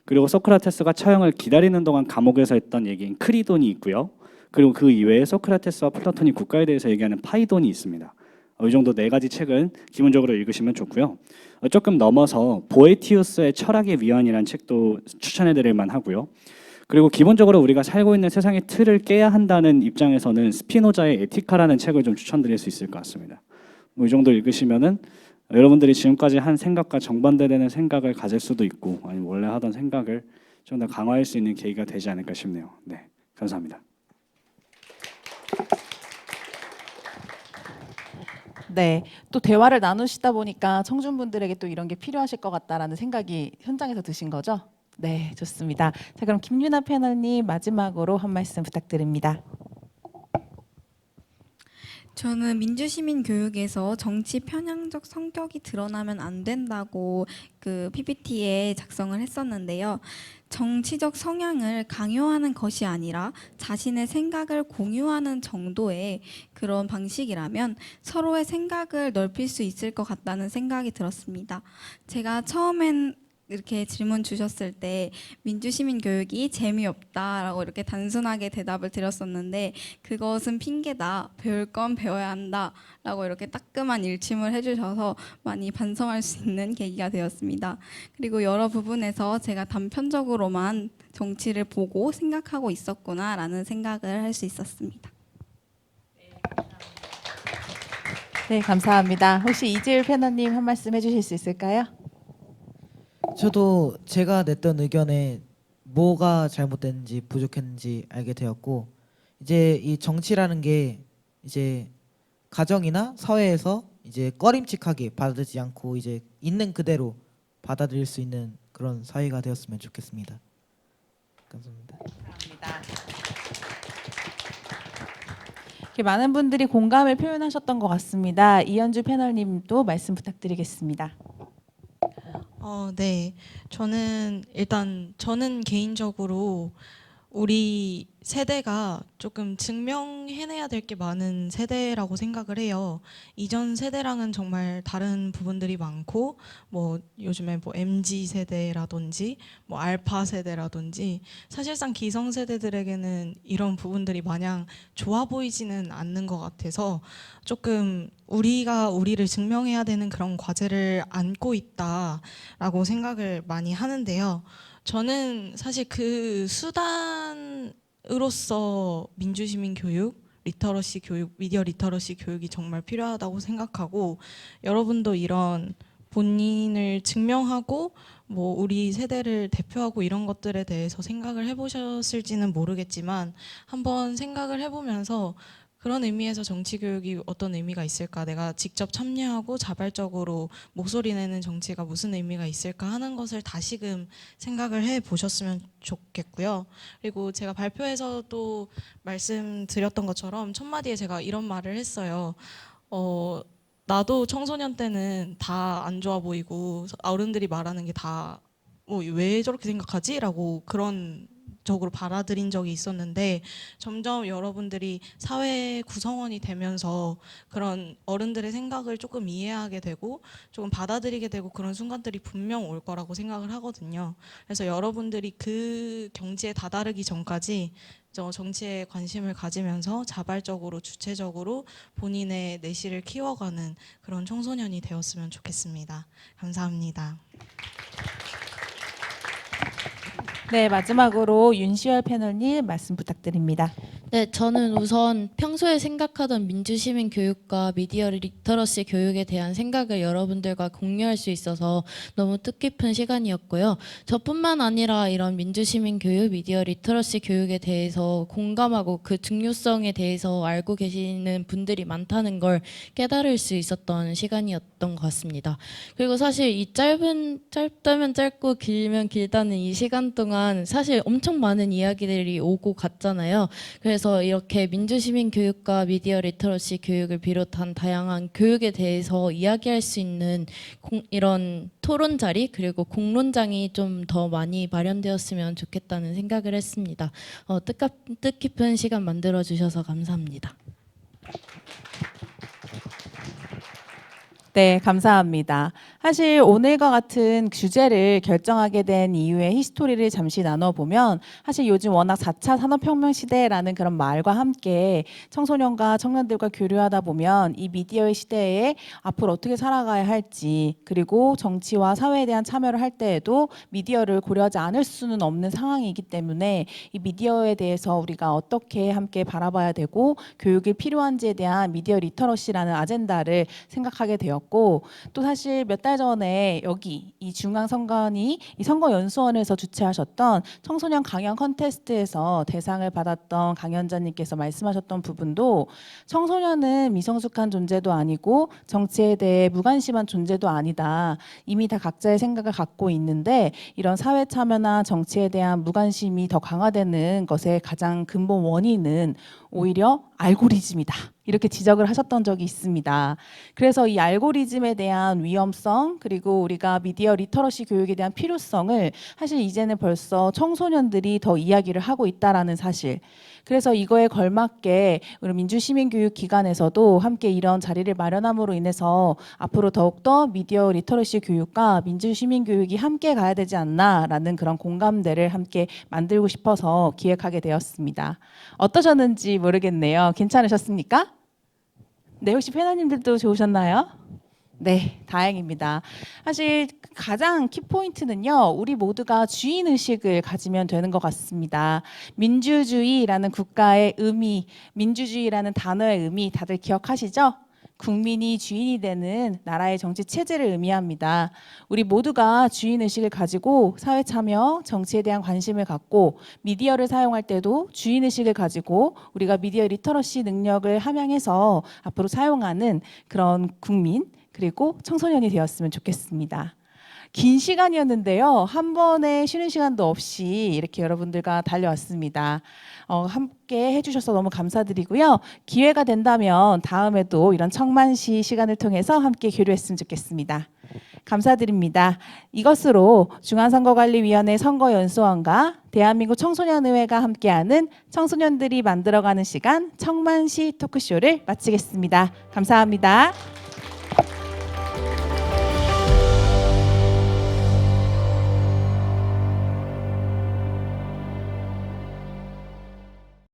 그리고 소크라테스가 처형을 기다리는 동안 감옥에서 했던 얘기인 크리돈이 있고요. 그리고 그 이외에 소크라테스와 플라톤이 국가에 대해서 얘기하는 파이돈이 있습니다. 이 정도 4가지 책은 기본적으로 읽으시면 좋고요. 조금 넘어서 보에티우스의 철학의 위안이라는 책도 추천해드릴 만하고요. 그리고 기본적으로 우리가 살고 있는 세상의 틀을 깨야 한다는 입장에서는 스피노자의 에티카라는 책을 좀 추천드릴 수 있을 것 같습니다. 이 정도 읽으시면은 여러분들이 지금까지 한 생각과 정반대되는 생각을 가질 수도 있고 아니면 원래 하던 생각을 좀 더 강화할 수 있는 계기가 되지 않을까 싶네요. 네, 감사합니다. 네, 또 대화를 나누시다 보니까 청중분들에게 또 이런 게 필요하실 것 같다라는 생각이 현장에서 드신 거죠? 네, 좋습니다. 자, 그럼 김유나 패널님 마지막으로 한 말씀 부탁드립니다. 저는 민주시민 교육에서 정치 편향적 성격이 드러나면 안 된다고 그 PPT에 작성을 했었는데요. 정치적 성향을 강요하는 것이 아니라 자신의 생각을 공유하는 정도의 그런 방식이라면 서로의 생각을 넓힐 수 있을 것 같다는 생각이 들었습니다. 제가 처음엔 이렇게 질문 주셨을 때 민주시민 교육이 재미없다라고 이렇게 단순하게 대답을 드렸었는데 그것은 핑계다. 배울 건 배워야 한다라고 이렇게 따끔한 일침을 해주셔서 많이 반성할 수 있는 계기가 되었습니다. 그리고 여러 부분에서 제가 단편적으로만 정치를 보고 생각하고 있었구나라는 생각을 할 수 있었습니다. 네, 감사합니다. 혹시 이지율 패널님 한 말씀 해주실 수 있을까요? 저도 제가 냈던 의견에 뭐가 잘못됐는지 부족했는지 알게 되었고 이제 이 정치라는 게 이제 가정이나 사회에서 이제 꺼림칙하게 받아들이지 않고 이제 있는 그대로 받아들일 수 있는 그런 사회가 되었으면 좋겠습니다. 감사합니다. 이렇게 많은 분들이 공감을 표현하셨던 것 같습니다. 이현주 패널님도 말씀 부탁드리겠습니다. 네. 저는 개인적으로 우리 세대가 조금 증명해내야 될 게 많은 세대라고 생각을 해요. 이전 세대랑은 정말 다른 부분들이 많고 뭐 요즘에 뭐 MZ 세대라든지 뭐 알파 세대라든지 사실상 기성 세대들에게는 이런 부분들이 마냥 좋아 보이지는 않는 것 같아서 조금 우리가 우리를 증명해야 되는 그런 과제를 안고 있다라고 생각을 많이 하는데요. 저는 사실 그 수단으로서 민주시민 교육, 리터러시 교육, 미디어 리터러시 교육이 정말 필요하다고 생각하고 여러분도 이런 본인을 증명하고 뭐 우리 세대를 대표하고 이런 것들에 대해서 생각을 해보셨을지는 모르겠지만 한번 생각을 해보면서 그런 의미에서 정치 교육이 어떤 의미가 있을까? 내가 직접 참여하고 자발적으로 목소리 내는 정치가 무슨 의미가 있을까 하는 것을 다시금 생각을 해 보셨으면 좋겠고요. 그리고 제가 발표에서 또 말씀드렸던 것처럼 첫 마디에 제가 이런 말을 했어요. 나도 청소년 때는 다 안 좋아 보이고 어른들이 말하는 게 다 뭐 왜 저렇게 생각하지? 라고 그런 적으로 받아들인 적이 있었는데 점점 여러분들이 사회 구성원이 되면서 그런 어른들의 생각을 조금 이해하게 되고 조금 받아들이게 되고 그런 순간들이 분명 올 거라고 생각을 하거든요. 그래서 여러분들이 그 경지에 다다르기 전까지 정치에 관심을 가지면서 자발적으로 주체적으로 본인의 내실을 키워가는 그런 청소년이 되었으면 좋겠습니다. 감사합니다. 네, 마지막으로 윤시열 패널님 말씀 부탁드립니다. 네, 저는 우선 평소에 생각하던 민주시민 교육과 미디어 리터러시 교육에 대한 생각을 여러분들과 공유할 수 있어서 너무 뜻깊은 시간이었고요. 저뿐만 아니라 이런 민주시민 교육, 미디어 리터러시 교육에 대해서 공감하고 그 중요성에 대해서 알고 계시는 분들이 많다는 걸 깨달을 수 있었던 시간이었던 것 같습니다. 그리고 사실 이 짧다면 짧고 길면 길다는 이 시간 동안 사실 엄청 많은 이야기들이 오고 갔잖아요. 그래서 이렇게 민주시민 교육과 미디어 리터러시 교육을 비롯한 다양한 교육에 대해서 이야기할 수 있는 이런 토론 자리 그리고 공론장이 좀 더 많이 마련되었으면 좋겠다는 생각을 했습니다. 뜻깊은 시간 만들어 주셔서 감사합니다. 네, 감사합니다. 사실 오늘과 같은 주제를 결정하게 된 이유의 히스토리를 잠시 나눠보면 사실 요즘 워낙 4차 산업혁명 시대라는 그런 말과 함께 청소년과 청년들과 교류하다 보면 이 미디어의 시대에 앞으로 어떻게 살아가야 할지 그리고 정치와 사회에 대한 참여를 할 때에도 미디어를 고려하지 않을 수는 없는 상황이기 때문에 이 미디어에 대해서 우리가 어떻게 함께 바라봐야 되고 교육이 필요한지에 대한 미디어 리터러시라는 아젠다를 생각하게 되었고 또 사실 몇 달 전에 여기 이 중앙선관위 이 선거연수원에서 주최하셨던 청소년 강연 컨테스트에서 대상을 받았던 강연자님께서 말씀하셨던 부분도 청소년은 미성숙한 존재도 아니고 정치에 대해 무관심한 존재도 아니다. 이미 다 각자의 생각을 갖고 있는데 이런 사회 참여나 정치에 대한 무관심이 더 강화되는 것의 가장 근본 원인은 오히려 알고리즘이다. 이렇게 지적을 하셨던 적이 있습니다. 그래서 이 알고리즘에 대한 위험성 그리고 우리가 미디어 리터러시 교육에 대한 필요성을 사실 이제는 벌써 청소년들이 더 이야기를 하고 있다라는 사실. 그래서 이거에 걸맞게 우리 민주시민교육기관에서도 함께 이런 자리를 마련함으로 인해서 앞으로 더욱더 미디어 리터러시 교육과 민주시민교육이 함께 가야 되지 않나라는 그런 공감대를 함께 만들고 싶어서 기획하게 되었습니다. 어떠셨는지 모르겠네요. 괜찮으셨습니까? 네, 혹시 패널님들도 좋으셨나요? 네, 다행입니다. 사실 가장 키포인트는요, 우리 모두가 주인의식을 가지면 되는 것 같습니다. 민주주의라는 국가의 의미, 민주주의라는 단어의 의미 다들 기억하시죠? 국민이 주인이 되는 나라의 정치 체제를 의미합니다. 우리 모두가 주인의식을 가지고 사회 참여, 정치에 대한 관심을 갖고 미디어를 사용할 때도 주인의식을 가지고 우리가 미디어 리터러시 능력을 함양해서 앞으로 사용하는 그런 국민 그리고 청소년이 되었으면 좋겠습니다. 긴 시간이었는데요. 한 번의 쉬는 시간도 없이 이렇게 여러분들과 달려왔습니다. 함께 해주셔서 너무 감사드리고요. 기회가 된다면 다음에도 이런 청만시 시간을 통해서 함께 교류했으면 좋겠습니다. 감사드립니다. 이것으로 중앙선거관리위원회 선거연수원과 대한민국 청소년의회가 함께하는 청소년들이 만들어가는 시간 청만시 토크쇼를 마치겠습니다. 감사합니다.